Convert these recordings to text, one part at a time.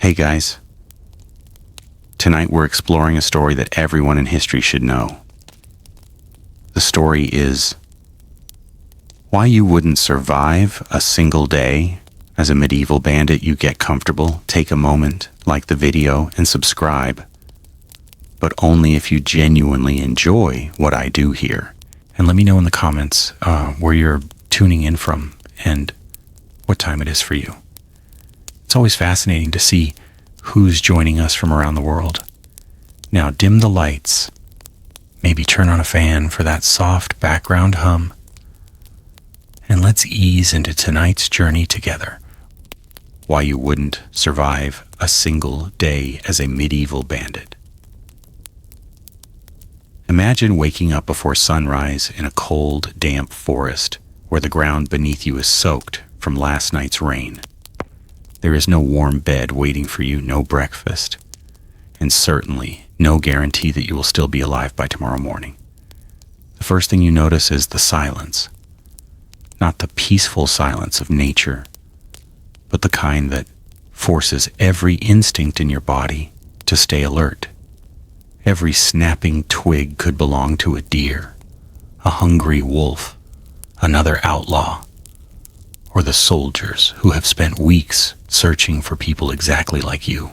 Hey guys, tonight we're exploring a story that everyone in history should know. The story is why you wouldn't survive a single day as a medieval bandit. You get comfortable, take a moment, like the video, and subscribe. But only if you genuinely enjoy what I do here. And let me know in the comments where you're tuning in from and what time it is for you. It's always fascinating to see who's joining us from around the world. Now dim the lights, maybe turn on a fan for that soft background hum, and let's ease into tonight's journey together. Why you wouldn't survive a single day as a medieval bandit. Imagine waking up before sunrise in a cold, damp forest where the ground beneath you is soaked from last night's rain. There is no warm bed waiting for you, no breakfast, and certainly no guarantee that you will still be alive by tomorrow morning. The first thing you notice is the silence. Not the peaceful silence of nature, but the kind that forces every instinct in your body to stay alert. Every snapping twig could belong to a deer, a hungry wolf, another outlaw, or the soldiers who have spent weeks searching for people exactly like you.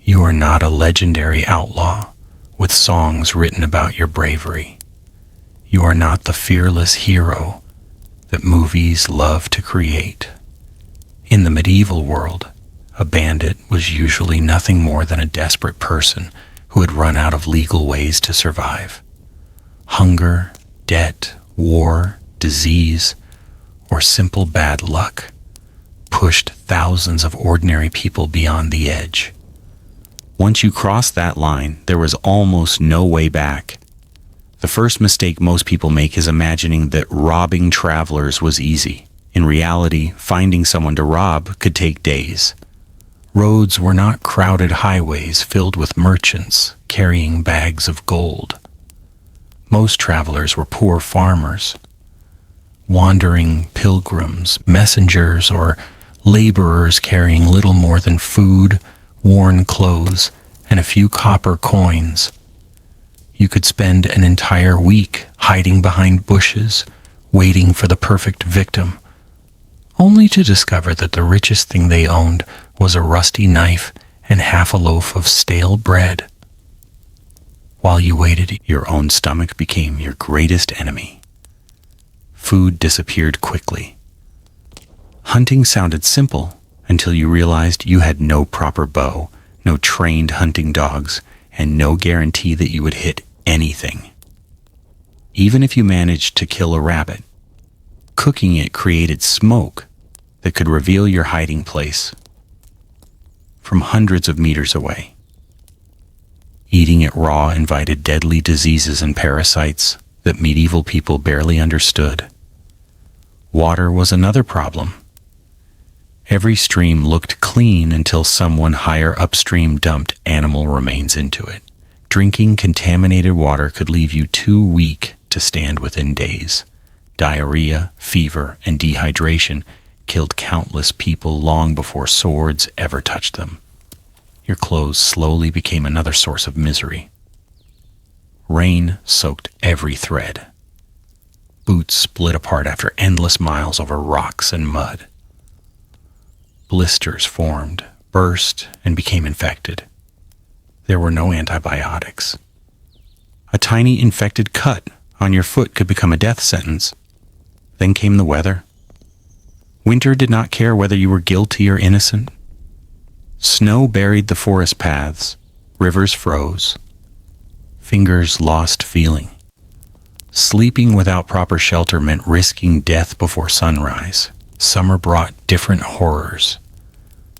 You are not a legendary outlaw with songs written about your bravery. You are not the fearless hero that movies love to create. In the medieval world, a bandit was usually nothing more than a desperate person who had run out of legal ways to survive. Hunger, debt, war, disease, or simple bad luck pushed thousands of ordinary people beyond the edge. Once you crossed that line, there was almost no way back. The first mistake most people make is imagining that robbing travelers was easy. In reality, finding someone to rob could take days. Roads were not crowded highways filled with merchants carrying bags of gold. Most travelers were poor farmers, wandering pilgrims, messengers, or laborers carrying little more than food, worn clothes, and a few copper coins. You could spend an entire week hiding behind bushes, waiting for the perfect victim, only to discover that the richest thing they owned was a rusty knife and half a loaf of stale bread. While you waited, your own stomach became your greatest enemy. Food disappeared quickly. Hunting sounded simple until you realized you had no proper bow, no trained hunting dogs, and no guarantee that you would hit anything. Even if you managed to kill a rabbit, cooking it created smoke that could reveal your hiding place from hundreds of meters away. Eating it raw invited deadly diseases and parasites that medieval people barely understood. Water was another problem. Every stream looked clean until someone higher upstream dumped animal remains into it. Drinking contaminated water could leave you too weak to stand within days. Diarrhea, fever, and dehydration killed countless people long before swords ever touched them. Your clothes slowly became another source of misery. Rain soaked every thread. Boots split apart after endless miles over rocks and mud. Blisters formed, burst, and became infected. There were no antibiotics. A tiny infected cut on your foot could become a death sentence. Then came the weather. Winter did not care whether you were guilty or innocent. Snow buried the forest paths. Rivers froze. Fingers lost feeling. Sleeping without proper shelter meant risking death before sunrise. Summer brought different horrors.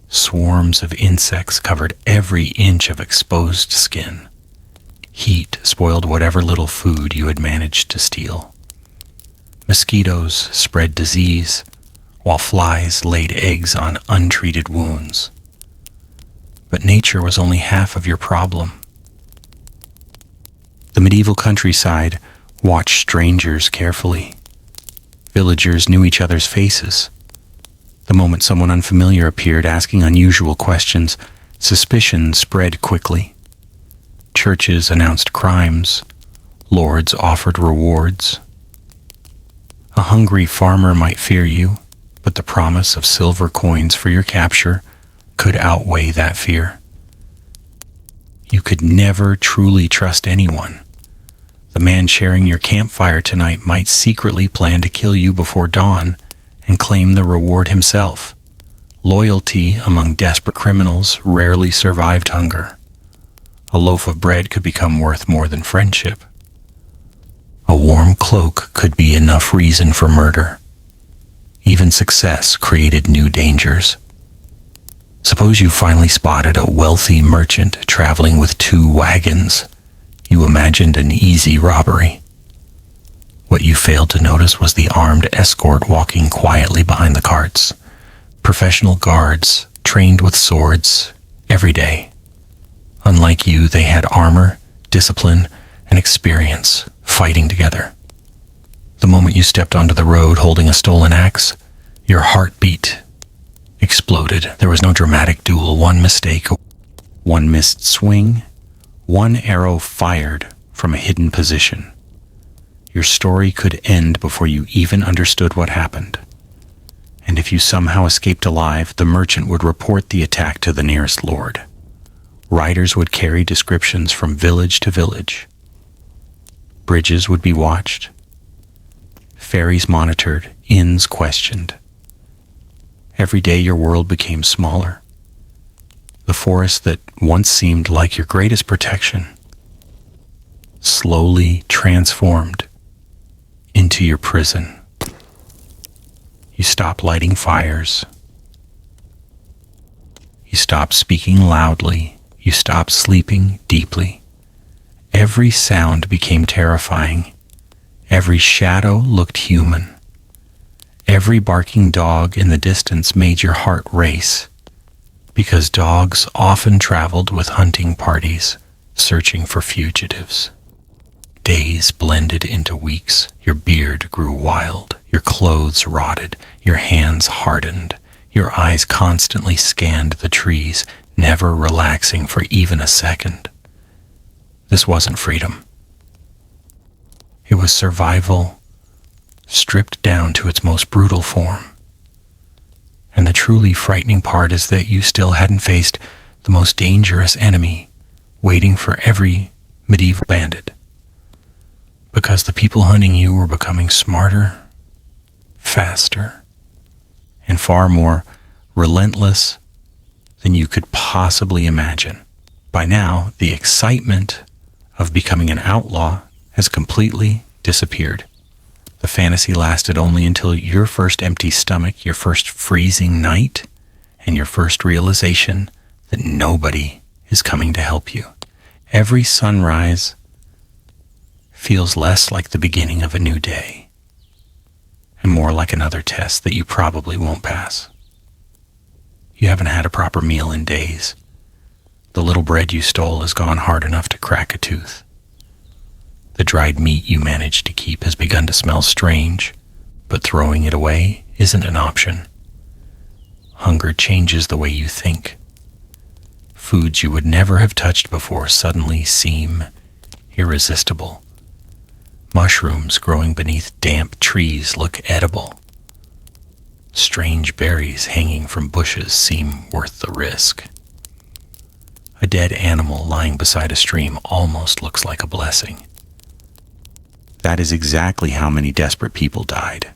Swarms of insects covered every inch of exposed skin. Heat spoiled whatever little food you had managed to steal. Mosquitoes spread disease, while flies laid eggs on untreated wounds. But nature was only half of your problem. The medieval countryside watched strangers carefully. Villagers knew each other's faces. The moment someone unfamiliar appeared asking unusual questions, suspicion spread quickly. Churches announced crimes. Lords offered rewards. A hungry farmer might fear you, but the promise of silver coins for your capture could outweigh that fear. You could never truly trust anyone. The man sharing your campfire tonight might secretly plan to kill you before dawn and claim the reward himself. Loyalty among desperate criminals rarely survived hunger. A loaf of bread could become worth more than friendship. A warm cloak could be enough reason for murder. Even success created new dangers. Suppose you finally spotted a wealthy merchant traveling with 2 wagons. You imagined an easy robbery. What you failed to notice was the armed escort walking quietly behind the carts. Professional guards, trained with swords, every day. Unlike you, they had armor, discipline, and experience fighting together. The moment you stepped onto the road holding a stolen axe, your heartbeat exploded. There was no dramatic duel, one mistake, one missed swing, one arrow fired from a hidden position. Your story could end before you even understood what happened. And if you somehow escaped alive, the merchant would report the attack to the nearest lord. Riders would carry descriptions from village to village. Bridges would be watched, ferries monitored, inns questioned. Every day your world became smaller. The forest that once seemed like your greatest protection slowly transformed into your prison. You stopped lighting fires. You stopped speaking loudly. You stopped sleeping deeply. Every sound became terrifying. Every shadow looked human. Every barking dog in the distance made your heart race, because dogs often traveled with hunting parties, searching for fugitives. Days blended into weeks. Your beard grew wild. Your clothes rotted. Your hands hardened. Your eyes constantly scanned the trees, never relaxing for even a second. This wasn't freedom. It was survival, stripped down to its most brutal form. And the truly frightening part is that you still hadn't faced the most dangerous enemy waiting for every medieval bandit. Because the people hunting you were becoming smarter, faster, and far more relentless than you could possibly imagine. By now, the excitement of becoming an outlaw has completely disappeared. The fantasy lasted only until your first empty stomach, your first freezing night, and your first realization that nobody is coming to help you. Every sunrise feels less like the beginning of a new day, and more like another test that you probably won't pass. You haven't had a proper meal in days. The little bread you stole has gone hard enough to crack a tooth. The dried meat you managed to keep has begun to smell strange, but throwing it away isn't an option. Hunger changes the way you think. Foods you would never have touched before suddenly seem irresistible. Mushrooms growing beneath damp trees look edible. Strange berries hanging from bushes seem worth the risk. A dead animal lying beside a stream almost looks like a blessing. That is exactly how many desperate people died.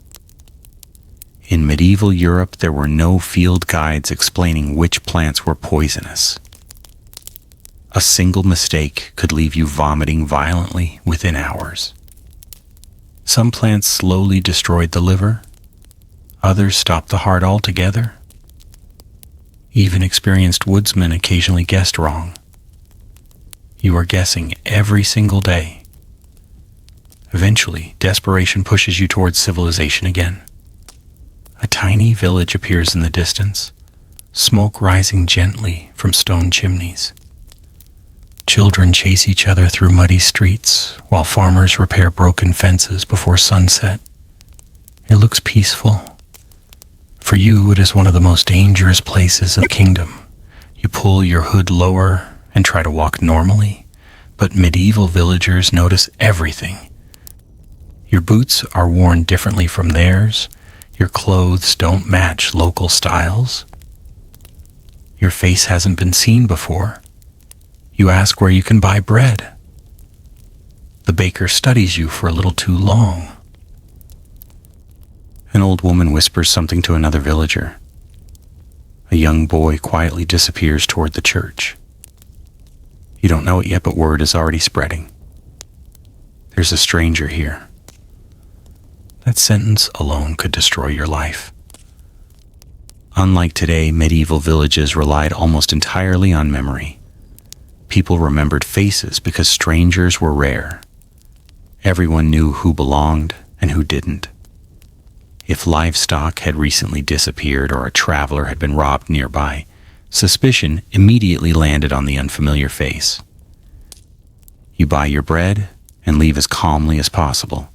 In medieval Europe, there were no field guides explaining which plants were poisonous. A single mistake could leave you vomiting violently within hours. Some plants slowly destroyed the liver. Others stopped the heart altogether. Even experienced woodsmen occasionally guessed wrong. You are guessing every single day. Eventually, desperation pushes you towards civilization again. A tiny village appears in the distance, smoke rising gently from stone chimneys. Children chase each other through muddy streets, while farmers repair broken fences before sunset. It looks peaceful. For you, it is one of the most dangerous places in the kingdom. You pull your hood lower and try to walk normally, but medieval villagers notice everything. Your boots are worn differently from theirs. Your clothes don't match local styles. Your face hasn't been seen before. You ask where you can buy bread. The baker studies you for a little too long. An old woman whispers something to another villager. A young boy quietly disappears toward the church. You don't know it yet, but word is already spreading. There's a stranger here. That sentence alone could destroy your life. Unlike today, medieval villages relied almost entirely on memory. People remembered faces because strangers were rare. Everyone knew who belonged and who didn't. If livestock had recently disappeared or a traveler had been robbed nearby, suspicion immediately landed on the unfamiliar face. You buy your bread and leave as calmly as possible.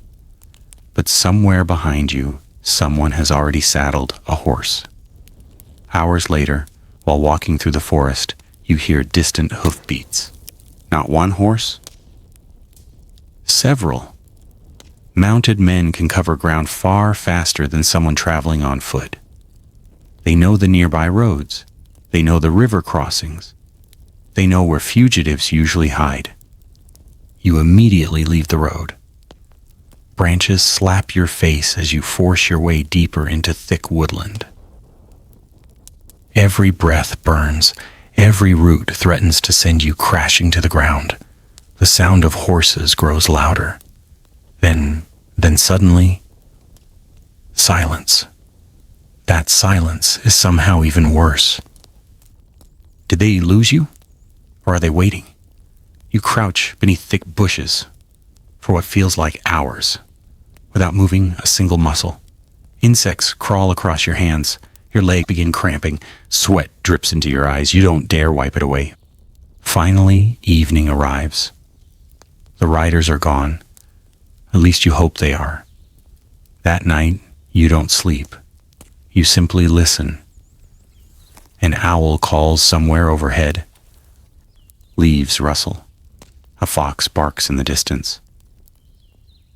But somewhere behind you, someone has already saddled a horse. Hours later, while walking through the forest, you hear distant hoofbeats. Not one horse, several. Mounted men can cover ground far faster than someone traveling on foot. They know the nearby roads. They know the river crossings. They know where fugitives usually hide. You immediately leave the road. Branches slap your face as you force your way deeper into thick woodland. Every breath burns. Every root threatens to send you crashing to the ground. The sound of horses grows louder. Then suddenly, silence. That silence is somehow even worse. Did they lose you? Or are they waiting? You crouch beneath thick bushes for what feels like hours, without moving a single muscle. Insects crawl across your hands. Your legs begin cramping. Sweat drips into your eyes. You don't dare wipe it away. Finally, evening arrives. The riders are gone. At least you hope they are. That night, you don't sleep. You simply listen. An owl calls somewhere overhead. Leaves rustle. A fox barks in the distance.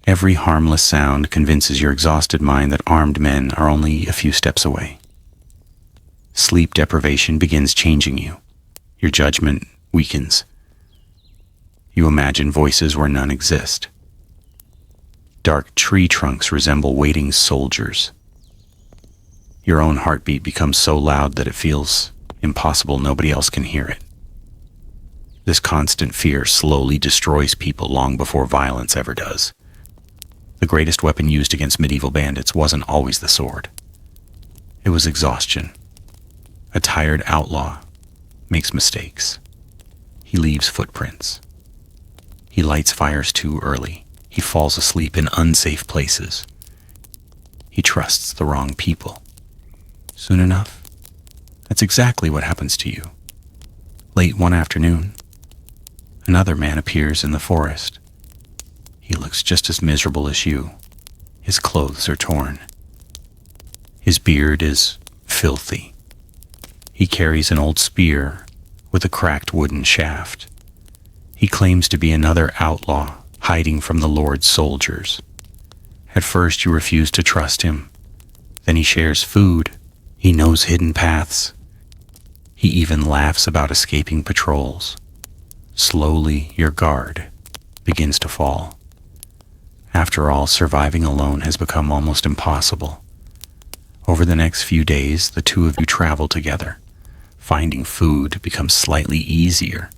Every harmless sound convinces your exhausted mind that armed men are only a few steps away. Sleep deprivation begins changing you. Your judgment weakens. You imagine voices where none exist. Dark tree trunks resemble waiting soldiers. Your own heartbeat becomes so loud that it feels impossible nobody else can hear it. This constant fear slowly destroys people long before violence ever does. The greatest weapon used against medieval bandits wasn't always the sword. It was exhaustion. A tired outlaw makes mistakes. He leaves footprints. He lights fires too early. He falls asleep in unsafe places. He trusts the wrong people. Soon enough, that's exactly what happens to you. Late one afternoon, another man appears in the forest. He looks just as miserable as you. His clothes are torn. His beard is filthy. He carries an old spear with a cracked wooden shaft. He claims to be another outlaw hiding from the Lord's soldiers. At first you refuse to trust him. Then he shares food. He knows hidden paths. He even laughs about escaping patrols. Slowly your guard begins to fall. After all, surviving alone has become almost impossible. Over the next few days, the two of you travel together. Finding food becomes slightly easier.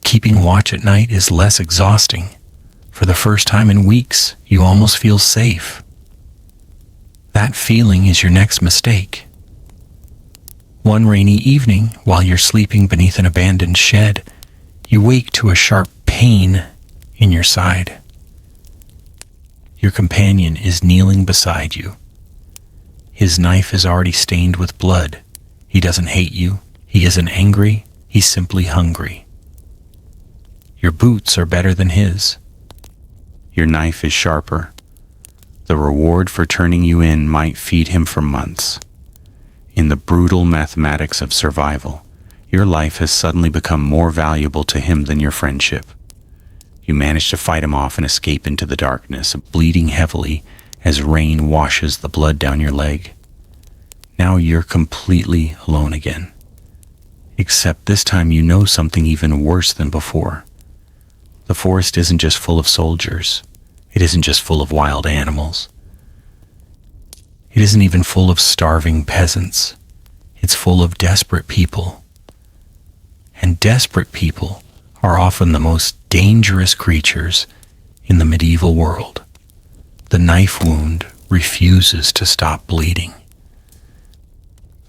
Keeping watch at night is less exhausting. For the first time in weeks, you almost feel safe. That feeling is your next mistake. One rainy evening, while you're sleeping beneath an abandoned shed, you wake to a sharp pain in your side. Your companion is kneeling beside you. His knife is already stained with blood. He doesn't hate you. He isn't angry. He's simply hungry. Your boots are better than his. Your knife is sharper. The reward for turning you in might feed him for months. In the brutal mathematics of survival, your life has suddenly become more valuable to him than your friendship. You manage to fight him off and escape into the darkness, bleeding heavily as rain washes the blood down your leg. Now you're completely alone again. Except this time you know something even worse than before. The forest isn't just full of soldiers. It isn't just full of wild animals. It isn't even full of starving peasants. It's full of desperate people. And desperate people are often the most dangerous creatures in the medieval world. The knife wound refuses to stop bleeding.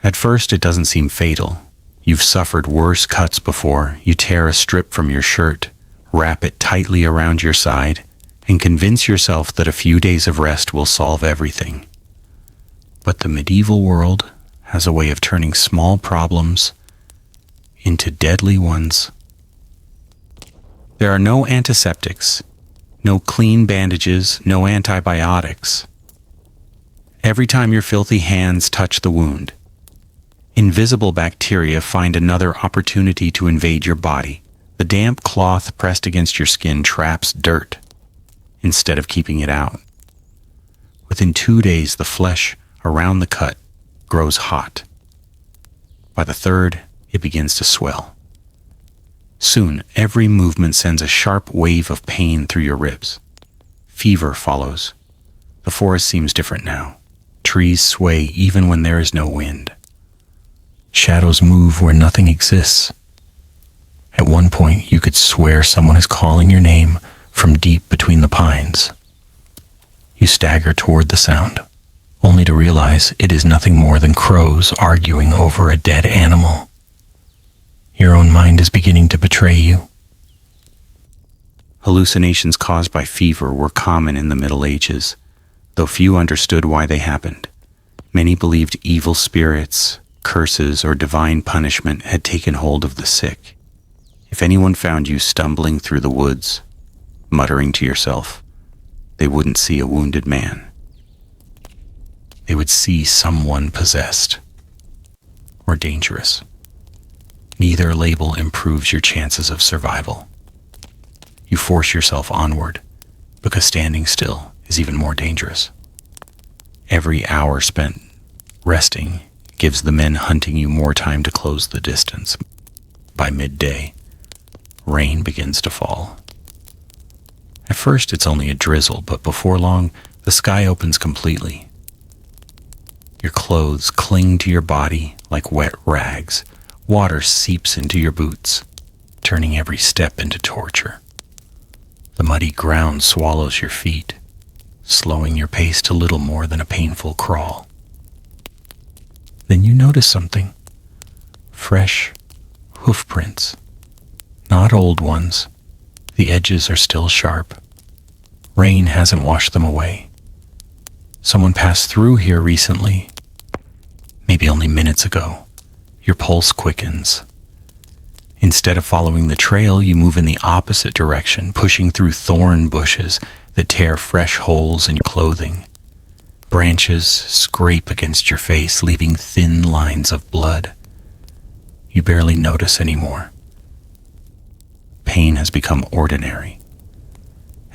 At first, it doesn't seem fatal. You've suffered worse cuts before. You tear a strip from your shirt, wrap it tightly around your side, and convince yourself that a few days of rest will solve everything. But the medieval world has a way of turning small problems into deadly ones. There are no antiseptics, no clean bandages, no antibiotics. Every time your filthy hands touch the wound, invisible bacteria find another opportunity to invade your body. The damp cloth pressed against your skin traps dirt instead of keeping it out. Within 2 days, the flesh around the cut grows hot. By the third, it begins to swell. Soon, every movement sends a sharp wave of pain through your ribs. Fever follows. The forest seems different now. Trees sway even when there is no wind. Shadows move where nothing exists. At one point, you could swear someone is calling your name from deep between the pines. You stagger toward the sound, only to realize it is nothing more than crows arguing over a dead animal. Your own mind is beginning to betray you. Hallucinations caused by fever were common in the Middle Ages, though few understood why they happened. Many believed evil spirits, curses, or divine punishment had taken hold of the sick. If anyone found you stumbling through the woods, muttering to yourself, they wouldn't see a wounded man. They would see someone possessed or dangerous. Neither label improves your chances of survival. You force yourself onward, because standing still is even more dangerous. Every hour spent resting gives the men hunting you more time to close the distance. By midday, rain begins to fall. At first, it's only a drizzle, but before long, the sky opens completely. Your clothes cling to your body like wet rags. Water seeps into your boots, turning every step into torture. The muddy ground swallows your feet, slowing your pace to little more than a painful crawl. Then you notice something. Fresh hoof prints. Not old ones. The edges are still sharp. Rain hasn't washed them away. Someone passed through here recently, maybe only minutes ago. Your pulse quickens. Instead of following the trail, you move in the opposite direction, pushing through thorn bushes that tear fresh holes in your clothing. Branches scrape against your face, leaving thin lines of blood. You barely notice anymore. Pain has become ordinary.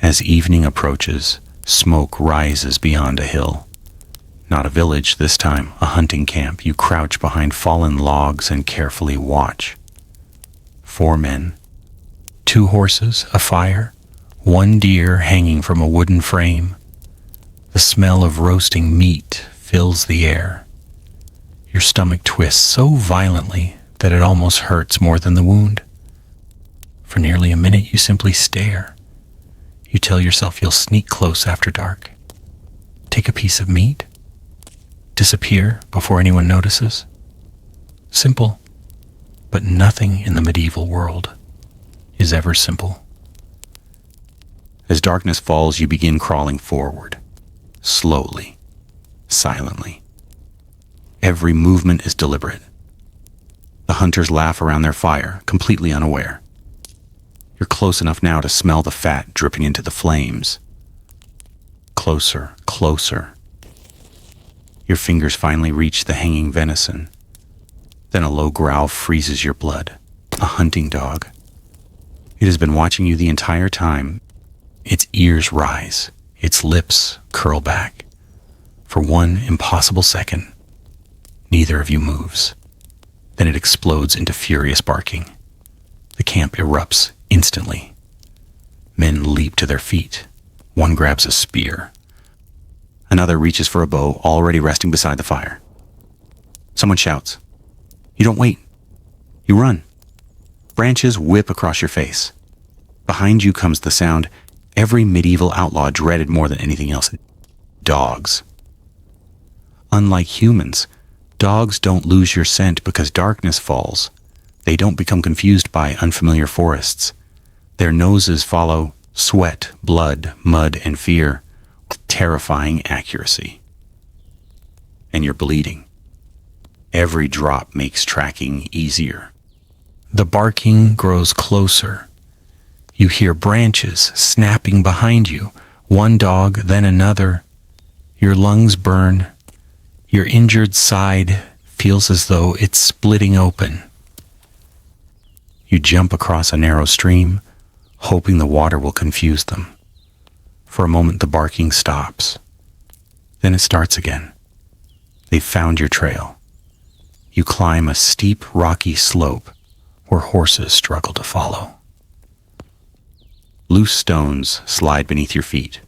As evening approaches, smoke rises beyond a hill. Not a village this time, a hunting camp. You crouch behind fallen logs and carefully watch. 4 men, 2 horses, a fire, 1 deer hanging from a wooden frame. The smell of roasting meat fills the air. Your stomach twists so violently that it almost hurts more than the wound. For nearly a minute, you simply stare. You tell yourself you'll sneak close after dark. Take a piece of meat. Disappear before anyone notices. Simple, but nothing in the medieval world is ever simple. As darkness falls, you begin crawling forward, slowly, silently. Every movement is deliberate. The hunters laugh around their fire, completely unaware. You're close enough now to smell the fat dripping into the flames. closer, closer. Your fingers finally reach the hanging venison. Then a low growl freezes your blood. A hunting dog. It has been watching you the entire time. Its ears rise. Its lips curl back. For one impossible second, neither of you moves. Then it explodes into furious barking. The camp erupts instantly. Men leap to their feet. One grabs a spear. Another reaches for a bow already resting beside the fire. Someone shouts. You don't wait. You run. Branches whip across your face. Behind you comes the sound every medieval outlaw dreaded more than anything else. Dogs. Unlike humans, dogs don't lose your scent because darkness falls. They don't become confused by unfamiliar forests. Their noses follow sweat, blood, mud, and fear with terrifying accuracy. And you're bleeding. Every drop makes tracking easier. The barking grows closer. You hear branches snapping behind you, one dog, then another. Your lungs burn. Your injured side feels as though it's splitting open. You jump across a narrow stream, hoping the water will confuse them. For a moment, the barking stops. Then it starts again. They've found your trail. You climb a steep, rocky slope where horses struggle to follow. Loose stones slide beneath your feet.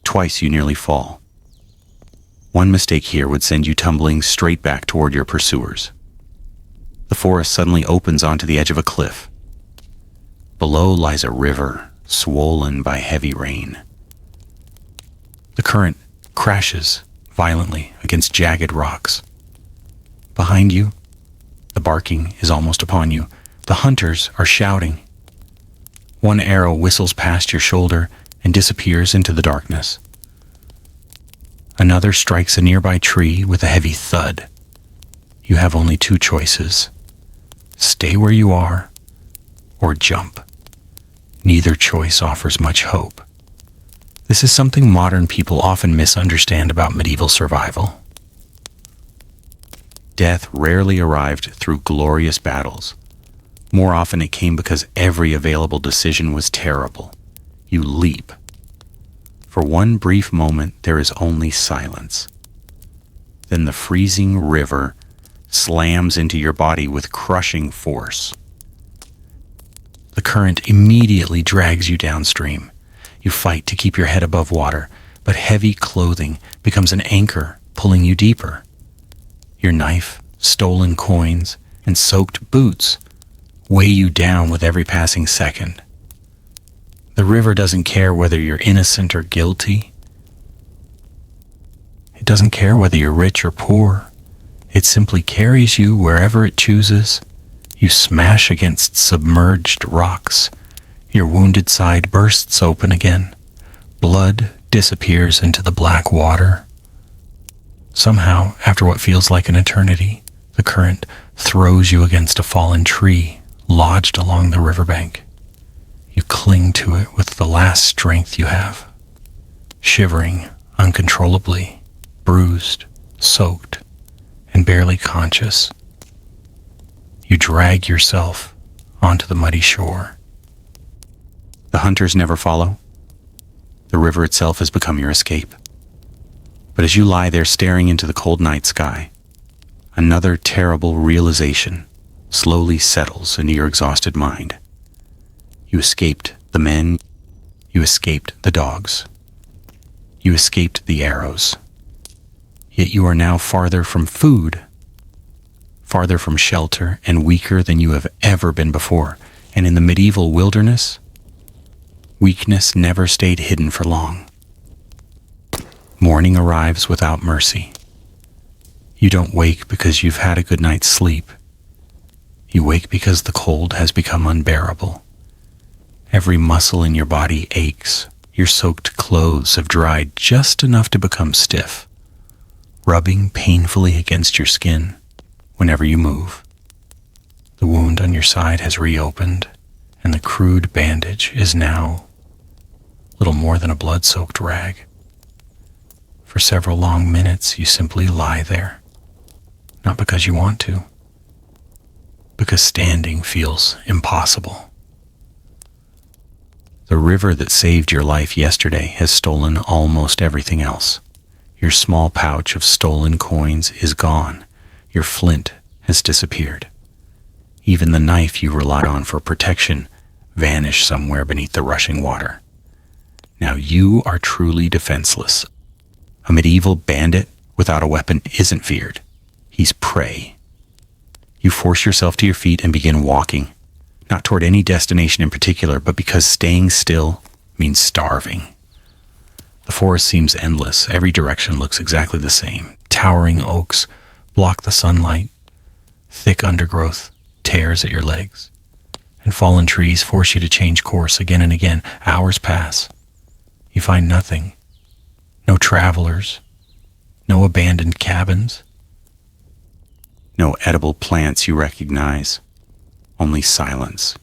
Twice you nearly fall. One mistake here would send you tumbling straight back toward your pursuers. The forest suddenly opens onto the edge of a cliff. Below lies a river, swollen by heavy rain. The current crashes violently against jagged rocks. Behind you, the barking is almost upon you. The hunters are shouting. One arrow whistles past your shoulder and disappears into the darkness. Another strikes a nearby tree with a heavy thud. You have only two choices. Stay where you are, or jump. Neither choice offers much hope. This is something modern people often misunderstand about medieval survival. Death rarely arrived through glorious battles. More often it came because every available decision was terrible. You leap. For one brief moment, there is only silence. Then the freezing river slams into your body with crushing force. The current immediately drags you downstream. You fight to keep your head above water, but heavy clothing becomes an anchor, pulling you deeper. Your knife, stolen coins, and soaked boots weigh you down with every passing second. The river doesn't care whether you're innocent or guilty. It doesn't care whether you're rich or poor. It simply carries you wherever it chooses. You smash against submerged rocks. Your wounded side bursts open again. Blood disappears into the black water. Somehow, after what feels like an eternity, the current throws you against a fallen tree lodged along the riverbank. You cling to it with the last strength you have, shivering uncontrollably, bruised, soaked, and barely conscious. You drag yourself onto the muddy shore. The hunters never follow. The river itself has become your escape. But as you lie there staring into the cold night sky, another terrible realization slowly settles into your exhausted mind. You escaped the men. You escaped the dogs. You escaped the arrows. Yet you are now farther from food, farther from shelter, and weaker than you have ever been before. And in the medieval wilderness, weakness never stayed hidden for long. Morning arrives without mercy. You don't wake because you've had a good night's sleep. You wake because the cold has become unbearable. Every muscle in your body aches. Your soaked clothes have dried just enough to become stiff, rubbing painfully against your skin whenever you move. The wound on your side has reopened, and the crude bandage is now little more than a blood-soaked rag. For several long minutes, you simply lie there, not because you want to, because standing feels impossible. The river that saved your life yesterday has stolen almost everything else. Your small pouch of stolen coins is gone. Your flint has disappeared. Even the knife you relied on for protection vanished somewhere beneath the rushing water. Now you are truly defenseless. A medieval bandit without a weapon isn't feared. He's prey. You force yourself to your feet and begin walking, not toward any destination in particular, but because staying still means starving. The forest seems endless. Every direction looks exactly the same. Towering oaks block the sunlight. Thick undergrowth tears at your legs. And fallen trees force you to change course again and again. Hours pass. You find nothing. No travelers. No abandoned cabins. No edible plants you recognize. Only silence.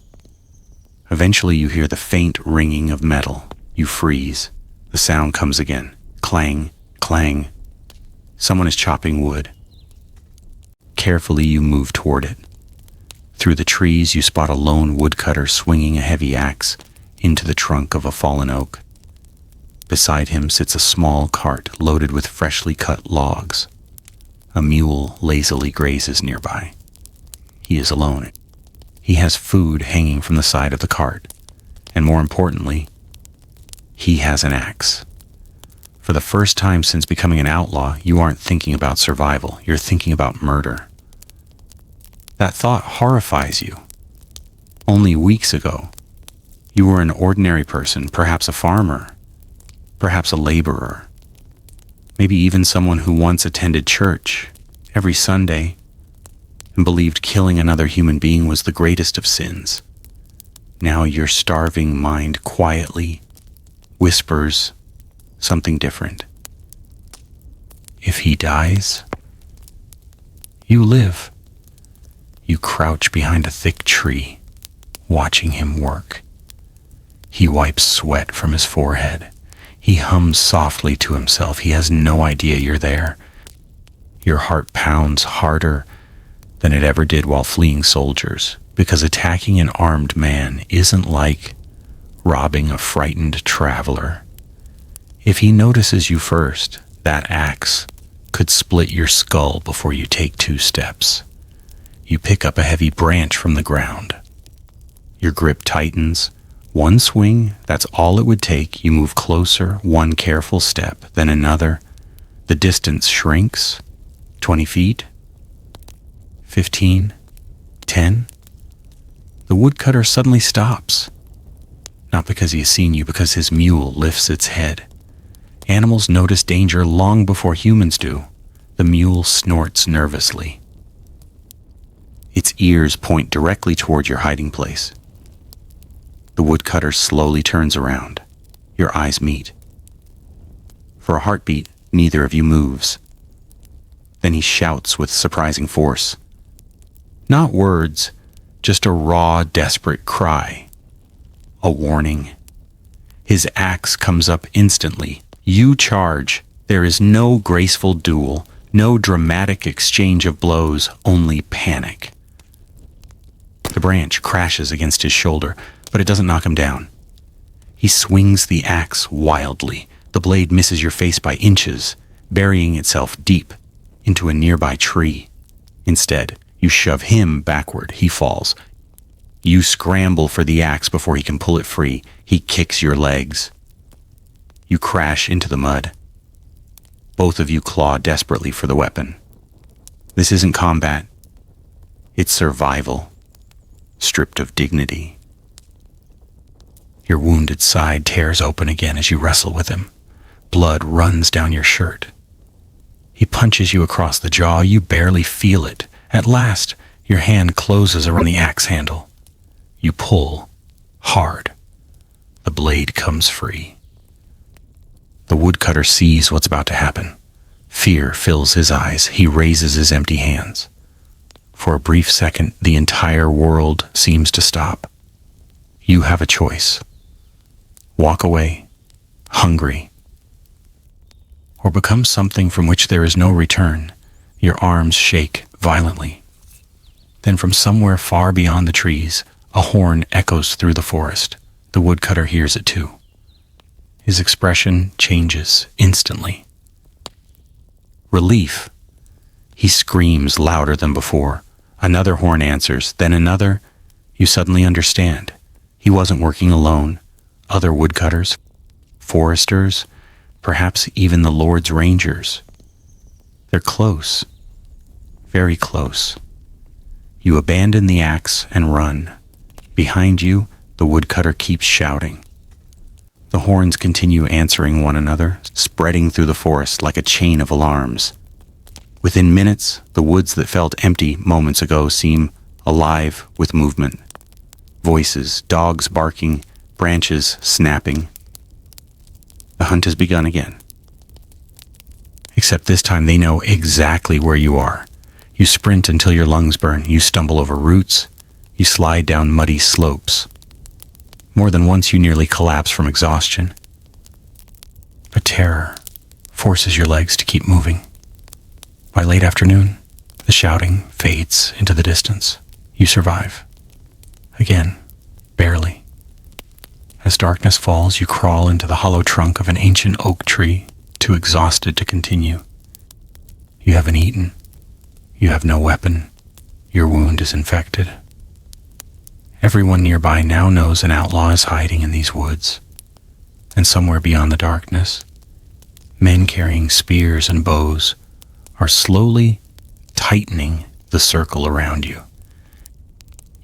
Eventually you hear the faint ringing of metal. You freeze. The sound comes again. Clang, clang. Someone is chopping wood. Carefully you move toward it. Through the trees you spot a lone woodcutter swinging a heavy axe into the trunk of a fallen oak. Beside him sits a small cart loaded with freshly cut logs. A mule lazily grazes nearby. He is alone. He has food hanging from the side of the cart, and more importantly, he has an axe. For the first time since becoming an outlaw, you aren't thinking about survival, you're thinking about murder. That thought horrifies you. Only weeks ago, you were an ordinary person, perhaps a farmer, perhaps a laborer, maybe even someone who once attended church every Sunday and believed killing another human being was the greatest of sins. Now your starving mind quietly whispers something different. If he dies, you live. You crouch behind a thick tree, watching him work. He wipes sweat from his forehead. He hums softly to himself. He has no idea you're there. Your heart pounds harder than it ever did while fleeing soldiers, because attacking an armed man isn't like robbing a frightened traveler. If he notices you first, that axe could split your skull before you take 2 steps. You pick up a heavy branch from the ground. Your grip tightens. One swing, that's all it would take. You move closer, one careful step, then another. The distance shrinks. 20 feet. 15. 10. The woodcutter suddenly stops. Not because he has seen you, because his mule lifts its head. Animals notice danger long before humans do. The mule snorts nervously. Its ears point directly toward your hiding place. The woodcutter slowly turns around. Your eyes meet. For a heartbeat, neither of you moves. Then he shouts with surprising force. Not words, just a raw, desperate cry. A warning. His axe comes up instantly. You charge. There is no graceful duel, no dramatic exchange of blows, only panic. The branch crashes against his shoulder, but it doesn't knock him down. He swings the axe wildly. The blade misses your face by inches, burying itself deep into a nearby tree. Instead, you shove him backward. He falls. You scramble for the axe before he can pull it free. He kicks your legs. You crash into the mud. Both of you claw desperately for the weapon. This isn't combat. It's survival, stripped of dignity. Your wounded side tears open again as you wrestle with him. Blood runs down your shirt. He punches you across the jaw. You barely feel it. At last, your hand closes around the axe handle. You pull hard. The blade comes free. The woodcutter sees what's about to happen. Fear fills his eyes. He raises his empty hands. For a brief second, the entire world seems to stop. You have a choice. Walk away hungry, or become something from which there is no return. Your arms shake violently. Then from somewhere far beyond the trees, a horn echoes through the forest. The woodcutter hears it too. His expression changes instantly. Relief. He screams louder than before. Another horn answers, then another. You suddenly understand. He wasn't working alone. Other woodcutters, foresters, perhaps even the Lord's Rangers. They're close, very close. You abandon the axe and run. Behind you, the woodcutter keeps shouting. The horns continue answering one another, spreading through the forest like a chain of alarms. Within minutes, the woods that felt empty moments ago seem alive with movement. Voices, dogs barking, branches snapping. The hunt has begun again. Except this time they know exactly where you are. You sprint until your lungs burn. You stumble over roots. You slide down muddy slopes. More than once you nearly collapse from exhaustion. But terror forces your legs to keep moving. By late afternoon, the shouting fades into the distance. You survive. Again, barely. As darkness falls, you crawl into the hollow trunk of an ancient oak tree, too exhausted to continue. You haven't eaten. You have no weapon. Your wound is infected. Everyone nearby now knows an outlaw is hiding in these woods. And somewhere beyond the darkness, men carrying spears and bows are slowly tightening the circle around you.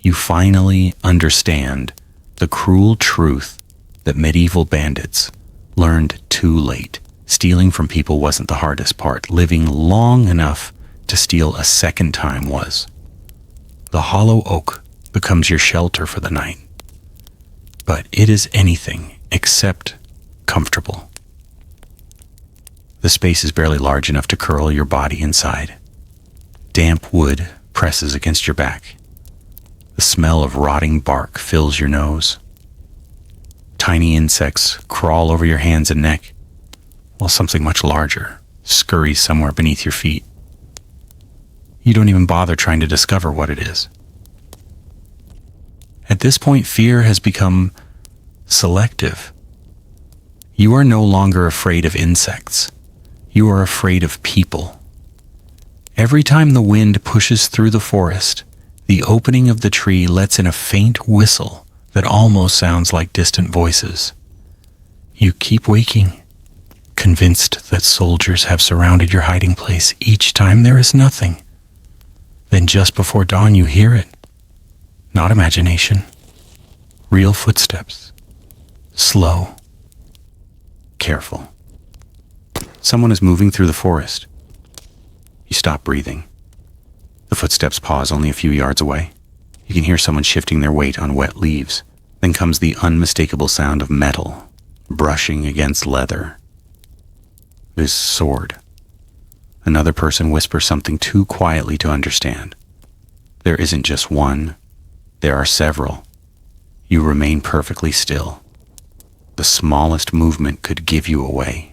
You finally understand the cruel truth that medieval bandits learned too late. Stealing from people wasn't the hardest part. Living long enough to steal a second time was. The hollow oak becomes your shelter for the night. But it is anything except comfortable. The space is barely large enough to curl your body inside. Damp wood presses against your back. The smell of rotting bark fills your nose. Tiny insects crawl over your hands and neck, while something much larger scurries somewhere beneath your feet. You don't even bother trying to discover what it is. At this point, fear has become selective. You are no longer afraid of insects. You are afraid of people. Every time the wind pushes through the forest, the opening of the tree lets in a faint whistle that almost sounds like distant voices. You keep waking, convinced that soldiers have surrounded your hiding place. Each time there is nothing. Then just before dawn you hear it. Not imagination. Real footsteps. Slow. Careful. Someone is moving through the forest. You stop breathing. The footsteps pause only a few yards away. You can hear someone shifting their weight on wet leaves. Then comes the unmistakable sound of metal brushing against leather. This sword. Another person whispers something too quietly to understand. There isn't just one. There are several. You remain perfectly still. The smallest movement could give you away.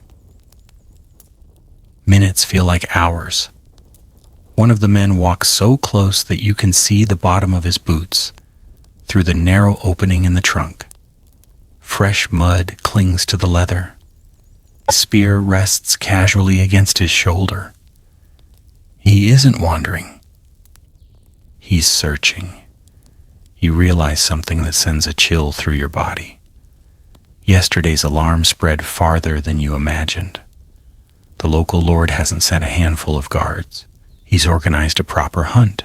Minutes feel like hours. One of the men walks so close that you can see the bottom of his boots through the narrow opening in the trunk. Fresh mud clings to the leather. The spear rests casually against his shoulder. He isn't wandering. He's searching. You realize something that sends a chill through your body. Yesterday's alarm spread farther than you imagined. The local lord hasn't sent a handful of guards. He's organized a proper hunt.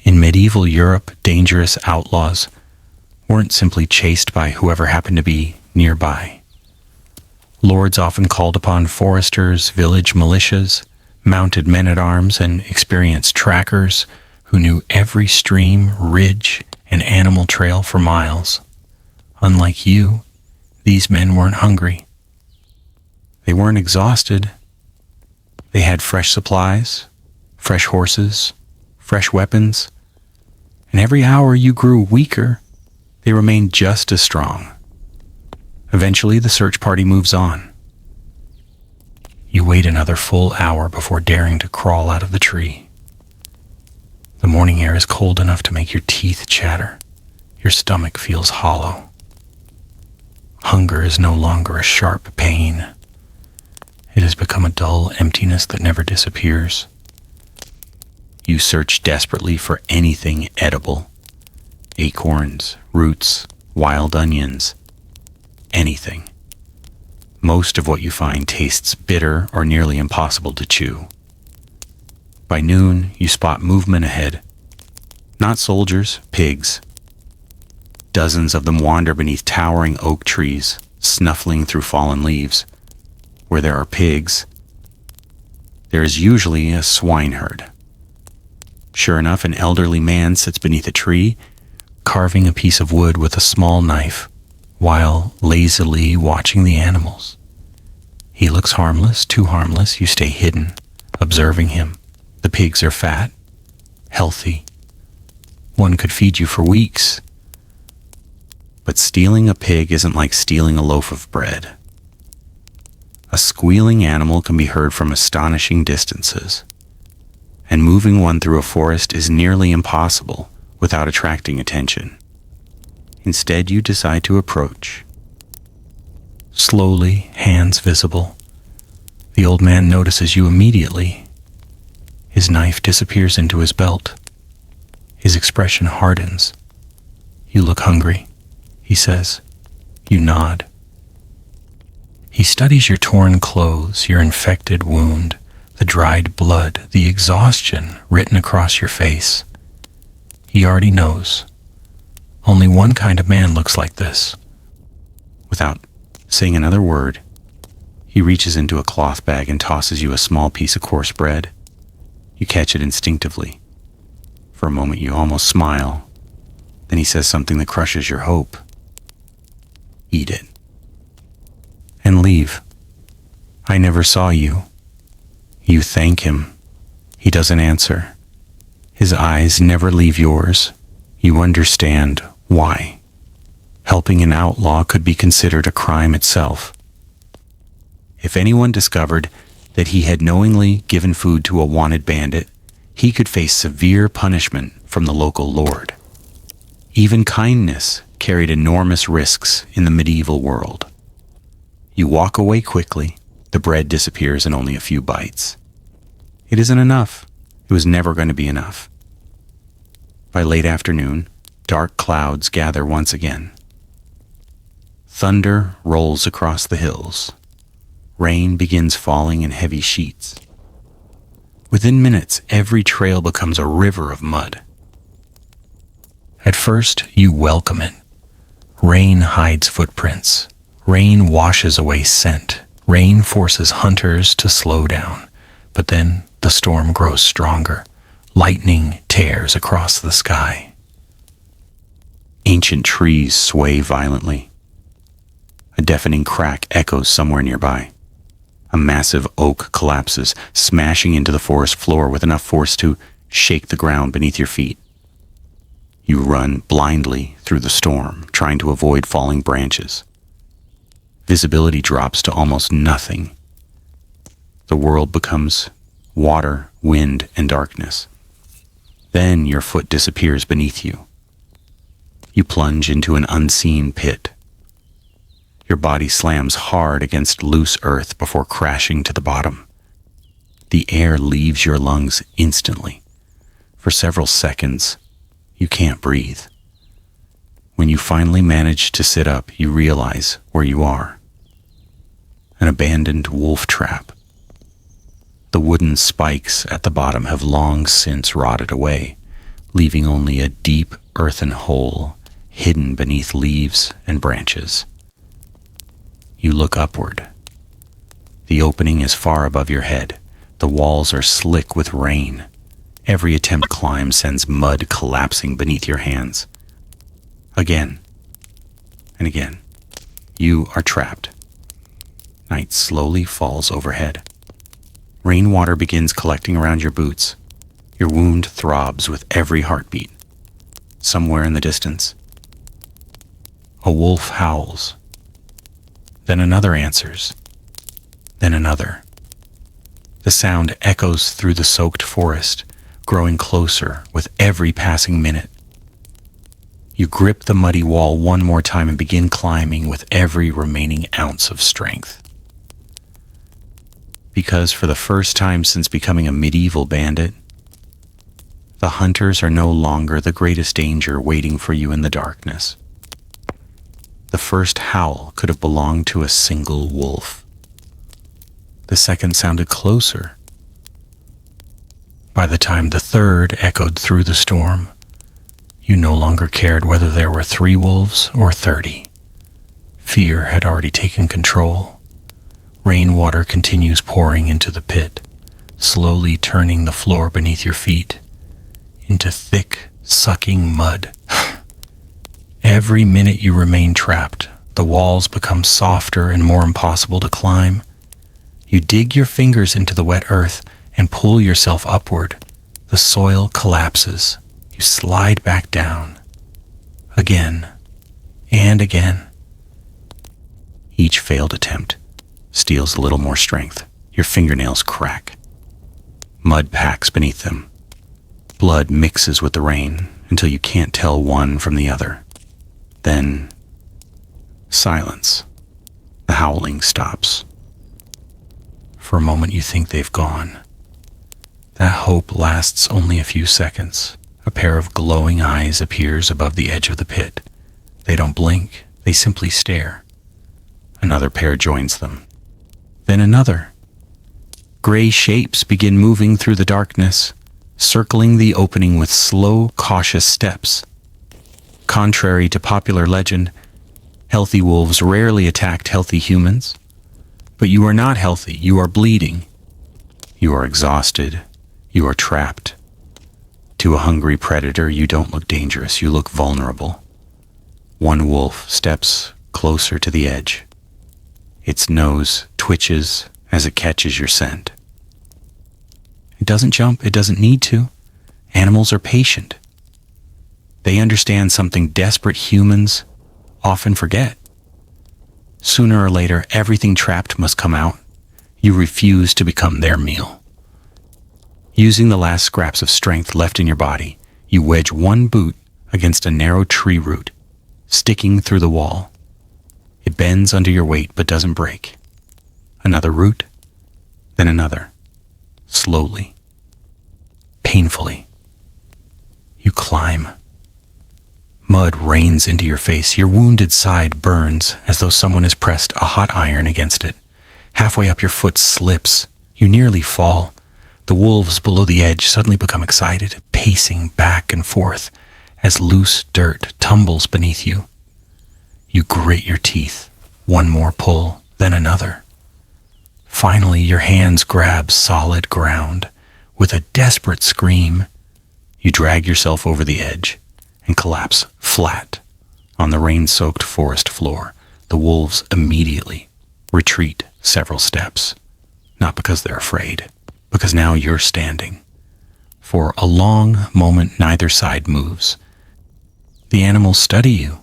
In medieval Europe, dangerous outlaws weren't simply chased by whoever happened to be nearby. Lords often called upon foresters, village militias, mounted men-at-arms, and experienced trackers who knew every stream, ridge, and animal trail for miles. Unlike you, these men weren't hungry. They weren't exhausted. They had fresh supplies, fresh horses, fresh weapons, and every hour you grew weaker, they remained just as strong. Eventually, the search party moves on. You wait another full hour before daring to crawl out of the tree. The morning air is cold enough to make your teeth chatter. Your stomach feels hollow. Hunger is no longer a sharp pain. It has become a dull emptiness that never disappears. You search desperately for anything edible. Acorns, roots, wild onions, anything. Most of what you find tastes bitter or nearly impossible to chew. By noon, you spot movement ahead. Not soldiers, pigs. Dozens of them wander beneath towering oak trees, snuffling through fallen leaves. Where there are pigs, there is usually a swineherd. Sure enough, an elderly man sits beneath a tree, carving a piece of wood with a small knife, while lazily watching the animals. He looks harmless, too harmless. You stay hidden, observing him. The pigs are fat, healthy. One could feed you for weeks. But stealing a pig isn't like stealing a loaf of bread. A squealing animal can be heard from astonishing distances, and moving one through a forest is nearly impossible without attracting attention. Instead, you decide to approach. Slowly, hands visible. The old man notices you immediately. His knife disappears into his belt. His expression hardens. "You look hungry," he says. You nod. He studies your torn clothes, your infected wound, the dried blood, the exhaustion written across your face. He already knows. Only one kind of man looks like this. Without saying another word, he reaches into a cloth bag and tosses you a small piece of coarse bread. You catch it instinctively. For a moment you almost smile. Then he says something that crushes your hope. "Eat it. And leave. I never saw you." You thank him. He doesn't answer. His eyes never leave yours. You understand why. Helping an outlaw could be considered a crime itself. If anyone discovered that he had knowingly given food to a wanted bandit, he could face severe punishment from the local lord. Even kindness carried enormous risks in the medieval world. You walk away quickly. The bread disappears in only a few bites. It isn't enough. It was never going to be enough. By late afternoon, dark clouds gather once again. Thunder rolls across the hills. Rain begins falling in heavy sheets. Within minutes, every trail becomes a river of mud. At first, you welcome it. Rain hides footprints. Rain washes away scent. Rain forces hunters to slow down. But then the storm grows stronger. Lightning tears across the sky. Ancient trees sway violently. A deafening crack echoes somewhere nearby. A massive oak collapses, smashing into the forest floor with enough force to shake the ground beneath your feet. You run blindly through the storm, trying to avoid falling branches. Visibility drops to almost nothing. The world becomes water, wind, and darkness. Then your foot disappears beneath you. You plunge into an unseen pit. Your body slams hard against loose earth before crashing to the bottom. The air leaves your lungs instantly. For several seconds, you can't breathe. When you finally manage to sit up, you realize where you are. An abandoned wolf trap. The wooden spikes at the bottom have long since rotted away, leaving only a deep earthen hole hidden beneath leaves and branches. You look upward. The opening is far above your head. The walls are slick with rain. Every attempt to climb sends mud collapsing beneath your hands. Again and again, you are trapped. Night slowly falls overhead. Rainwater begins collecting around your boots. Your wound throbs with every heartbeat. Somewhere in the distance, a wolf howls. Then another answers. Then another. The sound echoes through the soaked forest, growing closer with every passing minute. You grip the muddy wall one more time and begin climbing with every remaining ounce of strength. Because for the first time since becoming a medieval bandit, the hunters are no longer the greatest danger waiting for you in the darkness. The first howl could have belonged to a single wolf. The second sounded closer. By the time the third echoed through the storm, you no longer cared whether there were 3 wolves or 30. Fear had already taken control. Rainwater continues pouring into the pit, slowly turning the floor beneath your feet into thick, sucking mud. Every minute you remain trapped, the walls become softer and more impossible to climb. You dig your fingers into the wet earth and pull yourself upward. The soil collapses. You slide back down. Again and again. Each failed attempt steals a little more strength. Your fingernails crack. Mud packs beneath them. Blood mixes with the rain until you can't tell one from the other. Then, silence. The howling stops. For a moment you think they've gone. That hope lasts only a few seconds. A pair of glowing eyes appears above the edge of the pit. They don't blink, they simply stare. Another pair joins them. Then another. Gray shapes begin moving through the darkness, circling the opening with slow, cautious steps. Contrary to popular legend, healthy wolves rarely attacked healthy humans. But you are not healthy, you are bleeding. You are exhausted, you are trapped. To a hungry predator, you don't look dangerous, you look vulnerable. One wolf steps closer to the edge. Its nose twitches as it catches your scent. It doesn't jump, it doesn't need to. Animals are patient. They understand something desperate humans often forget. Sooner or later, everything trapped must come out. You refuse to become their meal. Using the last scraps of strength left in your body, you wedge one boot against a narrow tree root, sticking through the wall. It bends under your weight but doesn't break. Another root, then another. Slowly, painfully, you climb. Mud rains into your face. Your wounded side burns as though someone has pressed a hot iron against it. Halfway up, your foot slips. You nearly fall. The wolves below the edge suddenly become excited, pacing back and forth as loose dirt tumbles beneath you. You grit your teeth. One more pull, then another. Finally, your hands grab solid ground. With a desperate scream, you drag yourself over the edge and collapse flat on the rain-soaked forest floor. The wolves immediately retreat several steps, not because they're afraid, because now you're standing. For a long moment, neither side moves. The animals study you.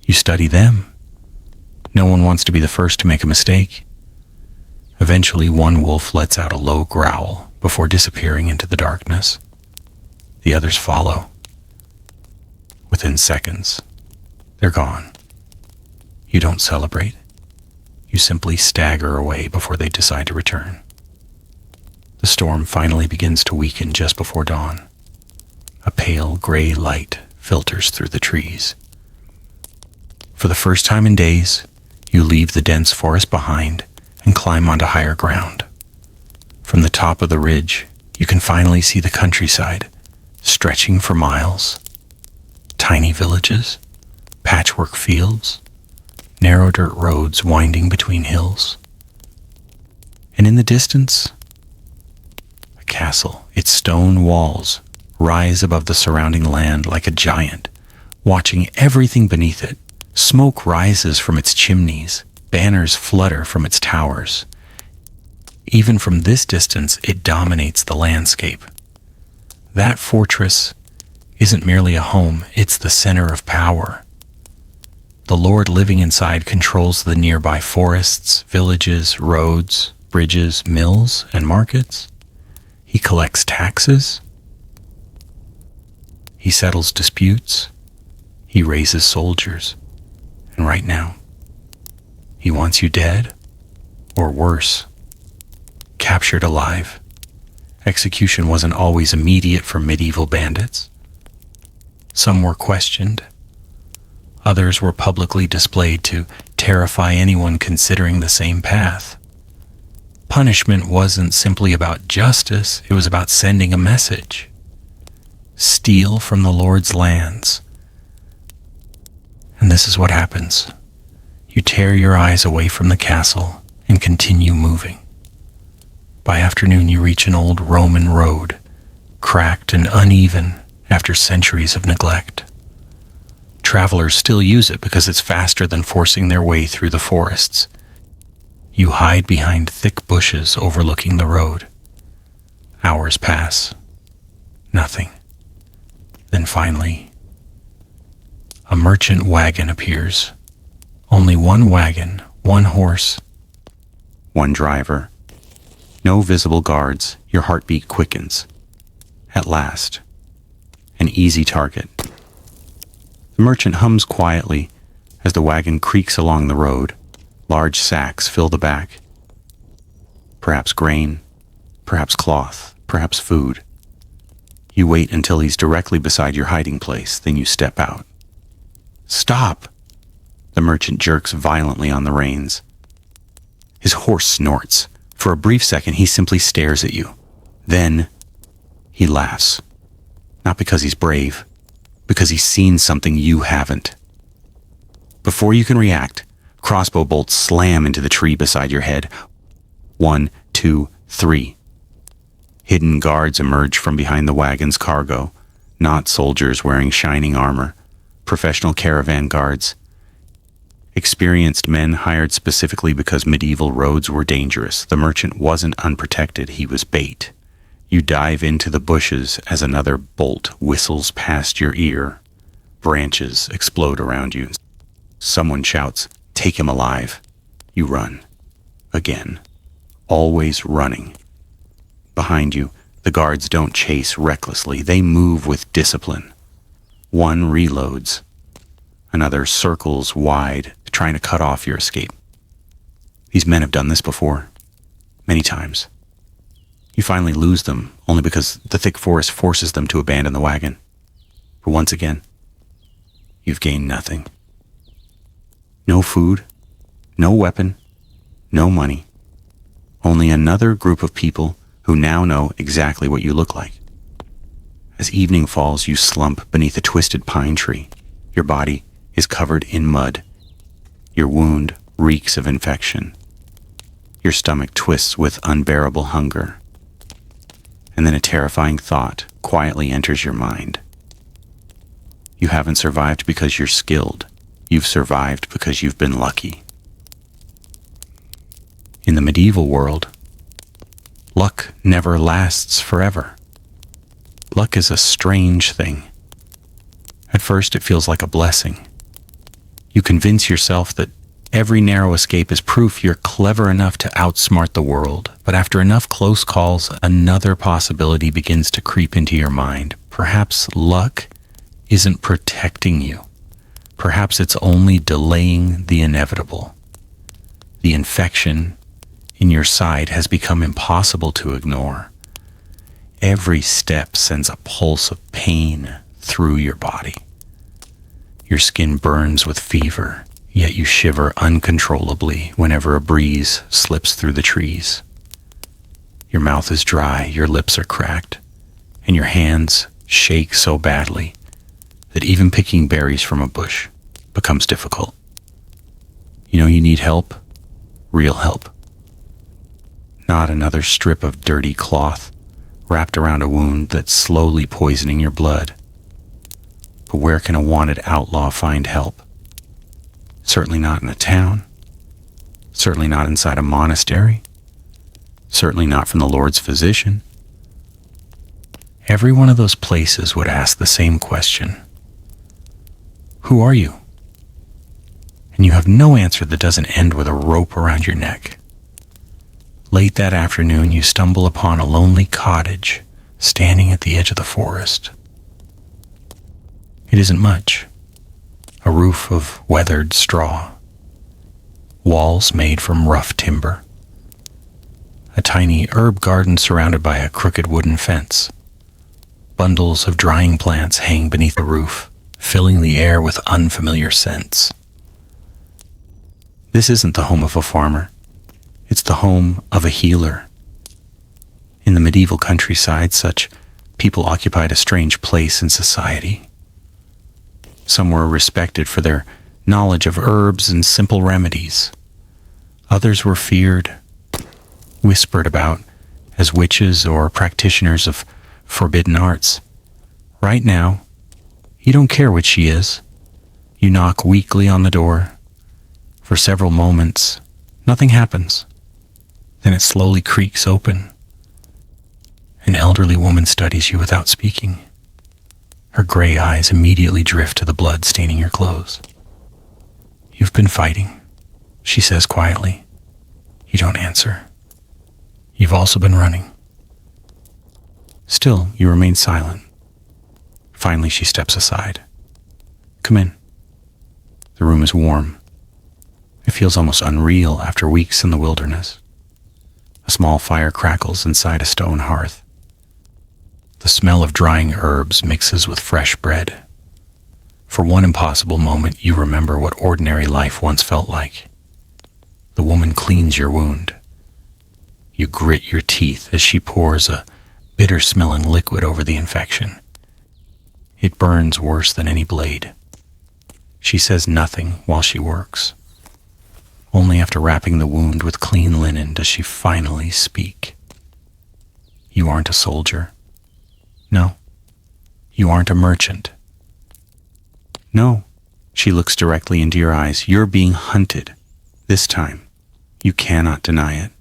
You study them. No one wants to be the first to make a mistake. Eventually, one wolf lets out a low growl before disappearing into the darkness. The others follow. Within seconds, they're gone. You don't celebrate. You simply stagger away before they decide to return. The storm finally begins to weaken just before dawn. A pale gray light filters through the trees. For the first time in days, you leave the dense forest behind and climb onto higher ground. From the top of the ridge, you can finally see the countryside, stretching for miles. Tiny villages, patchwork fields, narrow dirt roads winding between hills. And in the distance, a castle. Its stone walls rise above the surrounding land like a giant, watching everything beneath it. Smoke rises from its chimneys, banners flutter from its towers. Even from this distance, it dominates the landscape. That fortress isn't merely a home, it's the center of power. The Lord living inside controls the nearby forests, villages, roads, bridges, mills, and markets. He collects taxes. He settles disputes. He raises soldiers. And right now, he wants you dead, or worse, captured alive. Execution wasn't always immediate for medieval bandits. Some were questioned. Others were publicly displayed to terrify anyone considering the same path. Punishment wasn't simply about justice, it was about sending a message. Steal from the Lord's lands. And this is what happens. You tear your eyes away from the castle and continue moving. By afternoon, you reach an old Roman road, cracked and uneven after centuries of neglect. Travelers still use it because it's faster than forcing their way through the forests. You hide behind thick bushes overlooking the road. Hours pass. Nothing. Then finally, a merchant wagon appears. Only one wagon, one horse, one driver. No visible guards. Your heartbeat quickens. At last, an easy target. The merchant hums quietly as the wagon creaks along the road. Large sacks fill the back. Perhaps grain, perhaps cloth, perhaps food. You wait until he's directly beside your hiding place, then you step out. Stop! The merchant jerks violently on the reins. His horse snorts. For a brief second, he simply stares at you. Then, he laughs. Not because he's brave, because he's seen something you haven't. Before you can react, crossbow bolts slam into the tree beside your head. 1, 2, 3. Hidden guards emerge from behind the wagon's cargo, not soldiers wearing shining armor, professional caravan guards. Experienced men hired specifically because medieval roads were dangerous. The merchant wasn't unprotected, he was bait. You dive into the bushes as another bolt whistles past your ear. Branches explode around you. Someone shouts, "Take him alive." You run. Again. Always running. Behind you, the guards don't chase recklessly. They move with discipline. One reloads. Another circles wide, trying to cut off your escape. These men have done this before. Many times. You finally lose them, only because the thick forest forces them to abandon the wagon. But once again, you've gained nothing. No food, no weapon, no money. Only another group of people who now know exactly what you look like. As evening falls, you slump beneath a twisted pine tree. Your body is covered in mud. Your wound reeks of infection. Your stomach twists with unbearable hunger. And then a terrifying thought quietly enters your mind. You haven't survived because you're skilled. You've survived because you've been lucky. In the medieval world, luck never lasts forever. Luck is a strange thing. At first, it feels like a blessing. You convince yourself that every narrow escape is proof you're clever enough to outsmart the world. But after enough close calls, another possibility begins to creep into your mind. Perhaps luck isn't protecting you. Perhaps it's only delaying the inevitable. The infection in your side has become impossible to ignore. Every step sends a pulse of pain through your body. Your skin burns with fever, yet you shiver uncontrollably whenever a breeze slips through the trees. Your mouth is dry, your lips are cracked, and your hands shake so badly that even picking berries from a bush becomes difficult. You know you need help, real help. Not another strip of dirty cloth wrapped around a wound that's slowly poisoning your blood. But where can a wanted outlaw find help? Certainly not in a town. Certainly not inside a monastery. Certainly not from the Lord's physician. Every one of those places would ask the same question. Who are you? and you have no answer that doesn't end with a rope around your neck. Late that afternoon, you stumble upon a lonely cottage standing at the edge of the forest. It isn't much. A roof of weathered straw, walls made from rough timber, a tiny herb garden surrounded by a crooked wooden fence. Bundles of drying plants hang beneath the roof, filling the air with unfamiliar scents. This isn't the home of a farmer. It's the home of a healer. In the medieval countryside, such people occupied a strange place in society. Some were respected for their knowledge of herbs and simple remedies. Others were feared, whispered about as witches or practitioners of forbidden arts. Right now, you don't care what she is. You knock weakly on the door. For several moments, nothing happens. Then it slowly creaks open. An elderly woman studies you without speaking. Her gray eyes immediately drift to the blood staining your clothes. "You've been fighting," she says quietly. You don't answer. "You've also been running." Still, you remain silent. Finally, she steps aside. "Come in." The room is warm. It feels almost unreal after weeks in the wilderness. A small fire crackles inside a stone hearth. The smell of drying herbs mixes with fresh bread. For one impossible moment, you remember what ordinary life once felt like. The woman cleans your wound. You grit your teeth as she pours a bitter-smelling liquid over the infection. It burns worse than any blade. She says nothing while she works. Only after wrapping the wound with clean linen does she finally speak. "You aren't a soldier." "No." "You aren't a merchant." "No." She looks directly into your eyes. "You're being hunted. This time. You cannot deny it."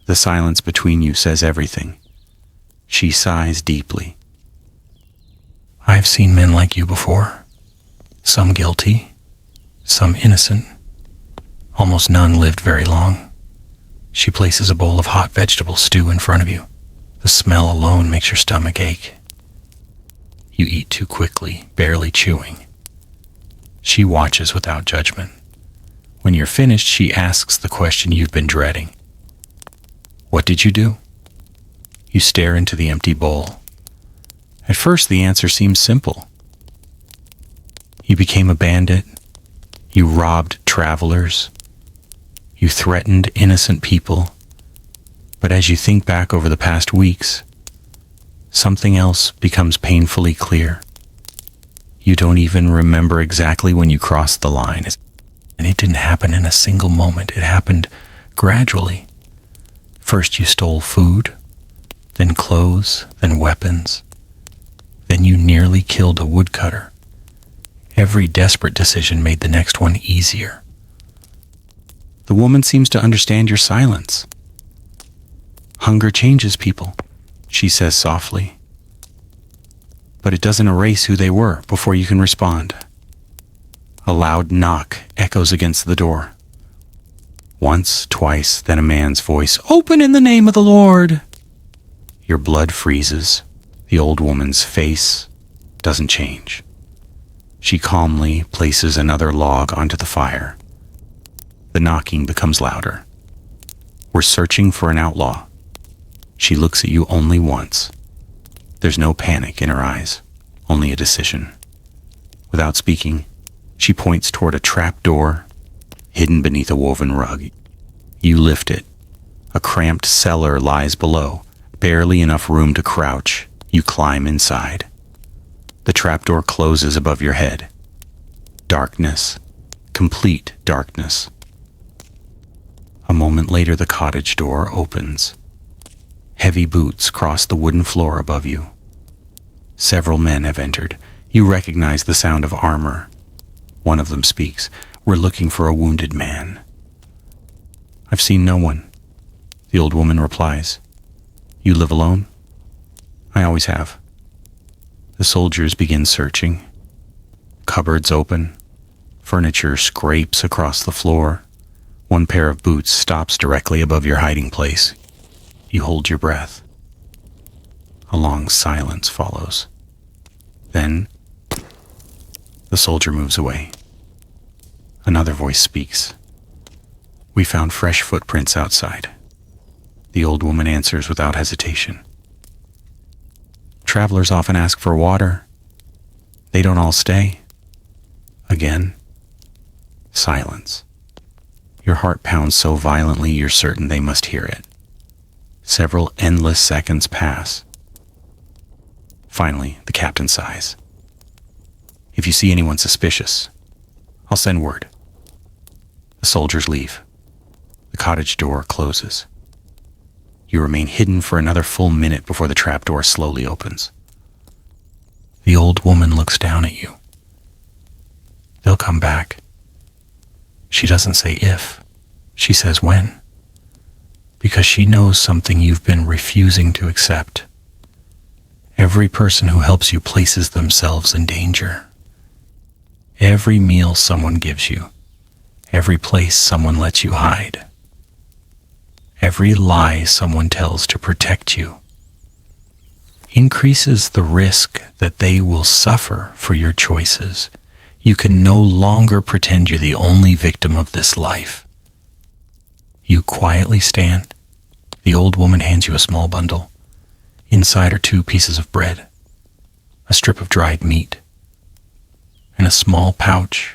The silence between you says everything. She sighs deeply. "I've seen men like you before. Some guilty, some innocent. Almost none lived very long." She places a bowl of hot vegetable stew in front of you. The smell alone makes your stomach ache. You eat too quickly, barely chewing. She watches without judgment. When you're finished, she asks the question you've been dreading. "What did you do?" You stare into the empty bowl. At first, the answer seems simple. You became a bandit. You robbed travelers. You threatened innocent people. But as you think back over the past weeks, something else becomes painfully clear. You don't even remember exactly when you crossed the line. And it didn't happen in a single moment. It happened gradually. First you stole food, then clothes, then weapons. Then you nearly killed a woodcutter. Every desperate decision made the next one easier. The woman seems to understand your silence. "Hunger changes people," she says softly. "But it doesn't erase who they were before you can respond." A loud knock echoes against the door. Once, twice, then a man's voice, "Open in the name of the Lord!" Your blood freezes. The old woman's face doesn't change. She calmly places another log onto the fire. The knocking becomes louder. "We're searching for an outlaw." She looks at you only once. There's no panic in her eyes, only a decision. Without speaking, she points toward a trap door hidden beneath a woven rug. You lift it. A cramped cellar lies below, barely enough room to crouch. You climb inside. The trapdoor closes above your head. Darkness. Complete darkness. A moment later, the cottage door opens. Heavy boots cross the wooden floor above you. Several men have entered. You recognize the sound of armor. One of them speaks. "We're looking for a wounded man." "I've seen no one," the old woman replies. "You live alone?" "I always have." The soldiers begin searching. Cupboards open. Furniture scrapes across the floor. One pair of boots stops directly above your hiding place. You hold your breath. A long silence follows. Then, the soldier moves away. Another voice speaks. "We found fresh footprints outside." The old woman answers without hesitation. "Travelers often ask for water. They don't all stay." Again, silence. Your heart pounds so violently you're certain they must hear it. Several endless seconds pass. Finally, the captain sighs. "If you see anyone suspicious, I'll send word." The soldiers leave. The cottage door closes. You remain hidden for another full minute before the trapdoor slowly opens. The old woman looks down at you. "They'll come back." She doesn't say if, she says when. Because she knows something you've been refusing to accept. Every person who helps you places themselves in danger. Every meal someone gives you, every place someone lets you hide, every lie someone tells to protect you increases the risk that they will suffer for your choices. You can no longer pretend you're the only victim of this life. You quietly stand. The old woman hands you a small bundle. Inside are 2 pieces of bread, a strip of dried meat, and a small pouch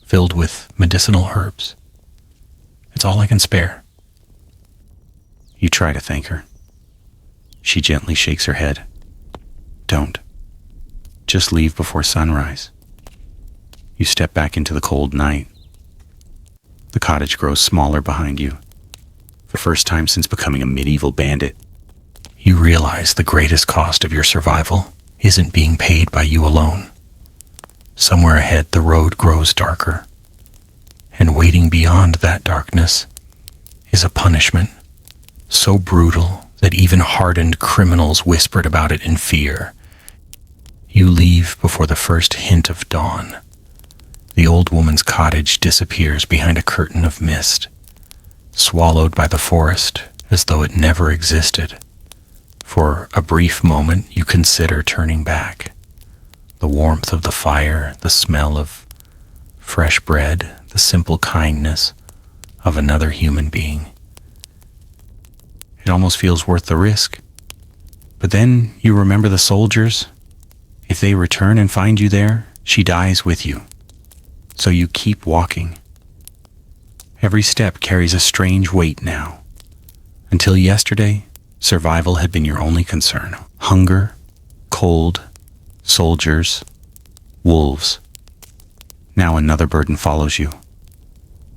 filled with medicinal herbs. It's all I can spare. You try to thank her. She gently shakes her head. Don't. Just leave before sunrise. You step back into the cold night. The cottage grows smaller behind you. For the first time since becoming a medieval bandit, you realize the greatest cost of your survival isn't being paid by you alone. Somewhere ahead, the road grows darker, and waiting beyond that darkness is a punishment so brutal that even hardened criminals whispered about it in fear. You leave before the first hint of dawn. The old woman's cottage disappears behind a curtain of mist, swallowed by the forest as though it never existed. For a brief moment, you consider turning back. The warmth of the fire, the smell of fresh bread, the simple kindness of another human being. It almost feels worth the risk. But then you remember the soldiers. If they return and find you there, she dies with you. So you keep walking. Every step carries a strange weight now. Until yesterday, survival had been your only concern. Hunger, cold, soldiers, wolves. Now another burden follows you.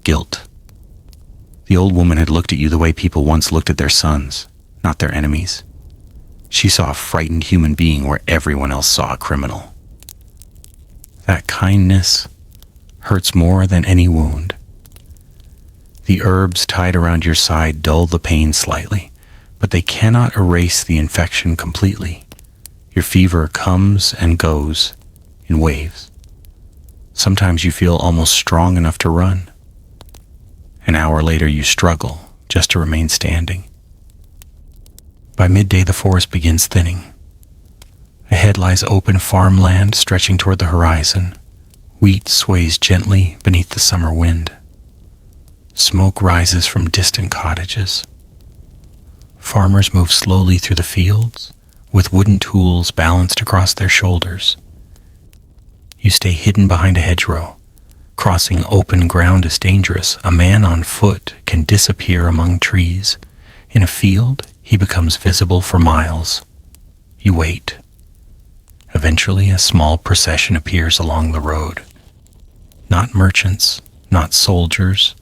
Guilt. The old woman had looked at you the way people once looked at their sons, not their enemies. She saw a frightened human being where everyone else saw a criminal. That kindness hurts more than any wound. The herbs tied around your side dull the pain slightly, but they cannot erase the infection completely. Your fever comes and goes in waves. Sometimes you feel almost strong enough to run. An hour later you struggle just to remain standing. By midday the forest begins thinning. Ahead lies open farmland stretching toward the horizon. Wheat sways gently beneath the summer wind. Smoke rises from distant cottages. Farmers move slowly through the fields, with wooden tools balanced across their shoulders. You stay hidden behind a hedgerow. Crossing open ground is dangerous. A man on foot can disappear among trees. In a field, he becomes visible for miles. You wait. Eventually, a small procession appears along the road. Not merchants, not soldiers,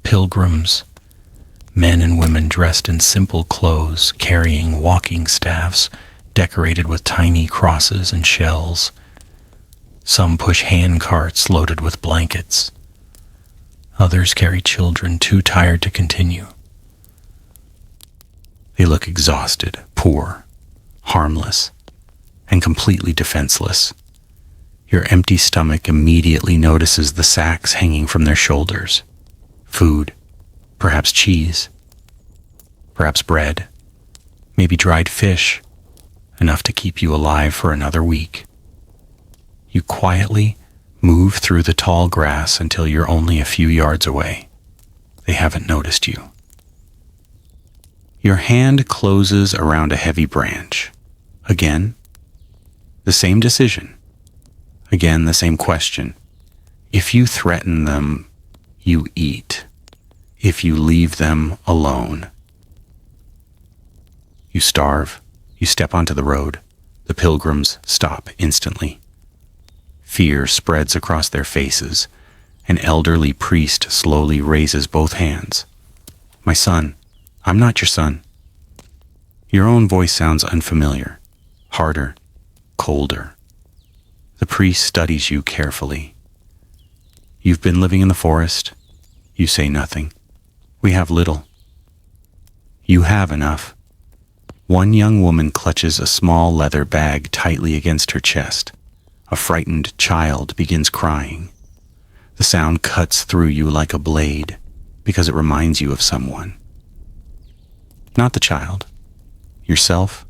pilgrims, men and women dressed in simple clothes, carrying walking staffs decorated with tiny crosses and shells. Some push hand carts loaded with blankets. Others carry children too tired to continue. They look exhausted, poor, harmless, and completely defenseless. Your empty stomach immediately notices the sacks hanging from their shoulders. Food, perhaps cheese, perhaps bread, maybe dried fish, enough to keep you alive for another week. You quietly move through the tall grass until you're only a few yards away. They haven't noticed you. Your hand closes around a heavy branch. Again, the same decision. Again, the same question. If you threaten them, you eat. If you leave them alone, you starve. You step onto the road. The pilgrims stop instantly. Fear spreads across their faces. An elderly priest slowly raises both hands. My son, I'm not your son. Your own voice sounds unfamiliar, harder, colder. The priest studies you carefully. You've been living in the forest. You say nothing. We have little. You have enough. One young woman clutches a small leather bag tightly against her chest. A frightened child begins crying. The sound cuts through you like a blade because it reminds you of someone. Not the child. Yourself,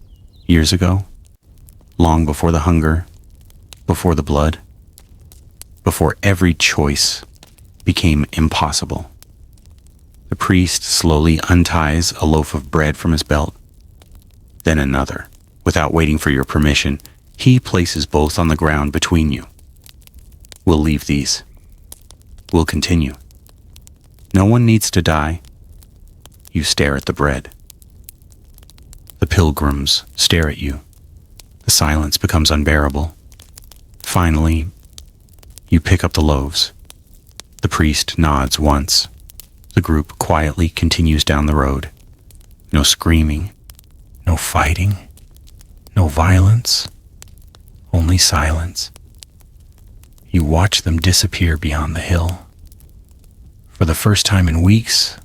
years ago, long before the hunger, before the blood, before every choice became impossible. The priest slowly unties a loaf of bread from his belt. Then another. Without waiting for your permission, he places both on the ground between you. We'll leave these. We'll continue. No one needs to die. You stare at the bread. The pilgrims stare at you. The silence becomes unbearable. Finally, you pick up the loaves. The priest nods once. The group quietly continues down the road. No screaming. No fighting, no violence, only silence. You watch them disappear beyond the hill. For the first time in weeks,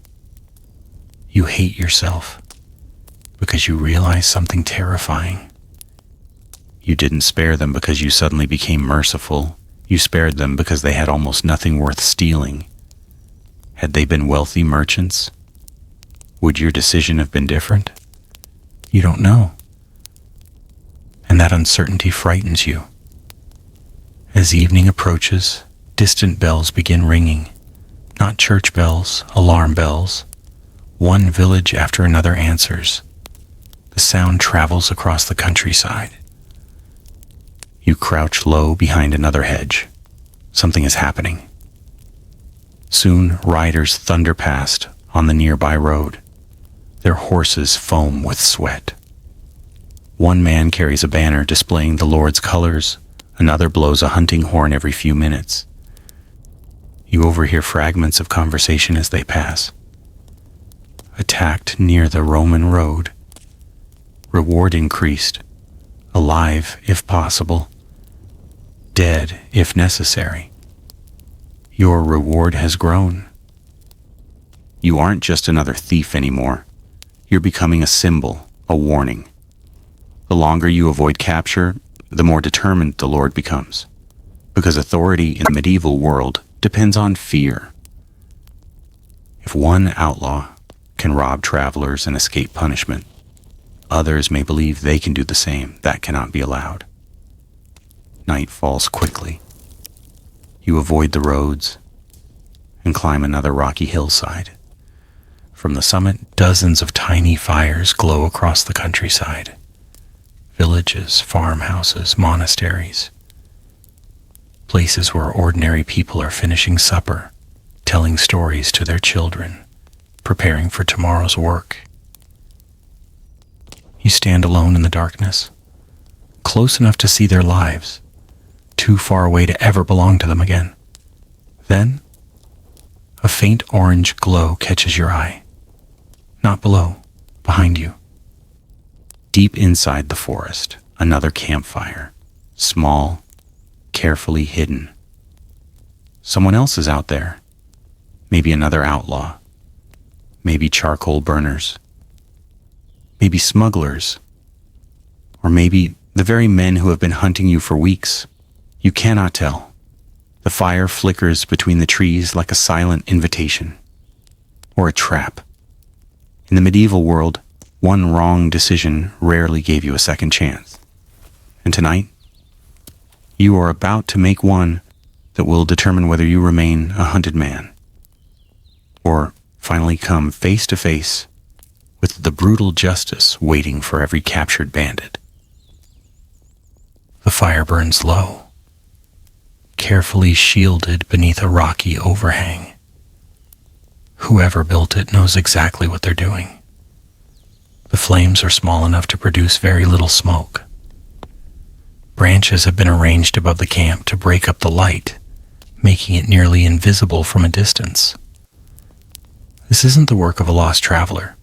you hate yourself because you realize something terrifying. You didn't spare them because you suddenly became merciful. You spared them because they had almost nothing worth stealing. Had they been wealthy merchants, would your decision have been different? You don't know. And that uncertainty frightens you. As evening approaches, distant bells begin ringing. Not church bells, alarm bells. One village after another answers. The sound travels across the countryside. You crouch low behind another hedge. Something is happening. Soon, riders thunder past on the nearby road. Their horses foam with sweat. One man carries a banner displaying the Lord's colors. Another blows a hunting horn every few minutes. You overhear fragments of conversation as they pass. Attacked near the Roman road. Reward increased. Alive, if possible. Dead, if necessary. Your reward has grown. You aren't just another thief anymore. You're becoming a symbol, a warning. The longer you avoid capture, the more determined the Lord becomes. Because authority in the medieval world depends on fear. If one outlaw can rob travelers and escape punishment, others may believe they can do the same. That cannot be allowed. Night falls quickly. You avoid the roads and climb another rocky hillside. From the summit, dozens of tiny fires glow across the countryside. Villages, farmhouses, monasteries. Places where ordinary people are finishing supper, telling stories to their children, preparing for tomorrow's work. You stand alone in the darkness, close enough to see their lives, too far away to ever belong to them again. Then, a faint orange glow catches your eye. Not below, behind you. Deep inside the forest, another campfire, small, carefully hidden. Someone else is out there. Maybe another outlaw. Maybe charcoal burners. Maybe smugglers. Or maybe the very men who have been hunting you for weeks. You cannot tell. The fire flickers between the trees like a silent invitation, or a trap. In the medieval world, one wrong decision rarely gave you a second chance. And tonight, you are about to make one that will determine whether you remain a hunted man, or finally come face to face with the brutal justice waiting for every captured bandit. The fire burns low, carefully shielded beneath a rocky overhang. Whoever built it knows exactly what they're doing. The flames are small enough to produce very little smoke. Branches have been arranged above the camp to break up the light, making it nearly invisible from a distance. This isn't the work of a lost traveler.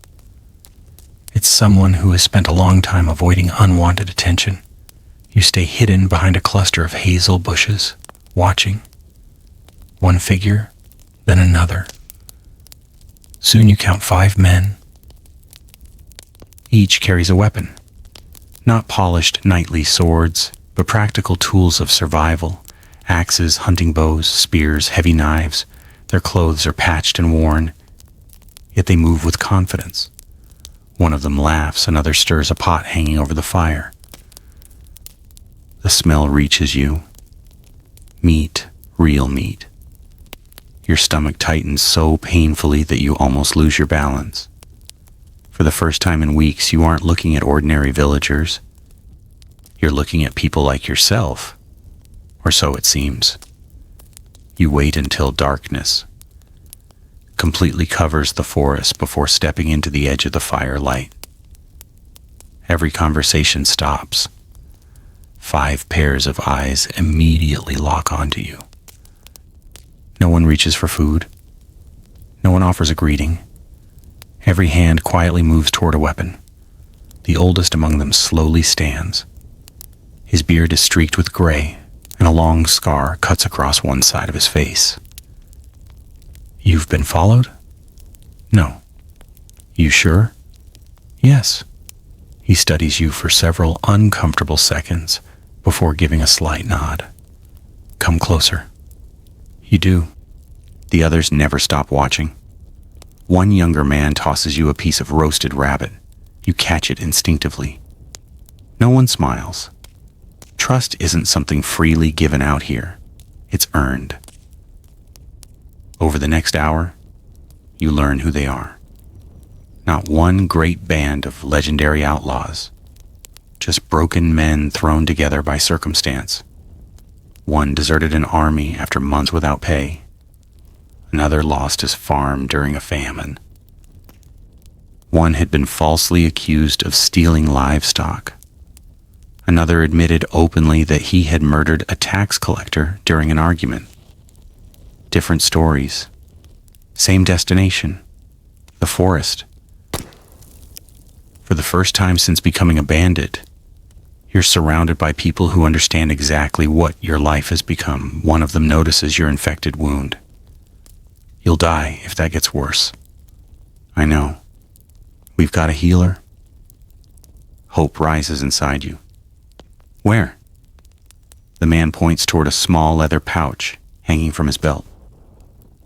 It's someone who has spent a long time avoiding unwanted attention. You stay hidden behind a cluster of hazel bushes, watching. One figure, then another. Soon you count 5 men. Each carries a weapon. Not polished knightly swords, but practical tools of survival. Axes, hunting bows, spears, heavy knives. Their clothes are patched and worn, yet they move with confidence. One of them laughs, another stirs a pot hanging over the fire. The smell reaches you. Meat, real meat. Your stomach tightens so painfully that you almost lose your balance. For the first time in weeks, you aren't looking at ordinary villagers. You're looking at people like yourself, or so it seems. You wait until darkness completely covers the forest before stepping into the edge of the firelight. Every conversation stops. 5 pairs of eyes immediately lock onto you. No one reaches for food. No one offers a greeting. Every hand quietly moves toward a weapon. The oldest among them slowly stands. His beard is streaked with gray, and a long scar cuts across one side of his face. You've been followed? No. You sure? Yes. He studies you for several uncomfortable seconds before giving a slight nod. Come closer. You do. The others never stop watching. One younger man tosses you a piece of roasted rabbit. You catch it instinctively. No one smiles. Trust isn't something freely given out here. It's earned. Over the next hour, you learn who they are. Not one great band of legendary outlaws, just broken men thrown together by circumstance. One deserted an army after months without pay. Another lost his farm during a famine. One had been falsely accused of stealing livestock. Another admitted openly that he had murdered a tax collector during an argument. Different stories. Same destination. The forest. For the first time since becoming a bandit, you're surrounded by people who understand exactly what your life has become. One of them notices your infected wound. You'll die if that gets worse. I know. We've got a healer. Hope rises inside you. Where? The man points toward a small leather pouch hanging from his belt.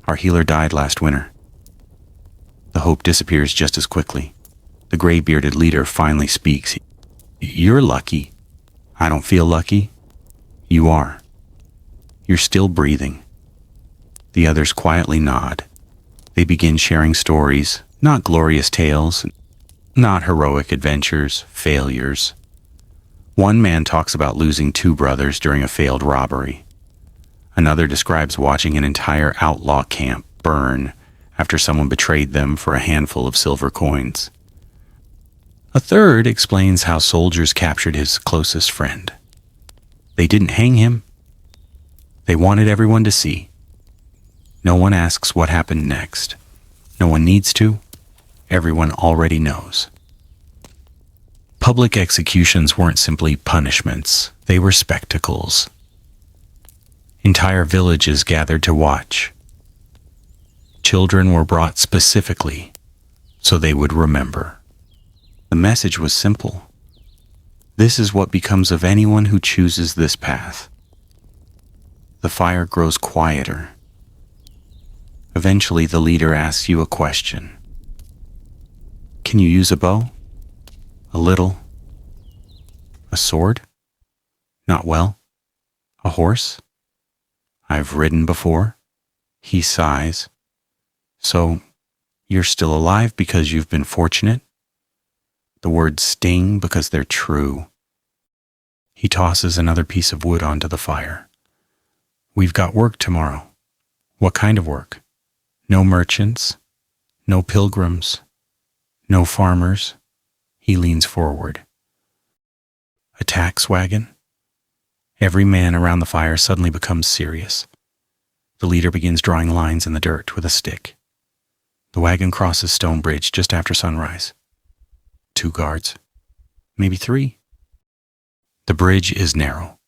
Our healer died last winter. The hope disappears just as quickly. The gray-bearded leader finally speaks. You're lucky. I don't feel lucky. You are. You're still breathing. The others quietly nod. They begin sharing stories, not glorious tales, not heroic adventures, failures. One man talks about losing 2 brothers during a failed robbery. Another describes watching an entire outlaw camp burn after someone betrayed them for a handful of silver coins. A third explains how soldiers captured his closest friend. They didn't hang him. They wanted everyone to see. No one asks what happened next. No one needs to. Everyone already knows. Public executions weren't simply punishments. They were spectacles. Entire villages gathered to watch. Children were brought specifically so they would remember. The message was simple. This is what becomes of anyone who chooses this path. The fire grows quieter. Eventually, the leader asks you a question. Can you use a bow? A little. A sword? Not well. A horse? I've ridden before. He sighs. So, you're still alive because you've been fortunate? The words sting because they're true. He tosses another piece of wood onto the fire. We've got work tomorrow. What kind of work? No merchants. No pilgrims. No farmers. He leans forward. A tax wagon? Every man around the fire suddenly becomes serious. The leader begins drawing lines in the dirt with a stick. The wagon crosses Stone Bridge just after sunrise. 2 guards. Maybe 3. The bridge is narrow.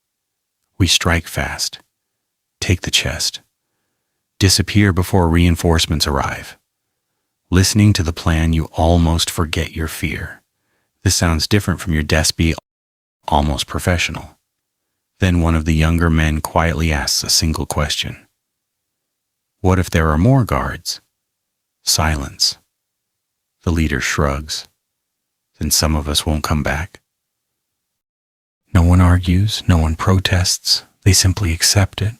We strike fast. Take the chest. Disappear before reinforcements arrive. Listening to the plan, you almost forget your fear. This sounds different from your despy, almost professional. Then one of the younger men quietly asks a single question. What if there are more guards? Silence. The leader shrugs. Then some of us won't come back. No one argues, no one protests, they simply accept it.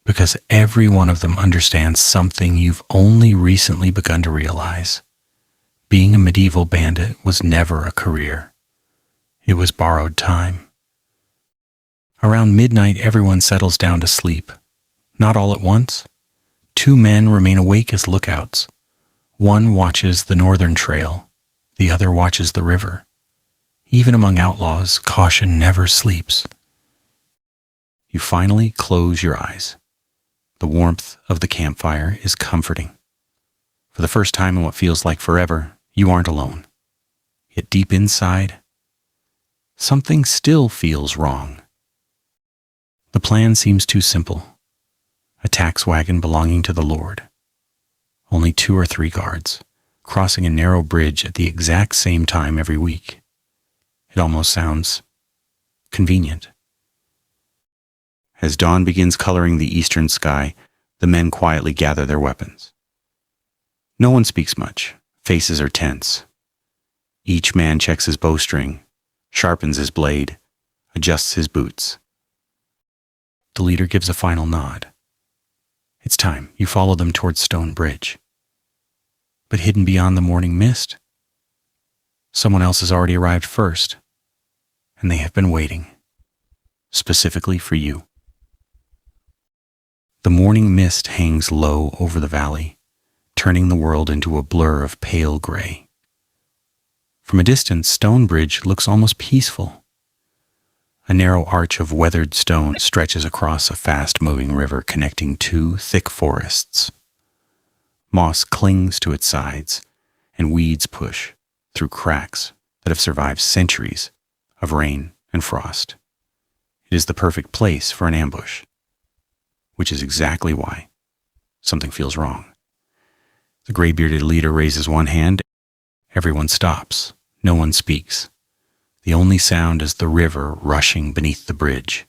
Because every one of them understands something you've only recently begun to realize. Being a medieval bandit was never a career. It was borrowed time. Around midnight, everyone settles down to sleep. Not all at once. 2 men remain awake as lookouts. One watches the northern trail. The other watches the river. Even among outlaws, caution never sleeps. You finally close your eyes. The warmth of the campfire is comforting. For the first time in what feels like forever, you aren't alone. Yet deep inside, something still feels wrong. The plan seems too simple. A tax wagon belonging to the Lord. Only 2 or 3 guards, crossing a narrow bridge at the exact same time every week. It almost sounds convenient. As dawn begins coloring the eastern sky, the men quietly gather their weapons. No one speaks much. Faces are tense. Each man checks his bowstring, sharpens his blade, adjusts his boots. The leader gives a final nod. It's time. You follow them towards Stone Bridge. But hidden beyond the morning mist, someone else has already arrived first, and they have been waiting, specifically for you. The morning mist hangs low over the valley, turning the world into a blur of pale gray. From a distance, Stone Bridge looks almost peaceful. A narrow arch of weathered stone stretches across a fast-moving river connecting 2 thick forests. Moss clings to its sides, and weeds push through cracks that have survived centuries of rain and frost. It is the perfect place for an ambush, which is exactly why something feels wrong. The gray-bearded leader raises one hand. Everyone stops. No one speaks. The only sound is the river rushing beneath the bridge.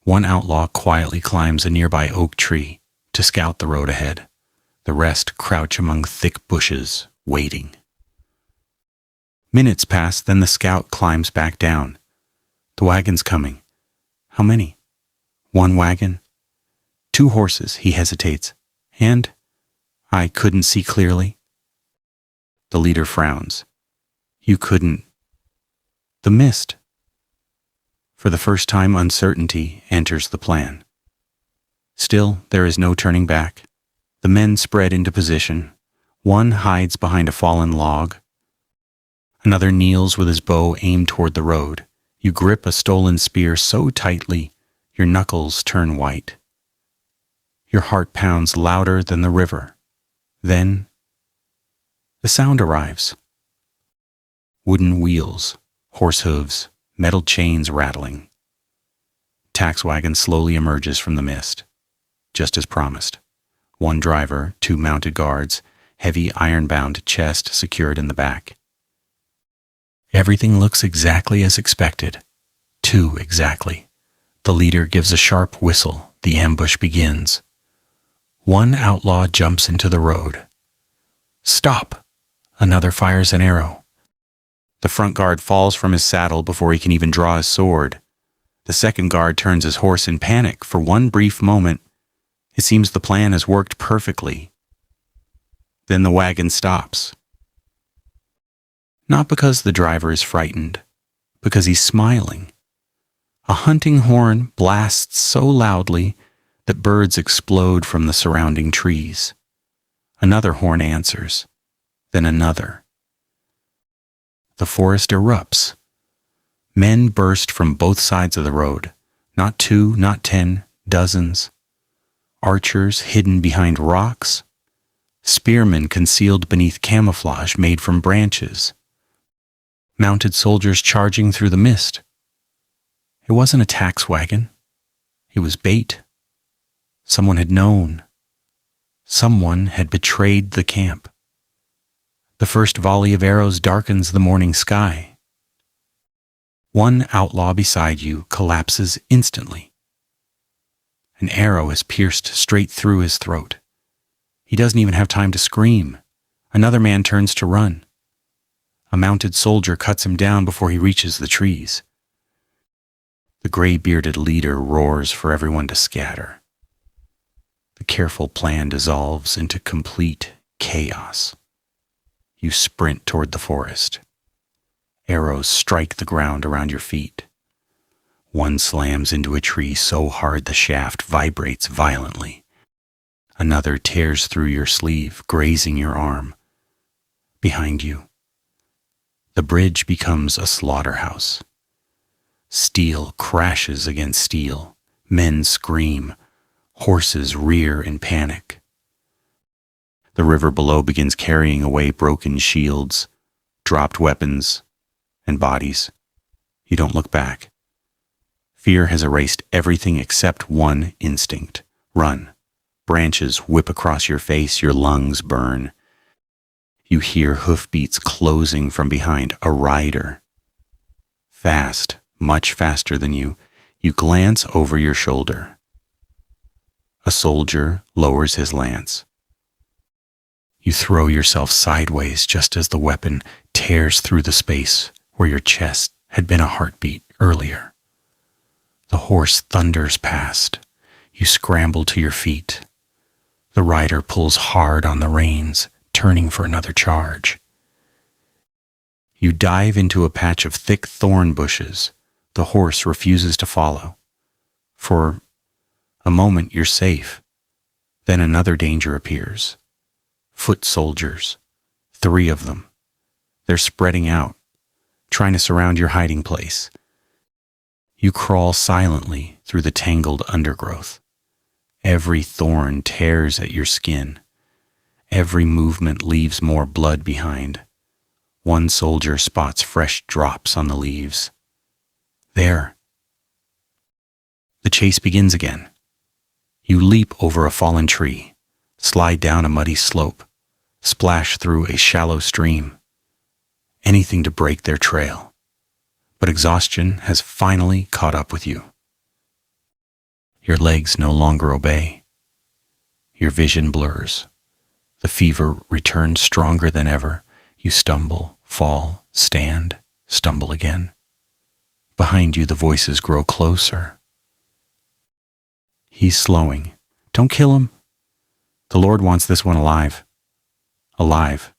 One outlaw quietly climbs a nearby oak tree to scout the road ahead. The rest crouch among thick bushes, waiting. Minutes pass, then the scout climbs back down. The wagon's coming. How many? 1 wagon? 2 horses, he hesitates. And? I couldn't see clearly. The leader frowns. You couldn't. The mist. For the first time, uncertainty enters the plan. Still, there is no turning back. The men spread into position. One hides behind a fallen log. Another kneels with his bow aimed toward the road. You grip a stolen spear so tightly, your knuckles turn white. Your heart pounds louder than the river. Then, the sound arrives. Wooden wheels, horse hooves, metal chains rattling. Tax wagon slowly emerges from the mist, just as promised. 1 driver, 2 mounted guards, heavy iron-bound chest secured in the back. Everything looks exactly as expected. Too exactly. The leader gives a sharp whistle. The ambush begins. One outlaw jumps into the road. Stop! Another fires an arrow. The front guard falls from his saddle before he can even draw his sword. The second guard turns his horse in panic. For one brief moment, it seems the plan has worked perfectly. Then the wagon stops. Not because the driver is frightened, because he's smiling. A hunting horn blasts so loudly that birds explode from the surrounding trees. Another horn answers, then another. The forest erupts. Men burst from both sides of the road, not 2, not 10, dozens. Archers hidden behind rocks, spearmen concealed beneath camouflage made from branches, mounted soldiers charging through the mist. It wasn't a tax wagon. It was bait. Someone had known. Someone had betrayed the camp. The first volley of arrows darkens the morning sky. One outlaw beside you collapses instantly. An arrow has pierced straight through his throat. He doesn't even have time to scream. Another man turns to run. A mounted soldier cuts him down before he reaches the trees. The gray-bearded leader roars for everyone to scatter. The careful plan dissolves into complete chaos. You sprint toward the forest. Arrows strike the ground around your feet. One slams into a tree so hard the shaft vibrates violently. Another tears through your sleeve, grazing your arm. Behind you, the bridge becomes a slaughterhouse. Steel crashes against steel. Men scream. Horses rear in panic. The river below begins carrying away broken shields, dropped weapons, and bodies. You don't look back. Fear has erased everything except one instinct. Run. Branches whip across your face, your lungs burn. You hear hoofbeats closing from behind. A rider. Fast, much faster than you. You glance over your shoulder. A soldier lowers his lance. You throw yourself sideways just as the weapon tears through the space where your chest had been a heartbeat earlier. The horse thunders past. You scramble to your feet. The rider pulls hard on the reins, turning for another charge. You dive into a patch of thick thorn bushes. The horse refuses to follow. For a moment you're safe. Then another danger appears. Foot soldiers. 3 of them. They're spreading out, trying to surround your hiding place. You crawl silently through the tangled undergrowth. Every thorn tears at your skin. Every movement leaves more blood behind. One soldier spots fresh drops on the leaves. There. The chase begins again. You leap over a fallen tree, slide down a muddy slope, splash through a shallow stream. Anything to break their trail. But exhaustion has finally caught up with you. Your legs no longer obey. Your vision blurs. The fever returns stronger than ever. You stumble, fall, stand, stumble again. Behind you, the voices grow closer. He's slowing. Don't kill him. The Lord wants this one alive. Alive.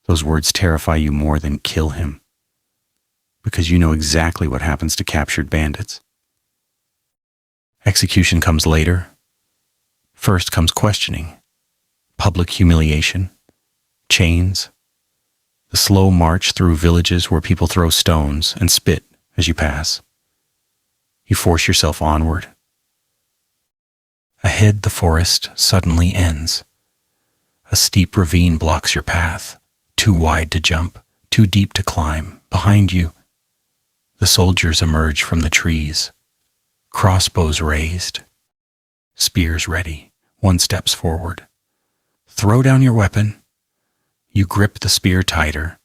Those words terrify you more than kill him, because you know exactly what happens to captured bandits. Execution comes later. First comes questioning, public humiliation, chains, the slow march through villages where people throw stones and spit as you pass. You force yourself onward. Ahead, the forest suddenly ends. A steep ravine blocks your path, too wide to jump, too deep to climb. Behind you, the soldiers emerge from the trees, crossbows raised, spears ready. One steps forward. Throw down your weapon. You grip the spear tighter.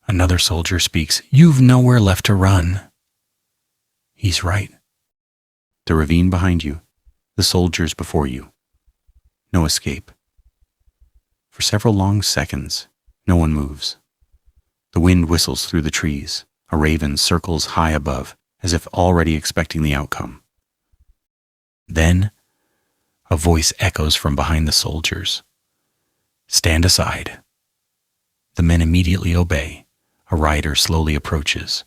Another soldier speaks. You've nowhere left to run. He's right. The ravine behind you, the soldiers before you. No escape. For several long seconds, no one moves. The wind whistles through the trees. A raven circles high above, as if already expecting the outcome. Then, a voice echoes from behind the soldiers. Stand aside. The men immediately obey. A rider slowly approaches.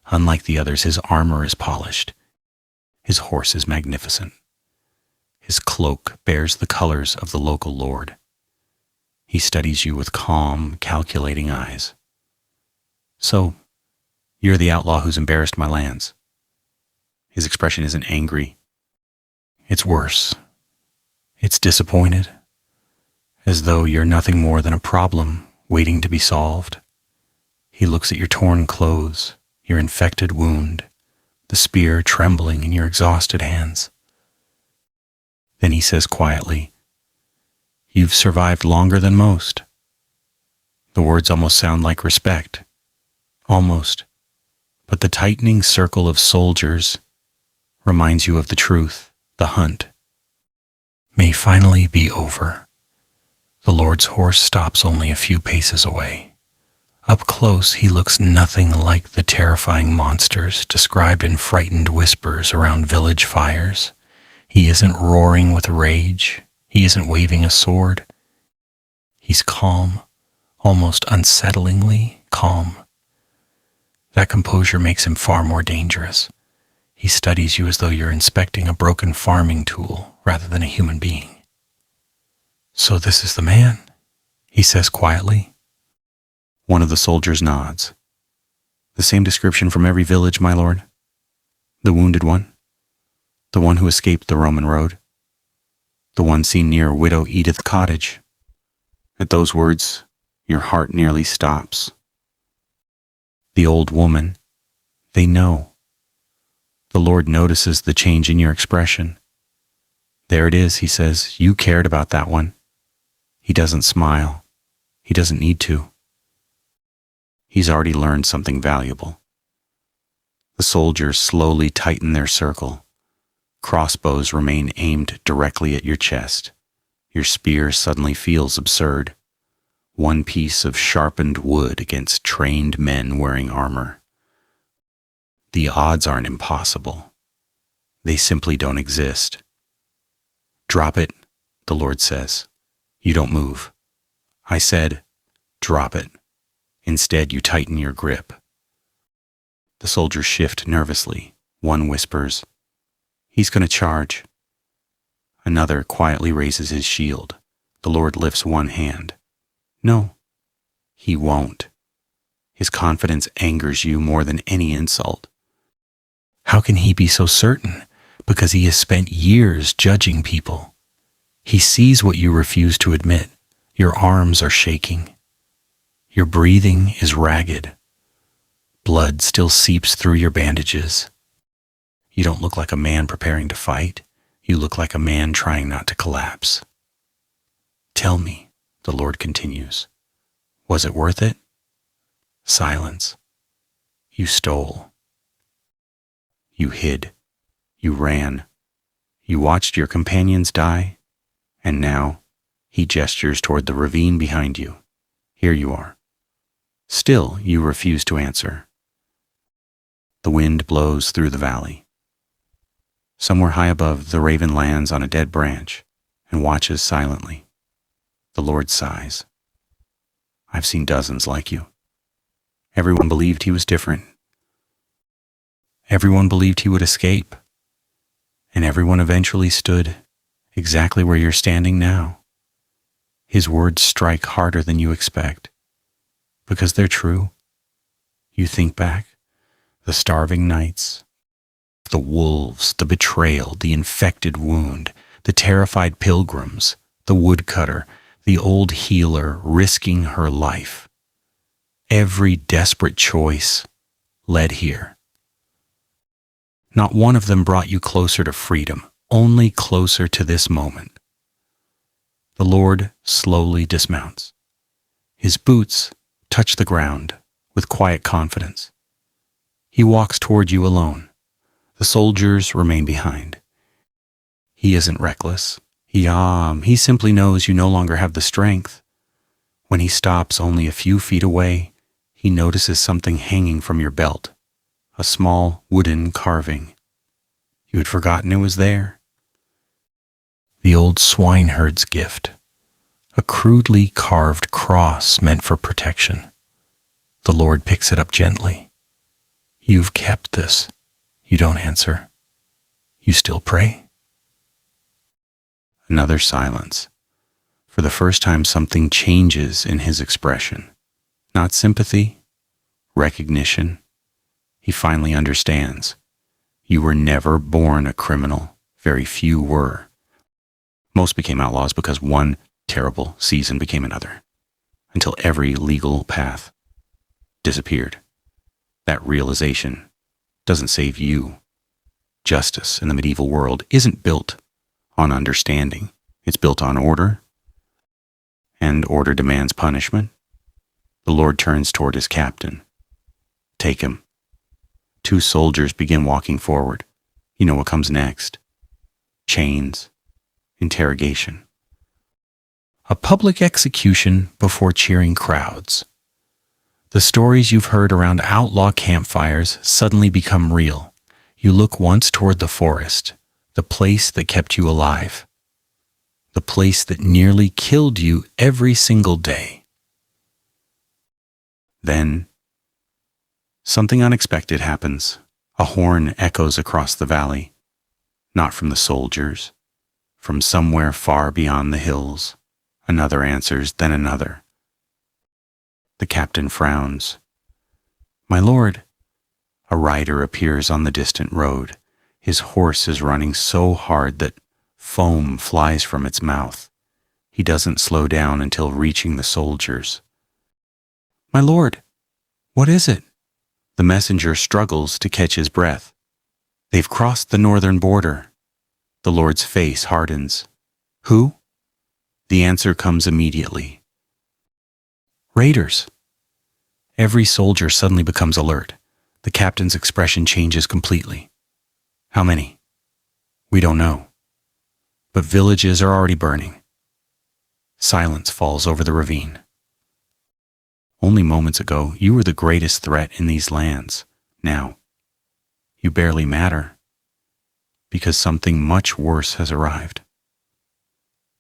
Unlike the others, his armor is polished. His horse is magnificent. His cloak bears the colors of the local lord. He studies you with calm, calculating eyes. So, you're the outlaw who's embarrassed my lands. His expression isn't angry. It's worse. It's disappointed, as though you're nothing more than a problem waiting to be solved. He looks at your torn clothes, your infected wound, the spear trembling in your exhausted hands. Then he says quietly, "You've survived longer than most." The words almost sound like respect. Almost. But the tightening circle of soldiers reminds you of the truth. The hunt may finally be over. The Lord's horse stops only a few paces away. Up close, he looks nothing like the terrifying monsters described in frightened whispers around village fires. He isn't roaring with rage. He isn't waving a sword. He's calm, almost unsettlingly calm. That composure makes him far more dangerous. He studies you as though you're inspecting a broken farming tool rather than a human being. "So this is the man," he says quietly. One of the soldiers nods. "The same description from every village, my lord. The wounded one. The one who escaped the Roman road. The one seen near Widow Edith's cottage." At those words, your heart nearly stops. The old woman, they know. The Lord notices the change in your expression. "There it is," he says. "You cared about that one." He doesn't smile. He doesn't need to. He's already learned something valuable. The soldiers slowly tighten their circle. Crossbows remain aimed directly at your chest. Your spear suddenly feels absurd. One piece of sharpened wood against trained men wearing armor. The odds aren't impossible. They simply don't exist. "Drop it," the Lord says. You don't move. I said, "Drop it." Instead, you tighten your grip. The soldiers shift nervously. One whispers, "He's going to charge." Another quietly raises his shield. The Lord lifts one hand. "No, he won't." His confidence angers you more than any insult. How can he be so certain? Because he has spent years judging people. He sees what you refuse to admit. Your arms are shaking. Your breathing is ragged. Blood still seeps through your bandages. You don't look like a man preparing to fight. You look like a man trying not to collapse. "Tell me," the Lord continues, "was it worth it?" Silence. You stole. You hid. You ran. You watched your companions die, and now he gestures toward the ravine behind you. Here you are. Still, you refuse to answer. The wind blows through the valley. Somewhere high above, the raven lands on a dead branch and watches silently. The Lord sighs. "I've seen dozens like you. Everyone believed he was different. Everyone believed he would escape. And everyone eventually stood exactly where you're standing now." His words strike harder than you expect. Because they're true. You think back. The starving nights. The wolves, the betrayal, the infected wound, the terrified pilgrims, the woodcutter, the old healer risking her life. Every desperate choice led here. Not one of them brought you closer to freedom, only closer to this moment. The Lord slowly dismounts. His boots touch the ground with quiet confidence. He walks toward you alone. The soldiers remain behind. He isn't reckless. He simply knows you no longer have the strength. When he stops only a few feet away, he notices something hanging from your belt, a small wooden carving. You had forgotten it was there. The old swineherd's gift, a crudely carved cross meant for protection. The Lord picks it up gently. You've kept this. You don't answer. You still pray? Another silence. For the first time, something changes in his expression. Not sympathy, recognition. He finally understands. You were never born a criminal. Very few were. Most became outlaws because one terrible season became another, until every legal path disappeared. That realization doesn't save you. Justice in the medieval world isn't built on understanding. It's built on order, and order demands punishment. The Lord turns toward his captain. Take him. 2 soldiers begin walking forward. You know what comes next. Chains. Interrogation. A public execution before cheering crowds. The stories you've heard around outlaw campfires suddenly become real. You look once toward the forest, the place that kept you alive, the place that nearly killed you every single day. Then, something unexpected happens. A horn echoes across the valley, not from the soldiers, from somewhere far beyond the hills. Another answers, then another. The captain frowns. My lord, a rider appears on the distant road. His horse is running so hard that foam flies from its mouth. He doesn't slow down until reaching the soldiers. My lord, what is it? The messenger struggles to catch his breath. They've crossed the northern border. The Lord's face hardens. Who? The answer comes immediately. Raiders. Every soldier suddenly becomes alert. The captain's expression changes completely. How many? We don't know. But villages are already burning. Silence falls over the ravine. Only moments ago, you were the greatest threat in these lands. Now, you barely matter, because something much worse has arrived.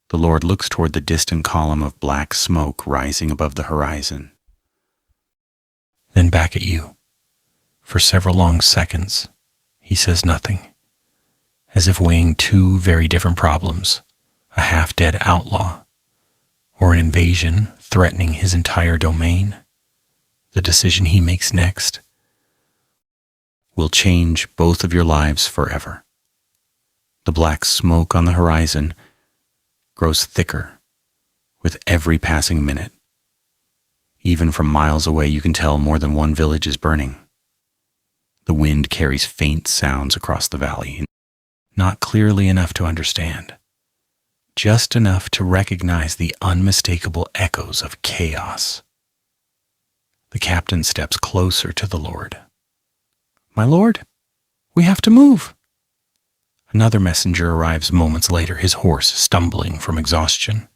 The Lord looks toward the distant column of black smoke rising above the horizon. Then back at you. For several long seconds, he says nothing, as if weighing 2 very different problems, a half-dead outlaw, or an invasion threatening his entire domain. The decision he makes next will change both of your lives forever. The black smoke on the horizon grows thicker with every passing minute. Even from miles away, you can tell more than one village is burning. The wind carries faint sounds across the valley, not clearly enough to understand, just enough to recognize the unmistakable echoes of chaos. The captain steps closer to the Lord. My lord, we have to move. Another messenger arrives moments later, his horse stumbling from exhaustion.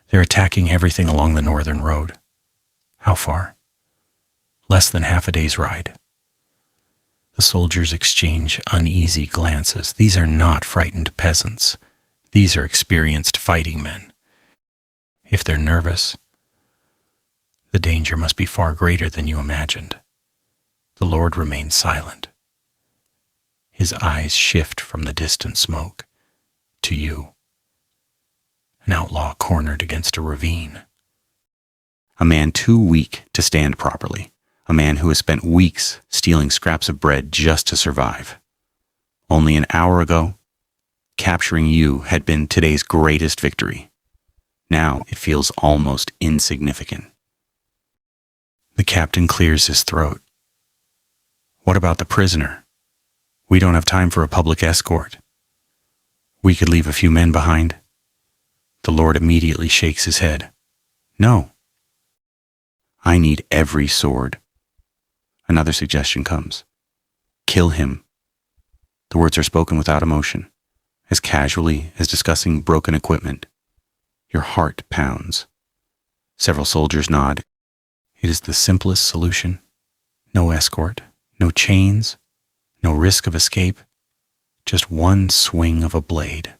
They're attacking everything along the northern road. How far? Less than half a day's ride. The soldiers exchange uneasy glances. These are not frightened peasants. These are experienced fighting men. If they're nervous, the danger must be far greater than you imagined. The Lord remains silent. His eyes shift from the distant smoke to you, an outlaw cornered against a ravine. A man too weak to stand properly. A man who has spent weeks stealing scraps of bread just to survive. Only an hour ago, capturing you had been today's greatest victory. Now it feels almost insignificant. The captain clears his throat. What about the prisoner? We don't have time for a public escort. We could leave a few men behind. The Lord immediately shakes his head. No. I need every sword. Another suggestion comes. Kill him. The words are spoken without emotion, as casually as discussing broken equipment. Your heart pounds. Several soldiers nod. It is the simplest solution. No escort, no chains, no risk of escape, just one swing of a blade.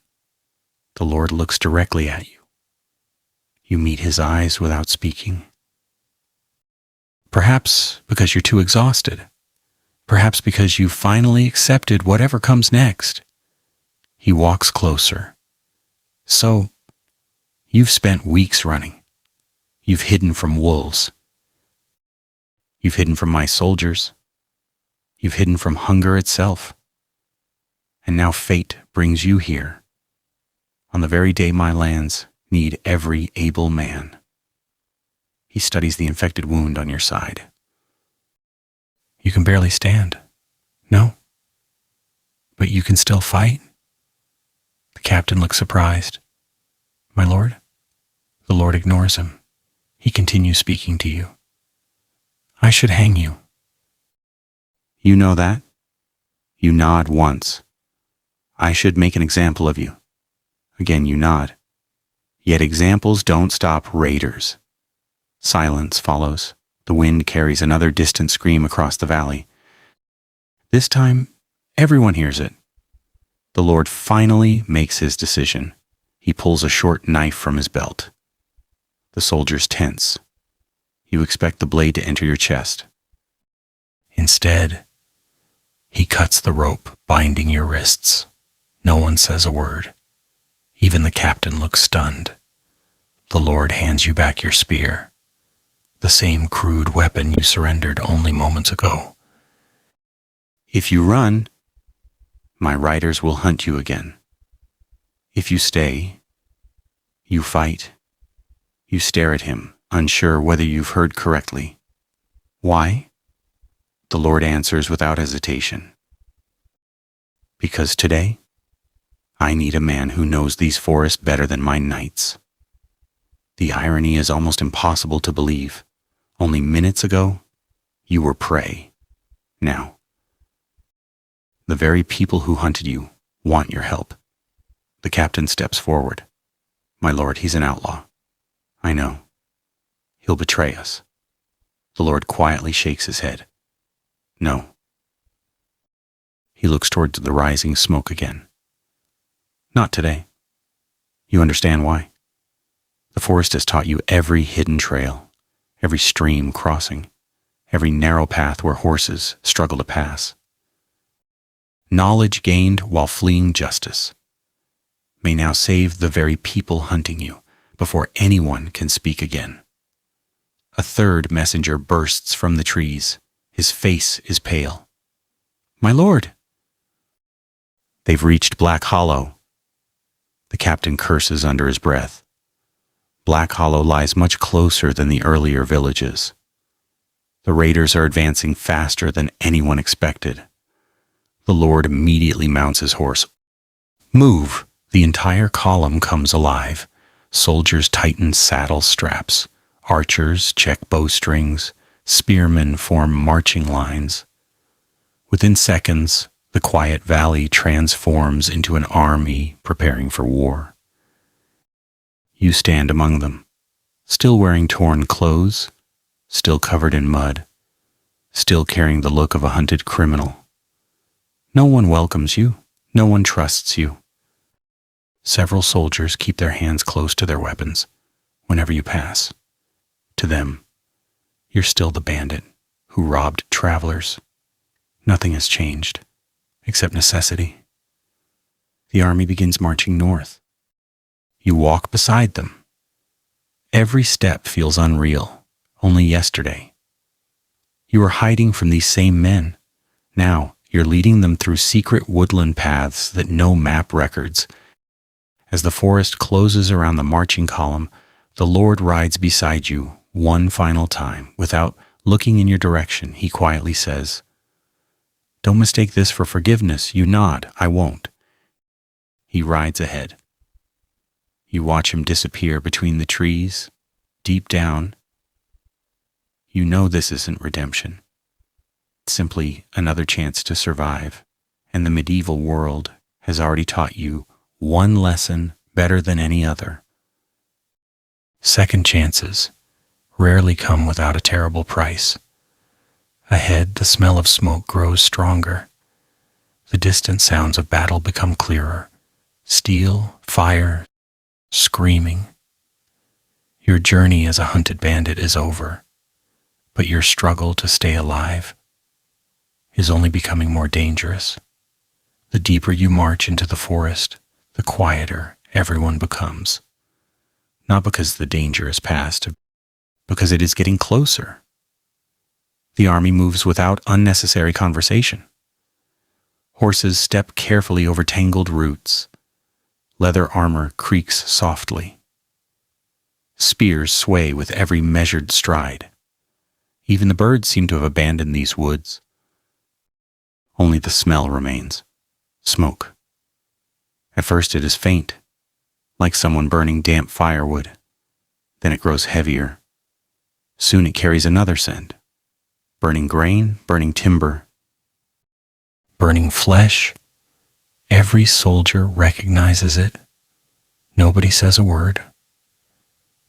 The Lord looks directly at you. You meet his eyes without speaking. Perhaps because you're too exhausted. Perhaps because you've finally accepted whatever comes next. He walks closer. So, you've spent weeks running. You've hidden from wolves. You've hidden from my soldiers. You've hidden from hunger itself. And now fate brings you here, on the very day my lands need every able man. He studies the infected wound on your side. You can barely stand. No? But you can still fight? The captain looks surprised. My lord? The Lord ignores him. He continues speaking to you. I should hang you. You know that? You nod once. I should make an example of you. Again you nod. Yet examples don't stop raiders. Silence follows. The wind carries another distant scream across the valley. This time, everyone hears it. The Lord finally makes his decision. He pulls a short knife from his belt. The soldiers tense. You expect the blade to enter your chest. Instead, he cuts the rope binding your wrists. No one says a word. Even the captain looks stunned. The Lord hands you back your spear, the same crude weapon you surrendered only moments ago. If you run, my riders will hunt you again. If you stay, you fight. You stare at him, unsure whether you've heard correctly. Why? The Lord answers without hesitation. Because today, I need a man who knows these forests better than my knights. The irony is almost impossible to believe. Only minutes ago, you were prey. Now, the very people who hunted you want your help. The captain steps forward. My lord, he's an outlaw. I know. He'll betray us. The Lord quietly shakes his head. No. He looks towards the rising smoke again. Not today. You understand why? The forest has taught you every hidden trail, every stream crossing, every narrow path where horses struggle to pass. Knowledge gained while fleeing justice may now save the very people hunting you before anyone can speak again. A third messenger bursts from the trees. His face is pale. My lord! They've reached Black Hollow. The captain curses under his breath. Black Hollow lies much closer than the earlier villages. The raiders are advancing faster than anyone expected. The Lord immediately mounts his horse. Move! The entire column comes alive. Soldiers tighten saddle straps. Archers check bowstrings. Spearmen form marching lines. Within seconds, the quiet valley transforms into an army preparing for war. You stand among them, still wearing torn clothes, still covered in mud, still carrying the look of a hunted criminal. No one welcomes you, no one trusts you. Several soldiers keep their hands close to their weapons whenever you pass. To them, you're still the bandit who robbed travelers. Nothing has changed, except necessity. The army begins marching north. You walk beside them. Every step feels unreal, only yesterday. You were hiding from these same men. Now you're leading them through secret woodland paths that no map records. As the forest closes around the marching column, the Lord rides beside you one final time. Without looking in your direction, he quietly says, "Don't mistake this for forgiveness." You nod. I won't. He rides ahead. You watch him disappear between the trees. Deep down, you know this isn't redemption. It's simply another chance to survive, and the medieval world has already taught you One lesson better than any other. Second chances rarely come without a terrible price. Ahead, the smell of smoke grows stronger. The distant sounds of battle become clearer. Steel, fire, screaming. Your journey as a hunted bandit is over, but your struggle to stay alive is only becoming more dangerous. The deeper you march into the forest, the quieter everyone becomes. Not because the danger is past, because it is getting closer. The army moves without unnecessary conversation. Horses step carefully over tangled roots. Leather armor creaks softly. Spears sway with every measured stride. Even the birds seem to have abandoned these woods. Only the smell remains. Smoke. At first it is faint, like someone burning damp firewood. Then it grows heavier. Soon it carries another scent. Burning grain, burning timber, burning flesh. Every soldier recognizes it. Nobody says a word.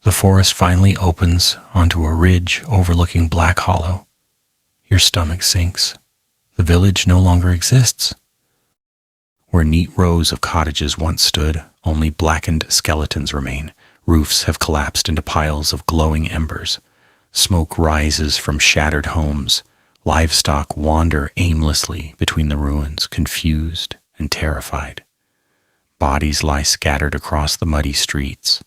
The forest finally opens onto a ridge overlooking Black Hollow. Your stomach sinks. The village no longer exists. Where neat rows of cottages once stood, only blackened skeletons remain. Roofs have collapsed into piles of glowing embers. Smoke rises from shattered homes. Livestock wander aimlessly between the ruins, confused and terrified. Bodies lie scattered across the muddy streets.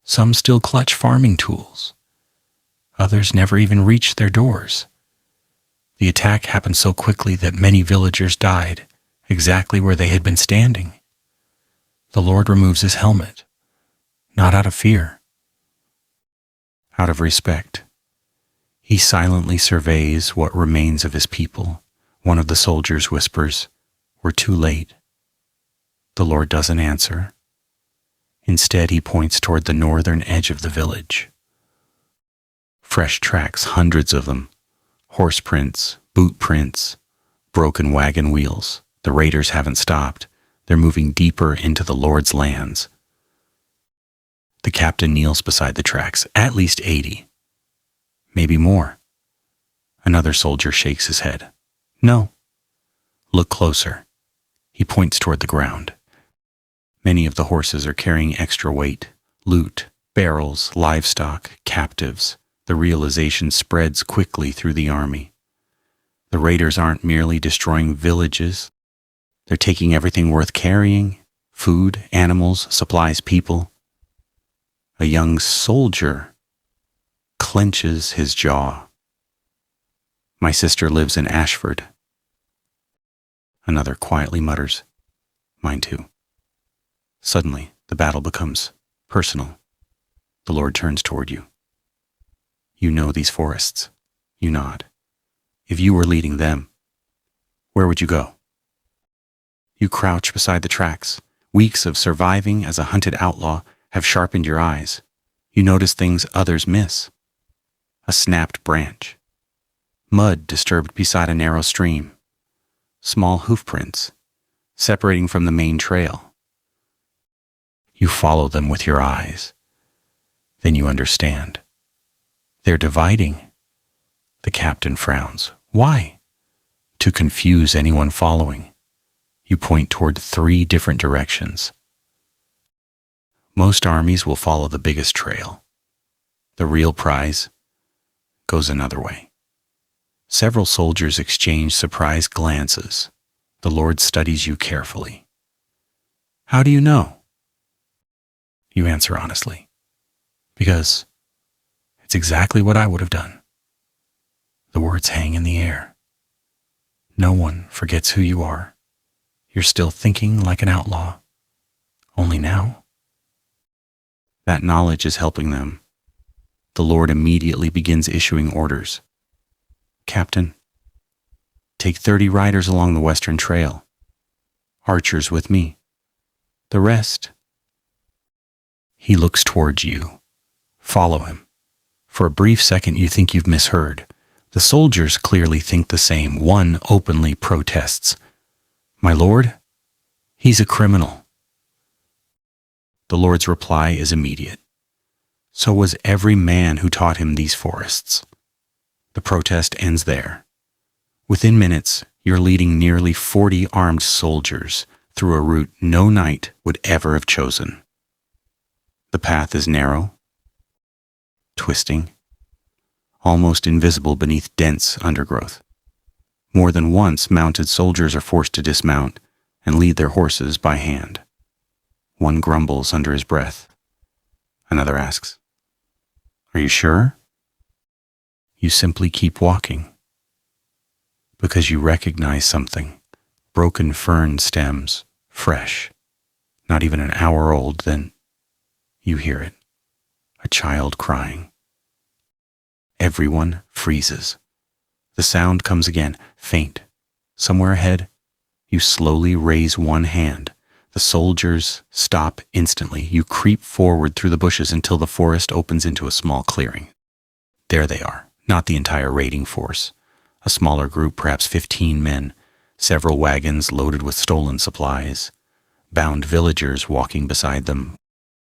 Some still clutch farming tools. Others never even reach their doors. The attack happened so quickly that many villagers died, exactly where they had been standing. The Lord removes his helmet, not out of fear, out of respect. He silently surveys what remains of his people. One of the soldiers whispers, "We're too late." The Lord doesn't answer. Instead, he points toward the northern edge of the village. Fresh tracks, hundreds of them. Horse prints, boot prints, broken wagon wheels. The raiders haven't stopped. They're moving deeper into the Lord's lands. The captain kneels beside the tracks, at least 80. Maybe more. Another soldier shakes his head. No. Look closer. He points toward the ground. Many of the horses are carrying extra weight. Loot, barrels, livestock, captives. The realization spreads quickly through the army. The raiders aren't merely destroying villages. They're taking everything worth carrying: food, animals, supplies, people. A young soldier clenches his jaw. "My sister lives in Ashford." Another quietly mutters, "Mine too." Suddenly, the battle becomes personal. The Lord turns toward you. "You know these forests." You nod. "If you were leading them, where would you go?" You crouch beside the tracks. Weeks of surviving as a hunted outlaw have sharpened your eyes. You notice things others miss. A snapped branch. Mud disturbed beside a narrow stream. Small hoof prints separating from the main trail. You follow them with your eyes. Then you understand. They're dividing. The captain frowns. Why? To confuse anyone following. You point toward 3 different directions. Most armies will follow the biggest trail. The real prize goes another way. Several soldiers exchange surprised glances. The Lord studies you carefully. How do you know? You answer honestly. Because it's exactly what I would have done. The words hang in the air. No one forgets who you are. You're still thinking like an outlaw. Only now. That knowledge is helping them. The Lord immediately begins issuing orders. "Captain, take 30 riders along the western trail. Archers with me. The rest." He looks towards you. Follow him. For a brief second you think you've misheard. The soldiers clearly think the same. One openly protests. "My lord?" He's a criminal. The Lord's reply is immediate. So was every man who taught him these forests. The protest ends there. Within minutes, you're leading nearly 40 armed soldiers through a route no knight would ever have chosen. The path is narrow, twisting, almost invisible beneath dense undergrowth. More than once, mounted soldiers are forced to dismount and lead their horses by hand. One grumbles under his breath. Another asks, "Are you sure?" You simply keep walking. Because you recognize something. Broken fern stems, fresh, not even an hour old, then you hear it. A child crying. Everyone freezes. The sound comes again, faint. Somewhere ahead, you slowly raise one hand. The soldiers stop instantly. You creep forward through the bushes until the forest opens into a small clearing. There they are, not the entire raiding force. A smaller group, perhaps 15 men, several wagons loaded with stolen supplies, bound villagers walking beside them,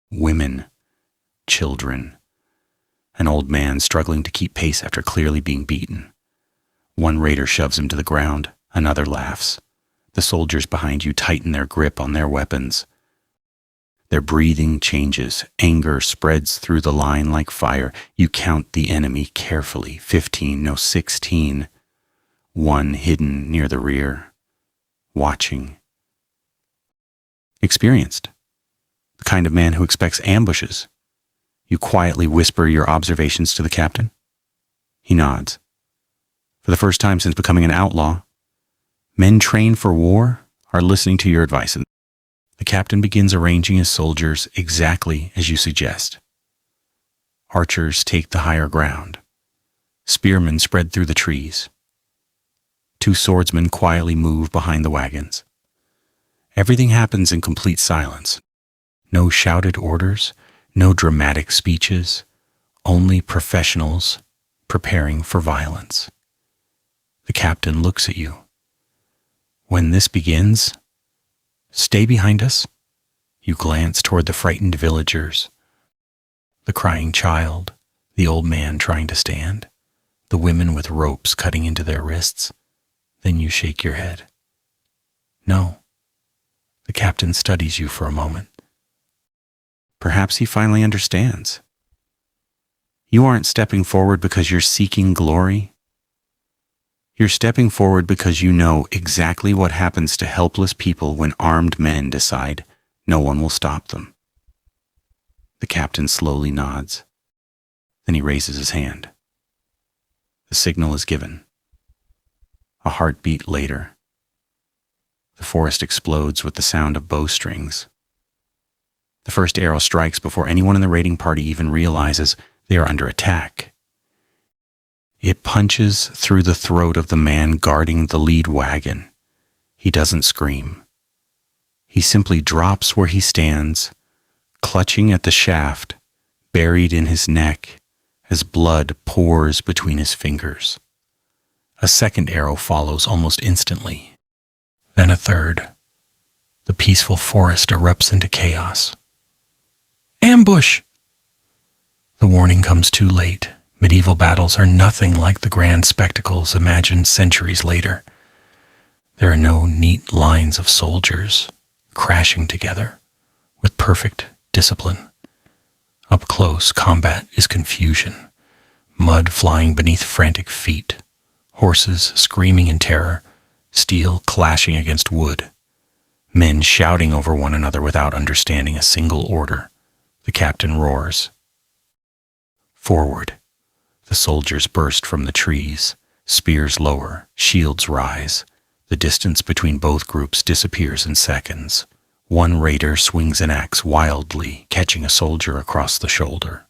women, children, an old man struggling to keep pace after clearly being beaten. One raider shoves him to the ground, another laughs. The soldiers behind you tighten their grip on their weapons. Their breathing changes. Anger spreads through the line like fire. You count the enemy carefully. 15, no 16. One hidden near the rear, watching. Experienced. The kind of man who expects ambushes. You quietly whisper your observations to the captain. He nods. For the first time since becoming an outlaw, men trained for war are listening to your advice. The captain begins arranging his soldiers exactly as you suggest. Archers take the higher ground. Spearmen spread through the trees. 2 swordsmen quietly move behind the wagons. Everything happens in complete silence. No shouted orders, no dramatic speeches, only professionals preparing for violence. The captain looks at you. When this begins, stay behind us. You glance toward the frightened villagers, the crying child, the old man trying to stand, the women with ropes cutting into their wrists. Then you shake your head. No. The captain studies you for a moment. Perhaps he finally understands. You aren't stepping forward because you're seeking glory. You're stepping forward because you know exactly what happens to helpless people when armed men decide no one will stop them. The captain slowly nods. Then he raises his hand. The signal is given. A heartbeat later, the forest explodes with the sound of bowstrings. The first arrow strikes before anyone in the raiding party even realizes they are under attack. It punches through the throat of the man guarding the lead wagon. He doesn't scream. He simply drops where he stands, clutching at the shaft, buried in his neck, as blood pours between his fingers. A second arrow follows almost instantly. Then a third. The peaceful forest erupts into chaos. Ambush! The warning comes too late. Medieval battles are nothing like the grand spectacles imagined centuries later. There are no neat lines of soldiers crashing together with perfect discipline. Up close, combat is confusion. Mud flying beneath frantic feet. Horses screaming in terror, steel clashing against wood, men shouting over one another without understanding a single order. The captain roars. Forward. The soldiers burst from the trees, spears lower, shields rise. The distance between both groups disappears in seconds. One raider swings an axe wildly, catching a soldier across the shoulder.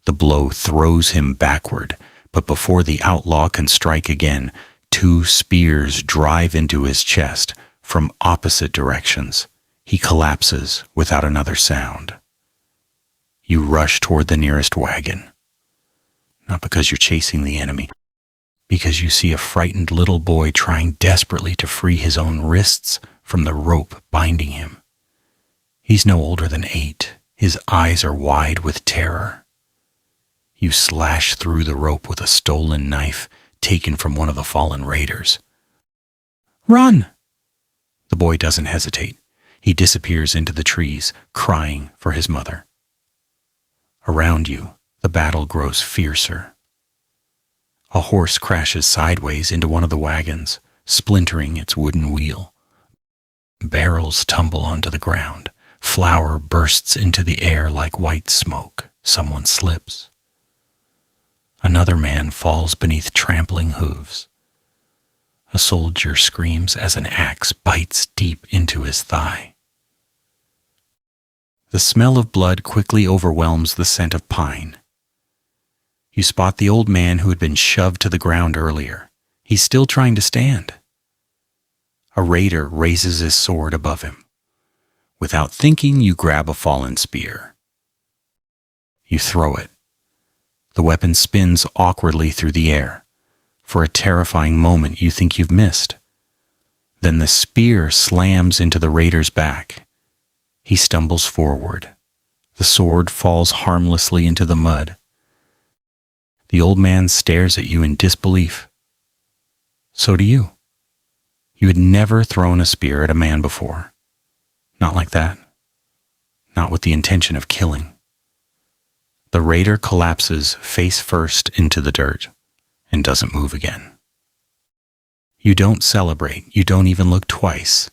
The blow throws him backward, but before the outlaw can strike again, 2 spears drive into his chest from opposite directions. He collapses without another sound. You rush toward the nearest wagon. Not because you're chasing the enemy, because you see a frightened little boy trying desperately to free his own wrists from the rope binding him. He's no older than 8. His eyes are wide with terror. You slash through the rope with a stolen knife taken from one of the fallen raiders. "Run!" The boy doesn't hesitate. He disappears into the trees, crying for his mother. Around you, the battle grows fiercer. A horse crashes sideways into one of the wagons, splintering its wooden wheel. Barrels tumble onto the ground. Flour bursts into the air like white smoke. Someone slips. Another man falls beneath trampling hooves. A soldier screams as an axe bites deep into his thigh. The smell of blood quickly overwhelms the scent of pine. You spot the old man who had been shoved to the ground earlier. He's still trying to stand. A raider raises his sword above him. Without thinking, you grab a fallen spear. You throw it. The weapon spins awkwardly through the air. For a terrifying moment, you think you've missed. Then the spear slams into the raider's back. He stumbles forward. The sword falls harmlessly into the mud. The old man stares at you in disbelief. So do you. You had never thrown a spear at a man before. Not like that. Not with the intention of killing. The raider collapses face first into the dirt and doesn't move again. You don't celebrate. You don't even look twice.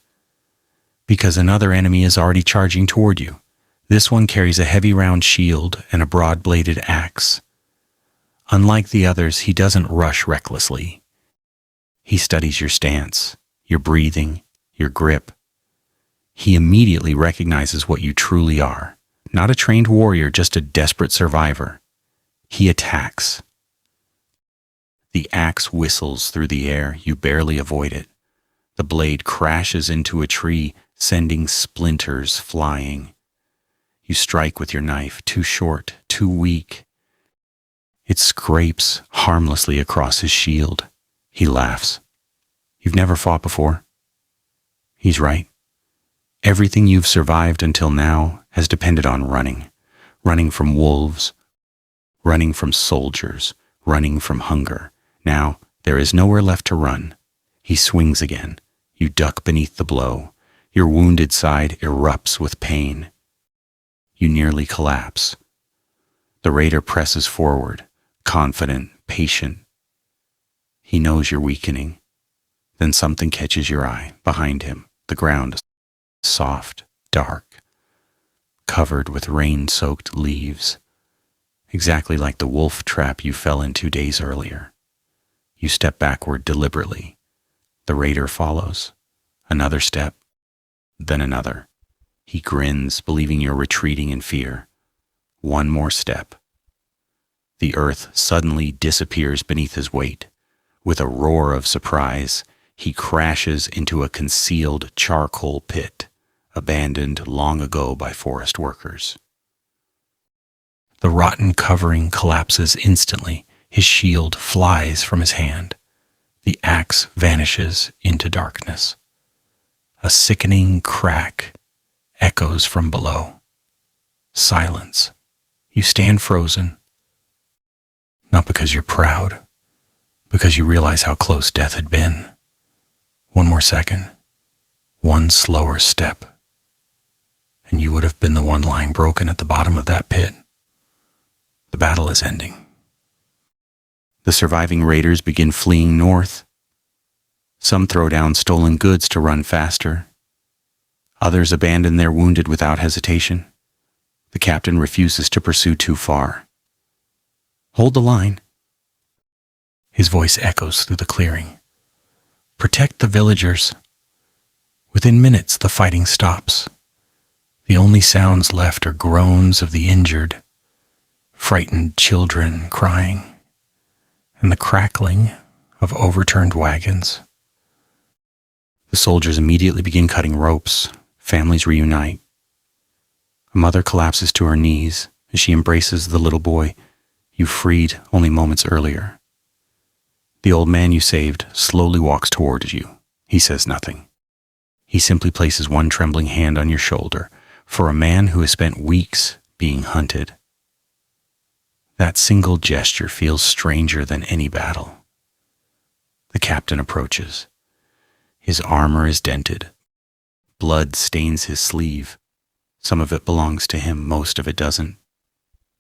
Because another enemy is already charging toward you. This one carries a heavy round shield and a broad-bladed axe. Unlike the others, he doesn't rush recklessly. He studies your stance, your breathing, your grip. He immediately recognizes what you truly are. Not a trained warrior, just a desperate survivor. He attacks. The axe whistles through the air. You barely avoid it. The blade crashes into a tree, sending splinters flying. You strike with your knife, too short, too weak. It scrapes harmlessly across his shield. He laughs. You've never fought before? He's right. Everything you've survived until now has depended on running. Running from wolves, running from soldiers, running from hunger. Now, there is nowhere left to run. He swings again. You duck beneath the blow. Your wounded side erupts with pain. You nearly collapse. The raider presses forward, confident, patient. He knows you're weakening. Then something catches your eye. Behind him, the ground is soft, dark, covered with rain-soaked leaves, exactly like the wolf trap you fell into days earlier. You step backward deliberately. The raider follows. Another step, then another. He grins, believing you're retreating in fear. One more step. The earth suddenly disappears beneath his weight. With a roar of surprise, he crashes into a concealed charcoal pit, abandoned long ago by forest workers. The rotten covering collapses instantly. His shield flies from his hand. The axe vanishes into darkness. A sickening crack echoes from below. Silence. You stand frozen. Not because you're proud, because you realize how close death had been. One more second. One slower step. And you would have been the one lying broken at the bottom of that pit. The battle is ending. The surviving raiders begin fleeing north. Some throw down stolen goods to run faster. Others abandon their wounded without hesitation. The captain refuses to pursue too far. Hold the line. His voice echoes through the clearing. Protect the villagers. Within minutes, the fighting stops. The only sounds left are groans of the injured, frightened children crying, and the crackling of overturned wagons. The soldiers immediately begin cutting ropes. Families reunite. A mother collapses to her knees as she embraces the little boy you freed only moments earlier. The old man you saved slowly walks towards you. He says nothing. He simply places one trembling hand on your shoulder. For a man who has spent weeks being hunted, that single gesture feels stranger than any battle. The captain approaches. His armor is dented. Blood stains his sleeve. Some of it belongs to him, most of it doesn't.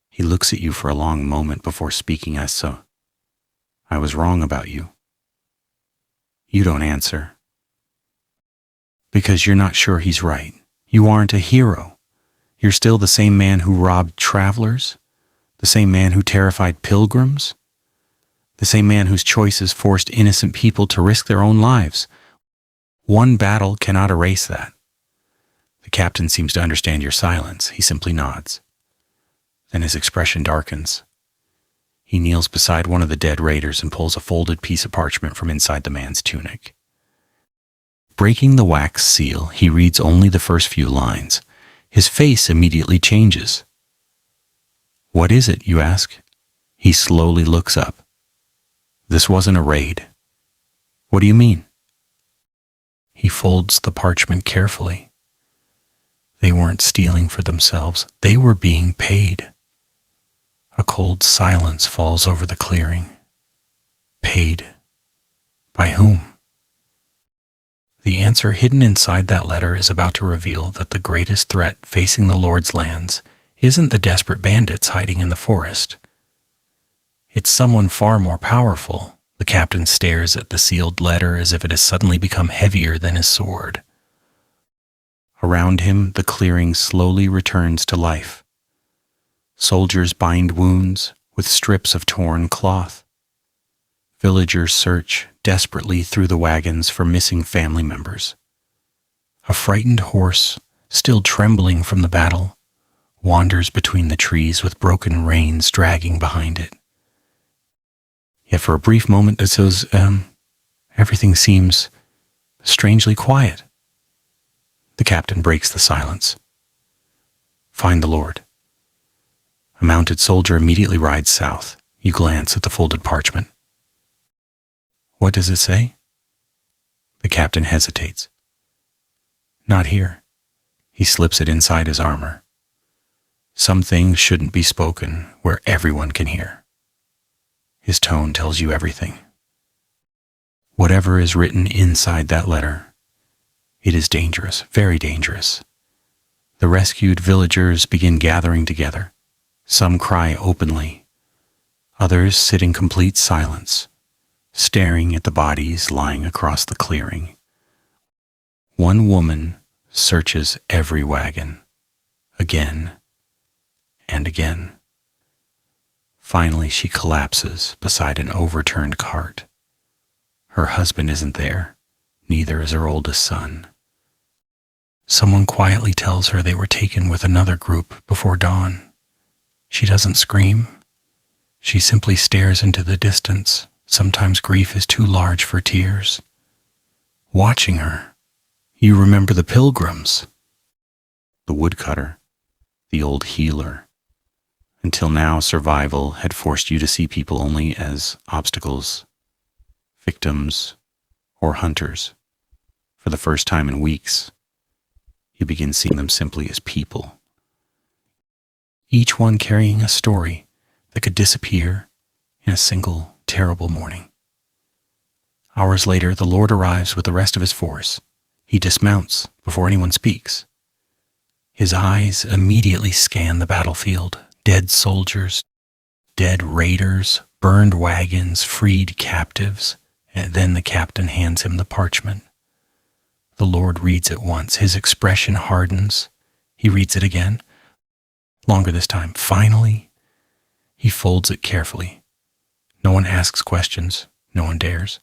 He looks at you for a long moment before speaking. I was wrong about you. You don't answer. Because you're not sure he's right. You aren't a hero. You're still the same man who robbed travelers, the same man who terrified pilgrims, the same man whose choices forced innocent people to risk their own lives. One battle cannot erase that. The captain seems to understand your silence. He simply nods. Then his expression darkens. He kneels beside one of the dead raiders and pulls a folded piece of parchment from inside the man's tunic. Breaking the wax seal, he reads only the first few lines. His face immediately changes. What is it, you ask? He slowly looks up. This wasn't a raid. What do you mean? He folds the parchment carefully. They weren't stealing for themselves. They were being paid. A cold silence falls over the clearing. Paid? By whom? The answer hidden inside that letter is about to reveal that the greatest threat facing the Lord's lands isn't the desperate bandits hiding in the forest. It's someone far more powerful. The captain stares at the sealed letter as if it has suddenly become heavier than his sword. Around him, the clearing slowly returns to life. Soldiers bind wounds with strips of torn cloth. Villagers search desperately through the wagons for missing family members. A frightened horse, still trembling from the battle, wanders between the trees with broken reins dragging behind it. Yet for a brief moment, everything seems strangely quiet. The captain breaks the silence. Find the Lord. A mounted soldier immediately rides south. You glance at the folded parchment. What does it say? The captain hesitates. Not here. He slips it inside his armor. Some things shouldn't be spoken where everyone can hear. His tone tells you everything. Whatever is written inside that letter, it is dangerous, very dangerous. The rescued villagers begin gathering together. Some cry openly. Others sit in complete silence, staring at the bodies lying across the clearing. One woman searches every wagon, again and again. Finally, she collapses beside an overturned cart. Her husband isn't there, neither is her oldest son. Someone quietly tells her they were taken with another group before dawn. She doesn't scream. She simply stares into the distance. Sometimes grief is too large for tears. Watching her, you remember the pilgrims, the woodcutter, the old healer. Until now, survival had forced you to see people only as obstacles, victims, or hunters. For the first time in weeks, you begin seeing them simply as people. Each one carrying a story that could disappear in a single terrible morning. Hours later, the Lord arrives with the rest of his force. He dismounts before anyone speaks. His eyes immediately scan the battlefield. Dead soldiers, dead raiders, burned wagons, freed captives, and then the captain hands him the parchment. The Lord reads it once. His expression hardens. He reads it again. Longer this time. Finally, he folds it carefully. No one asks questions. No one dares.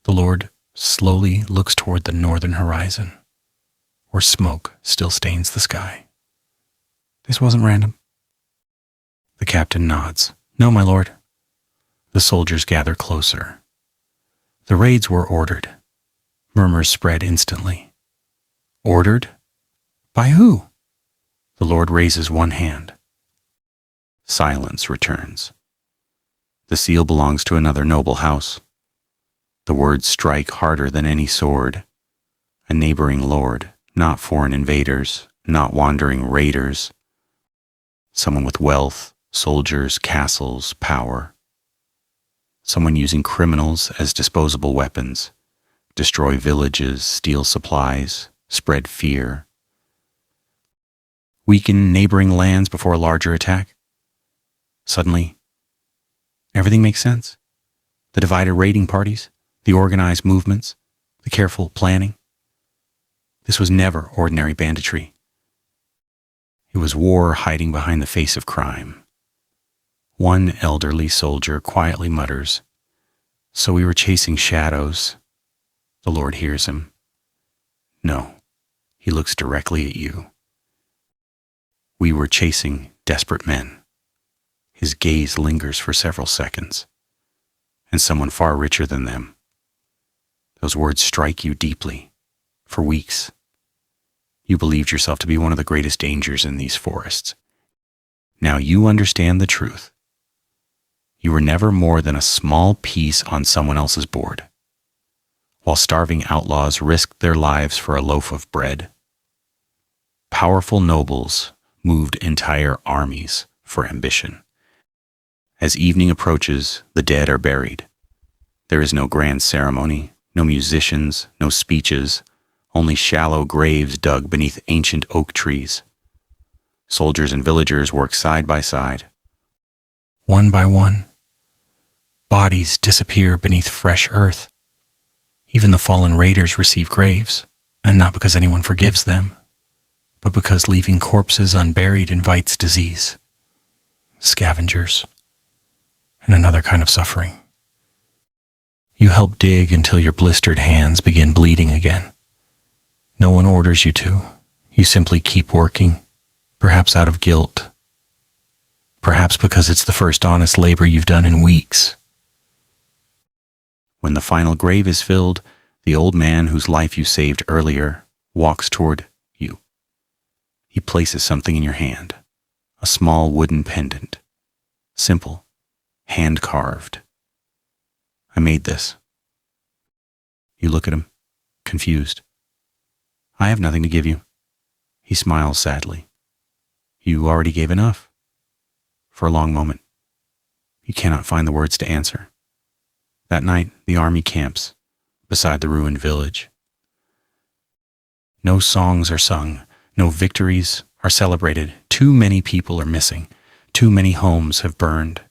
The Lord slowly looks toward the northern horizon, where smoke still stains the sky. This wasn't random. The captain nods. No, my lord. The soldiers gather closer. The raids were ordered. Murmurs spread instantly. Ordered? By who? The Lord raises one hand. Silence returns. The seal belongs to another noble house. The words strike harder than any sword. A neighboring lord, not foreign invaders, not wandering raiders. Someone with wealth, soldiers, castles, power. Someone using criminals as disposable weapons, destroy villages, steal supplies, spread fear. Weaken neighboring lands before a larger attack. Suddenly, everything makes sense. The divided raiding parties, the organized movements, the careful planning. This was never ordinary banditry. It was war hiding behind the face of crime. One elderly soldier quietly mutters, "So we were chasing shadows." The Lord hears him. No, he looks directly at you. We were chasing desperate men. His gaze lingers for several seconds. And someone far richer than them. Those words strike you deeply. For weeks, you believed yourself to be one of the greatest dangers in these forests. Now you understand the truth. You were never more than a small piece on someone else's board, while starving outlaws risked their lives for a loaf of bread. Powerful nobles moved entire armies for ambition. As evening approaches, the dead are buried. There is no grand ceremony, no musicians, no speeches, only shallow graves dug beneath ancient oak trees. Soldiers and villagers work side by side. One by one, bodies disappear beneath fresh earth. Even the fallen raiders receive graves, and not because anyone forgives them, but because leaving corpses unburied invites disease, scavengers, and another kind of suffering. You help dig until your blistered hands begin bleeding again. No one orders you to. You simply keep working, perhaps out of guilt, perhaps because it's the first honest labor you've done in weeks. When the final grave is filled, the old man whose life you saved earlier walks toward you. He places something in your hand, a small wooden pendant, simple, hand-carved. I made this. You look at him, confused. I have nothing to give you. He smiles sadly. You already gave enough. For a long moment, you cannot find the words to answer. That night, the army camps beside the ruined village. No songs are sung, no victories are celebrated. Too many people are missing. Too many homes have burned.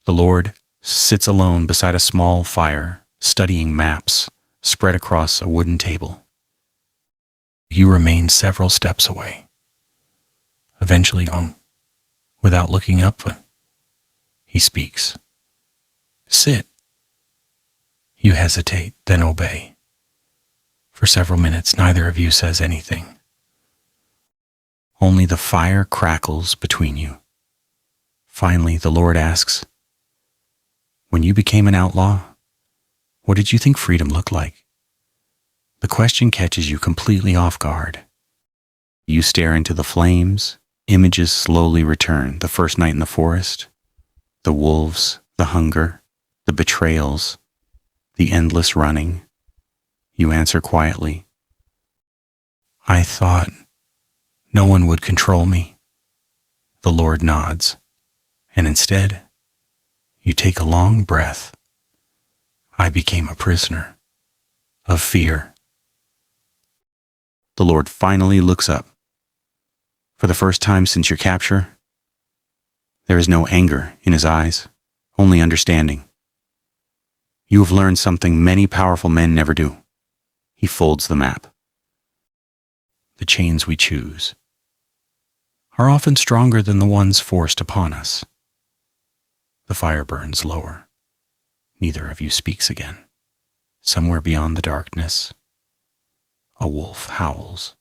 The Lord sits alone beside a small fire, studying maps spread across a wooden table. You remain several steps away. Eventually, without looking up, he speaks. Sit. You hesitate, then obey. For several minutes, neither of you says anything. Only the fire crackles between you. Finally, the Lord asks, when you became an outlaw, what did you think freedom looked like? The question catches you completely off guard. You stare into the flames. Images slowly return. The first night in the forest, the wolves, the hunger, the betrayals, the endless running. You answer quietly, I thought no one would control me. The Lord nods, and instead, you take a long breath. I became a prisoner of fear. The Lord finally looks up. For the first time since your capture, there is no anger in his eyes, only understanding. You have learned something many powerful men never do. He folds the map. The chains we choose are often stronger than the ones forced upon us. The fire burns lower. Neither of you speaks again. Somewhere beyond the darkness, a wolf howls.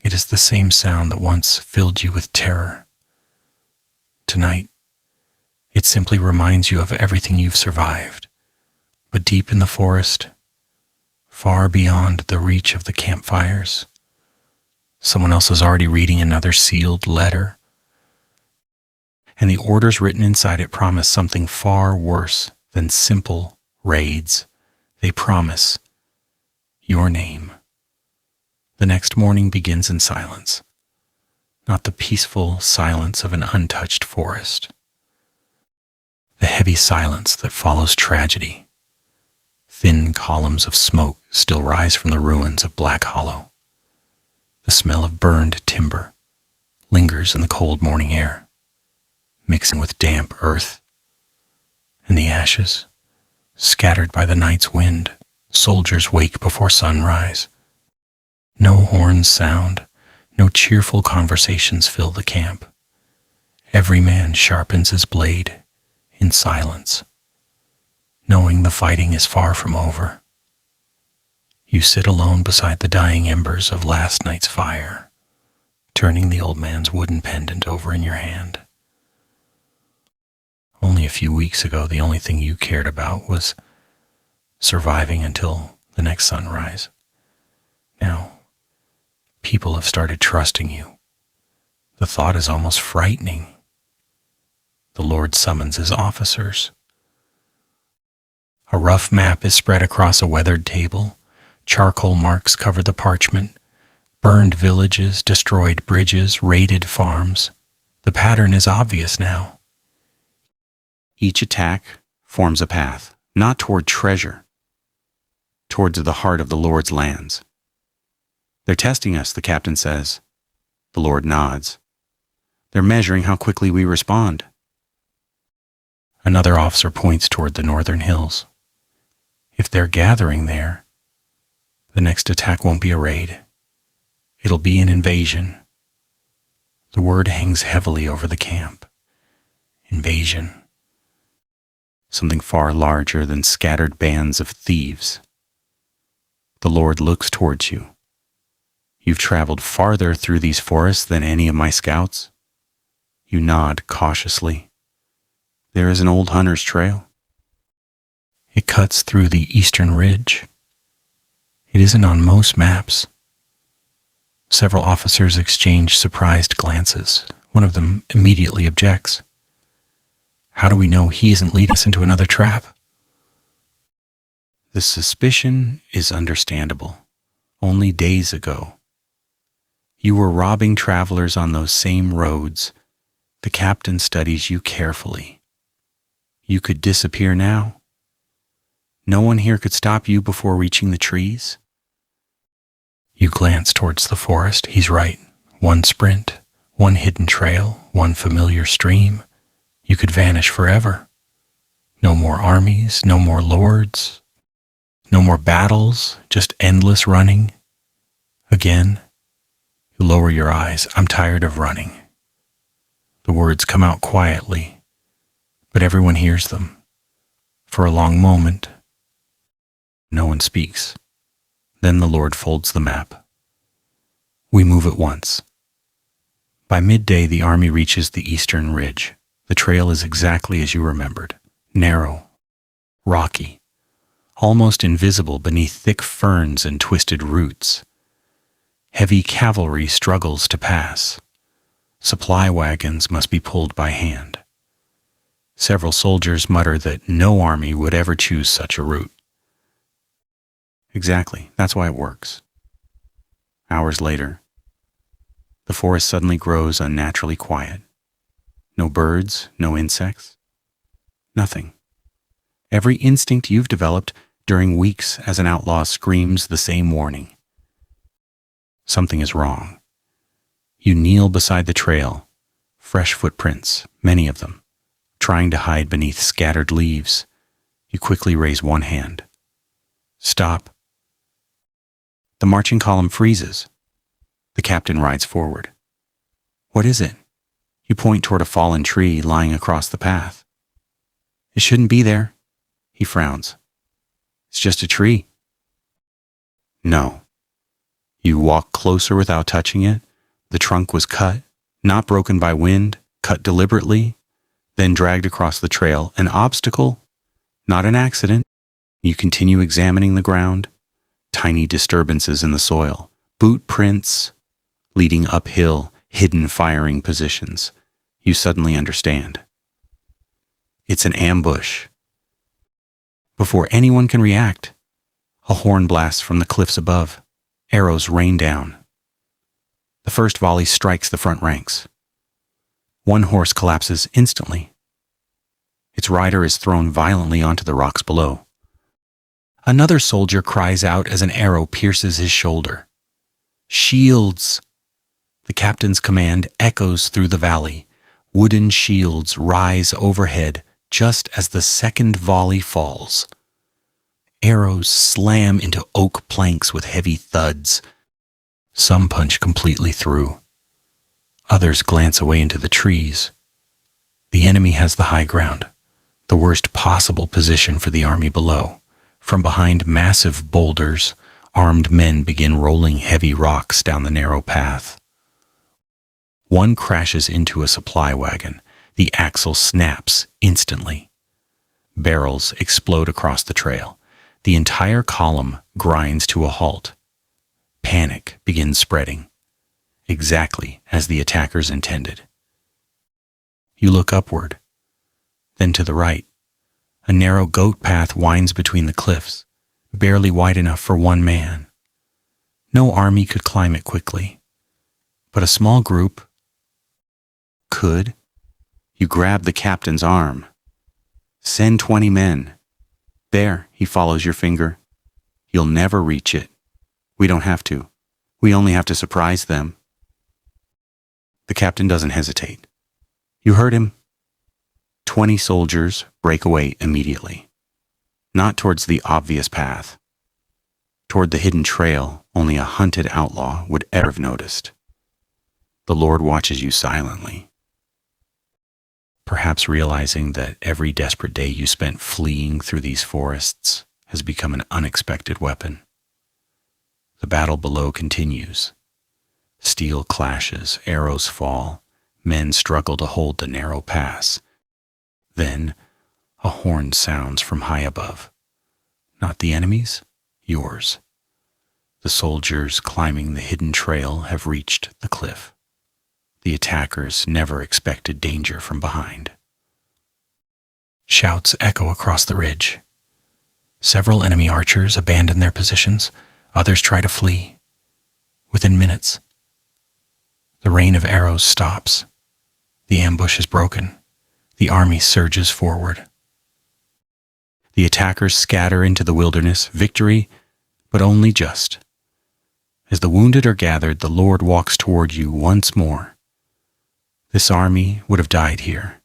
It is the same sound that once filled you with terror. Tonight, it simply reminds you of everything you've survived. But deep in the forest, far beyond the reach of the campfires, someone else is already reading another sealed letter. And the orders written inside it promise something far worse than simple raids. They promise your name. The next morning begins in silence, not the peaceful silence of an untouched forest. The heavy silence that follows tragedy. Thin columns of smoke still rise from the ruins of Black Hollow. The smell of burned timber lingers in the cold morning air, mixing with damp earth. And the ashes, scattered by the night's wind, soldiers wake before sunrise. No horns sound, no cheerful conversations fill the camp. Every man sharpens his blade in silence, knowing the fighting is far from over. You sit alone beside the dying embers of last night's fire, turning the old man's wooden pendant over in your hand. Only a few weeks ago, the only thing you cared about was surviving until the next sunrise. Now, people have started trusting you. The thought is almost frightening. The Lord summons his officers. A rough map is spread across a weathered table. Charcoal marks cover the parchment. Burned villages, destroyed bridges, raided farms. The pattern is obvious now. Each attack forms a path, not toward treasure, towards the heart of the Lord's lands. They're testing us, the captain says. The Lord nods. They're measuring how quickly we respond. Another officer points toward the northern hills. If they're gathering there, the next attack won't be a raid. It'll be an invasion. The word hangs heavily over the camp. Invasion. Something far larger than scattered bands of thieves. The Lord looks towards you. You've traveled farther through these forests than any of my scouts. You nod cautiously. There is an old hunter's trail. It cuts through the eastern ridge. It isn't on most maps. Several officers exchange surprised glances. One of them immediately objects. How do we know he isn't leading us into another trap? The suspicion is understandable. Only days ago, you were robbing travelers on those same roads. The captain studies you carefully. You could disappear now. No one here could stop you before reaching the trees. You glance towards the forest. He's right. One sprint, one hidden trail, one familiar stream. You could vanish forever. No more armies, no more lords, no more battles, just endless running. Again, you lower your eyes. I'm tired of running. The words come out quietly, but everyone hears them. For a long moment, no one speaks. Then the Lord folds the map. We move at once. By midday, the army reaches the eastern ridge. The trail is exactly as you remembered. Narrow, rocky, almost invisible beneath thick ferns and twisted roots. Heavy cavalry struggles to pass. Supply wagons must be pulled by hand. Several soldiers mutter that no army would ever choose such a route. Exactly, that's why it works. Hours later, the forest suddenly grows unnaturally quiet. No birds, no insects, nothing. Every instinct you've developed during weeks as an outlaw screams the same warning. Something is wrong. You kneel beside the trail, fresh footprints, many of them, trying to hide beneath scattered leaves. You quickly raise one hand. Stop. The marching column freezes. The captain rides forward. What is it? You point toward a fallen tree lying across the path. It shouldn't be there. He frowns. It's just a tree. No. You walk closer without touching it. The trunk was cut, not broken by wind, cut deliberately, then dragged across the trail. An obstacle, not an accident. You continue examining the ground. Tiny disturbances in the soil. Boot prints leading uphill, hidden firing positions. You suddenly understand. It's an ambush. Before anyone can react, A horn blasts from the cliffs above. Arrows rain down. The first volley strikes the front ranks. One horse collapses instantly. Its rider is thrown violently onto the rocks below. Another soldier cries out as an arrow pierces his shoulder. Shields! The captain's command echoes through the valley. Wooden shields rise overhead just as the second volley falls. Arrows slam into oak planks with heavy thuds. Some punch completely through. Others glance away into the trees. The enemy has the high ground, the worst possible position for the army below. From behind massive boulders, armed men begin rolling heavy rocks down the narrow path. One crashes into a supply wagon. The axle snaps instantly. Barrels explode across the trail. The entire column grinds to a halt. Panic begins spreading, exactly as the attackers intended. You look upward, then to the right. A narrow goat path winds between the cliffs, barely wide enough for one man. No army could climb it quickly, but a small group could. You grab the captain's arm. Send 20 men. There, he follows your finger. You'll never reach it. We don't have to. We only have to surprise them. The captain doesn't hesitate. You heard him. 20 soldiers break away immediately. Not towards the obvious path. Toward the hidden trail only a hunted outlaw would ever have noticed. The Lord watches you silently. Perhaps realizing that every desperate day you spent fleeing through these forests has become an unexpected weapon. The battle below continues. Steel clashes, arrows fall, men struggle to hold the narrow pass. Then, a horn sounds from high above. Not the enemy's, yours. The soldiers climbing the hidden trail have reached the cliff. The attackers never expected danger from behind. Shouts echo across the ridge. Several enemy archers abandon their positions. Others try to flee. Within minutes, the rain of arrows stops. The ambush is broken. The army surges forward. The attackers scatter into the wilderness, victory, but only just. As the wounded are gathered, the Lord walks toward you once more. This army would have died here.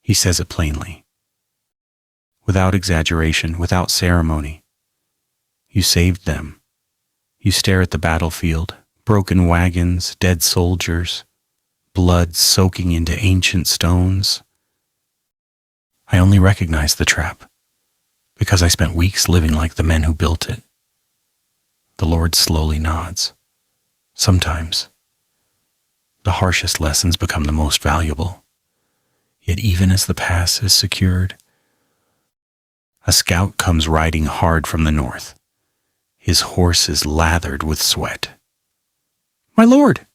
He says it plainly. Without exaggeration, without ceremony. You saved them. You stare at the battlefield, broken wagons, dead soldiers, blood soaking into ancient stones. I only recognize the trap because I spent weeks living like the men who built it. The Lord slowly nods. Sometimes, the harshest lessons become the most valuable. Yet even as the pass is secured, a scout comes riding hard from the north. His horse is lathered with sweat. My lord!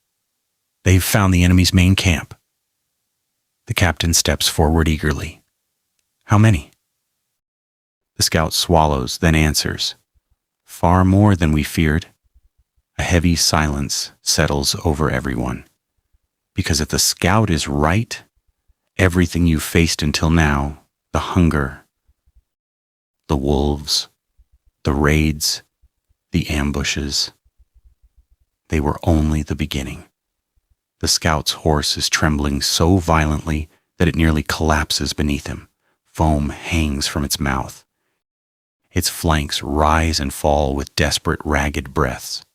They've found the enemy's main camp. The captain steps forward eagerly. How many? The scout swallows, then answers. Far more than we feared. A heavy silence settles over everyone. Because if the scout is right, everything you've faced until now, the hunger, the wolves, the raids, the ambushes, they were only the beginning. The scout's horse is trembling so violently that it nearly collapses beneath him. Foam hangs from its mouth. Its flanks rise and fall with desperate, ragged breaths.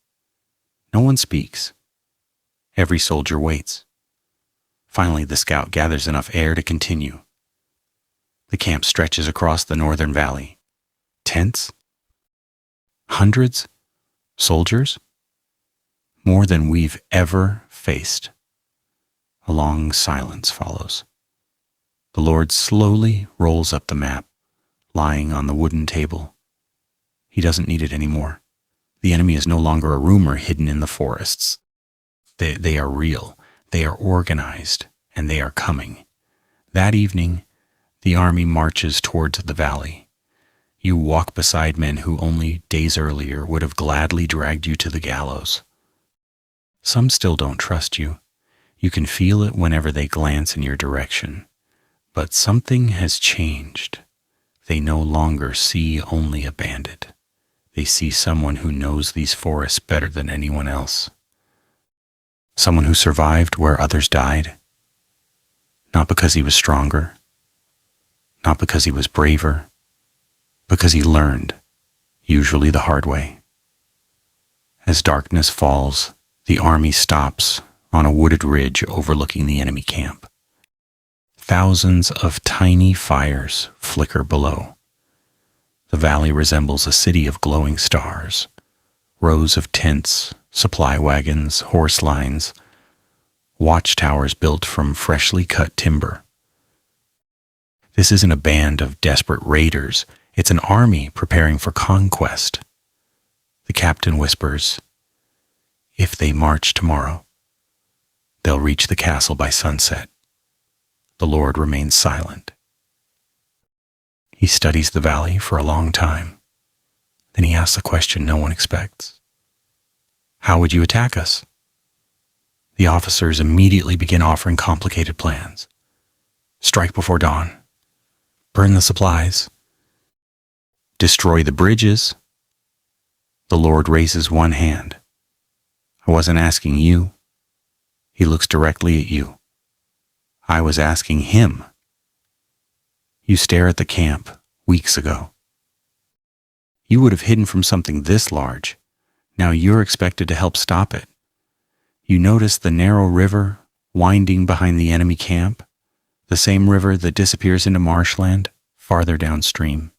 No one speaks. Every soldier waits. Finally, the scout gathers enough air to continue. The camp stretches across the northern valley. Tents? Hundreds? Soldiers? More than we've ever faced. A long silence follows. The Lord slowly rolls up the map, lying on the wooden table. He doesn't need it anymore. The enemy is no longer a rumor hidden in the forests. They are real. They are organized, and they are coming. That evening, the army marches towards the valley. You walk beside men who only days earlier would have gladly dragged you to the gallows. Some still don't trust you. You can feel it whenever they glance in your direction. But something has changed. They no longer see only a bandit. They see someone who knows these forests better than anyone else. Someone who survived where others died. Not because he was stronger, not because he was braver, because he learned, usually the hard way. As darkness falls, the army stops on a wooded ridge overlooking the enemy camp. Thousands of tiny fires flicker below. The valley resembles a city of glowing stars, rows of tents, supply wagons, horse lines, watchtowers built from freshly cut timber. This isn't a band of desperate raiders. It's an army preparing for conquest. The captain whispers, "If they march tomorrow, they'll reach the castle by sunset." The Lord remains silent. He studies the valley for a long time. Then he asks a question no one expects. "How would you attack us?" The officers immediately begin offering complicated plans. Strike before dawn. Burn the supplies. Destroy the bridges. The Lord raises one hand. "I wasn't asking you." He looks directly at you. "I was asking him." You stare at the camp weeks ago. You would have hidden from something this large. Now you're expected to help stop it. You notice the narrow river winding behind the enemy camp, the same river that disappears into marshland farther downstream.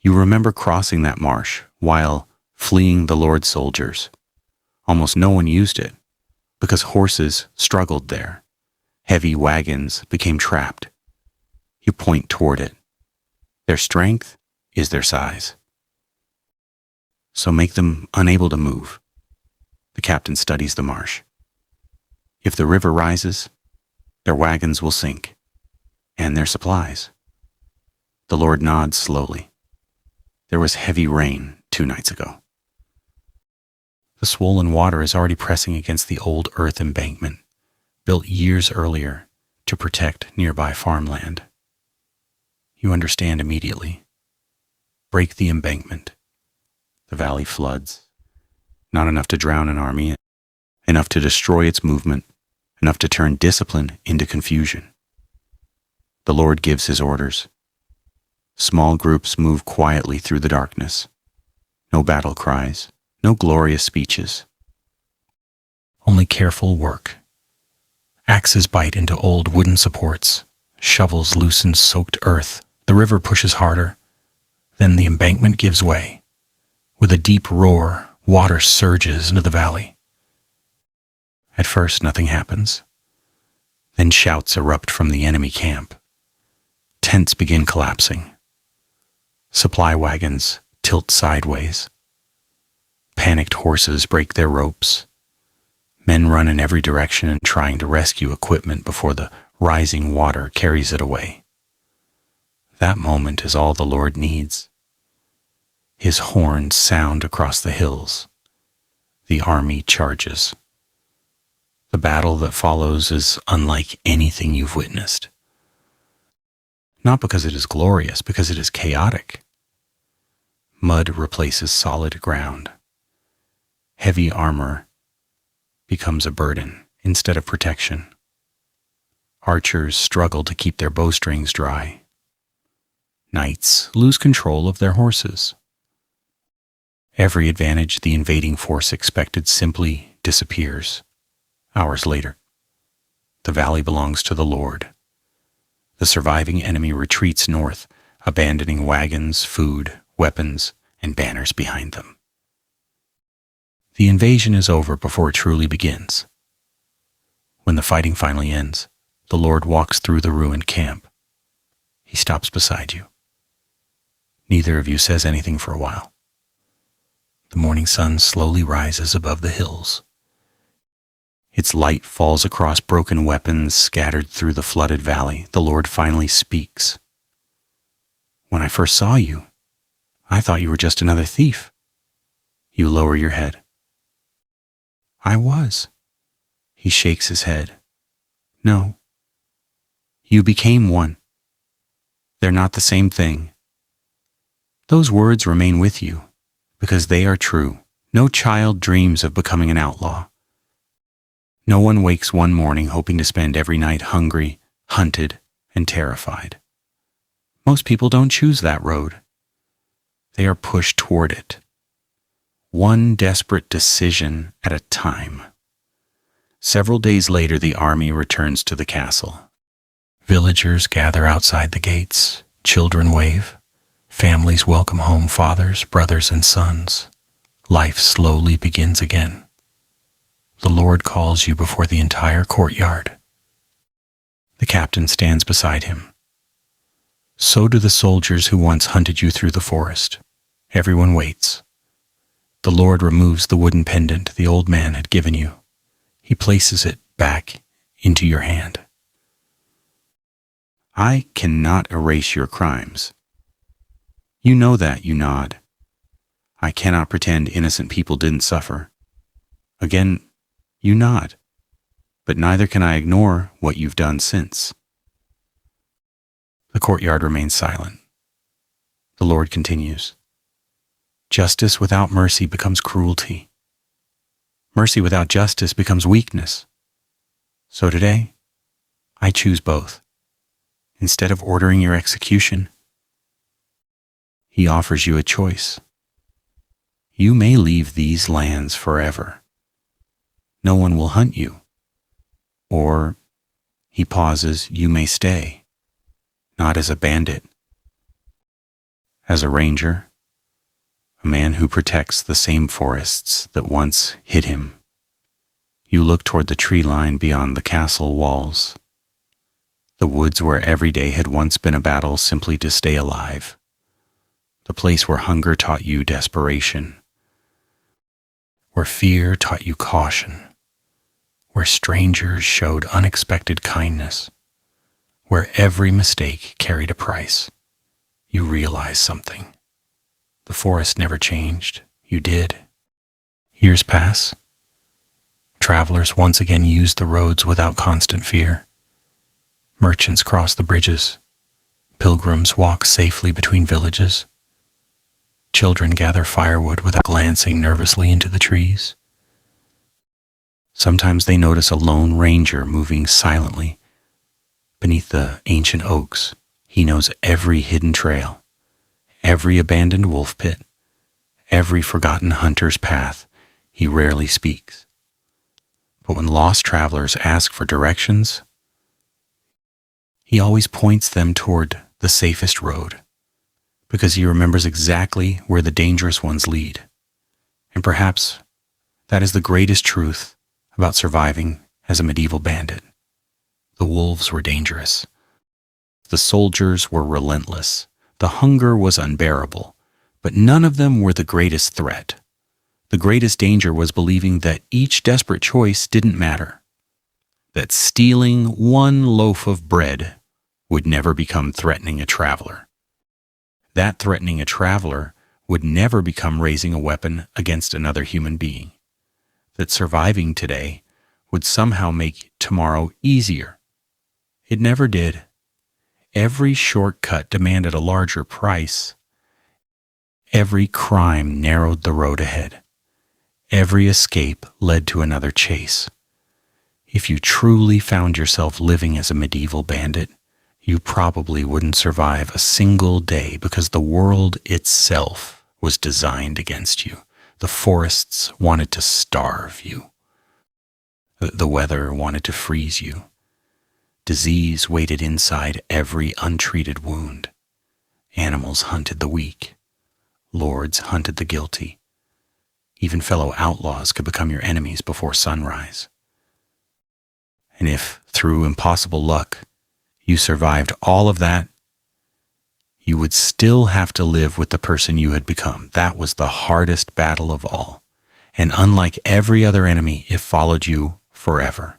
You remember crossing that marsh while fleeing the Lord's soldiers. Almost no one used it because horses struggled there. Heavy wagons became trapped. You point toward it. Their strength is their size. So make them unable to move. The captain studies the marsh. If the river rises, their wagons will sink, and their supplies. The Lord nods slowly. There was heavy rain 2 nights ago. The swollen water is already pressing against the old earth embankment, built years earlier to protect nearby farmland. You understand immediately. Break the embankment. The valley floods. Not enough to drown an army, enough to destroy its movement, enough to turn discipline into confusion. The Lord gives his orders. Small groups move quietly through the darkness. No battle cries, no glorious speeches. Only careful work. Axes bite into old wooden supports. Shovels loosen soaked earth. The river pushes harder. Then the embankment gives way. With a deep roar, water surges into the valley. At first, nothing happens. Then shouts erupt from the enemy camp. Tents begin collapsing. Supply wagons tilt sideways. Panicked horses break their ropes. Men run in every direction trying to rescue equipment before the rising water carries it away. That moment is all the Lord needs. His horns sound across the hills. The army charges. The battle that follows is unlike anything you've witnessed. Not because it is glorious, because it is chaotic. Mud replaces solid ground. Heavy armor becomes a burden instead of protection. Archers struggle to keep their bowstrings dry. Knights lose control of their horses. Every advantage the invading force expected simply disappears. Hours later, the valley belongs to the Lord. The surviving enemy retreats north, abandoning wagons, food, weapons, and banners behind them. The invasion is over before it truly begins. When the fighting finally ends, the Lord walks through the ruined camp. He stops beside you. Neither of you says anything for a while. The morning sun slowly rises above the hills. Its light falls across broken weapons scattered through the flooded valley. The Lord finally speaks. When I first saw you, I thought you were just another thief. You lower your head. I was. He shakes his head. No. You became one. They're not the same thing. Those words remain with you because they are true. No child dreams of becoming an outlaw. No one wakes one morning hoping to spend every night hungry, hunted, and terrified. Most people don't choose that road. They are pushed toward it. One desperate decision at a time. Several days later, the army returns to the castle. Villagers gather outside the gates. Children wave. Families welcome home fathers, brothers, and sons. Life slowly begins again. The Lord calls you before the entire courtyard. The captain stands beside him. So do the soldiers who once hunted you through the forest. Everyone waits. The Lord removes the wooden pendant the old man had given you. He places it back into your hand. I cannot erase your crimes. You know that, you nod. I cannot pretend innocent people didn't suffer. Again, you nod. But neither can I ignore what you've done since. The courtyard remains silent. The Lord continues. Justice without mercy becomes cruelty. Mercy without justice becomes weakness. So today, I choose both. Instead of ordering your execution, He offers you a choice. You may leave these lands forever. No one will hunt you. Or, he pauses, you may stay, not as a bandit, as a ranger, a man who protects the same forests that once hid him. You look toward the tree line beyond the castle walls, the woods where every day had once been a battle simply to stay alive, the place where hunger taught you desperation, where fear taught you caution, where strangers showed unexpected kindness, where every mistake carried a price. You realize something. The forest never changed. You did. Years pass. Travelers once again use the roads without constant fear. Merchants cross the bridges. Pilgrims walk safely between villages. Children gather firewood without glancing nervously into the trees. Sometimes they notice a lone ranger moving silently beneath the ancient oaks. He knows every hidden trail, every abandoned wolf pit, every forgotten hunter's path. He rarely speaks. But when lost travelers ask for directions, he always points them toward the safest road, because he remembers exactly where the dangerous ones lead. And perhaps that is the greatest truth about surviving as a medieval bandit. The wolves were dangerous. The soldiers were relentless. The hunger was unbearable. But none of them were the greatest threat. The greatest danger was believing that each desperate choice didn't matter. That stealing one loaf of bread would never become threatening a traveler. That threatening a traveler would never become raising a weapon against another human being. That surviving today would somehow make tomorrow easier. It never did. Every shortcut demanded a larger price. Every crime narrowed the road ahead. Every escape led to another chase. If you truly found yourself living as a medieval bandit, you probably wouldn't survive a single day because the world itself was designed against you. The forests wanted to starve you. The weather wanted to freeze you. Disease waited inside every untreated wound. Animals hunted the weak. Lords hunted the guilty. Even fellow outlaws could become your enemies before sunrise. And if, through impossible luck, you survived all of that, you would still have to live with the person you had become. That was the hardest battle of all. And unlike every other enemy, it followed you forever.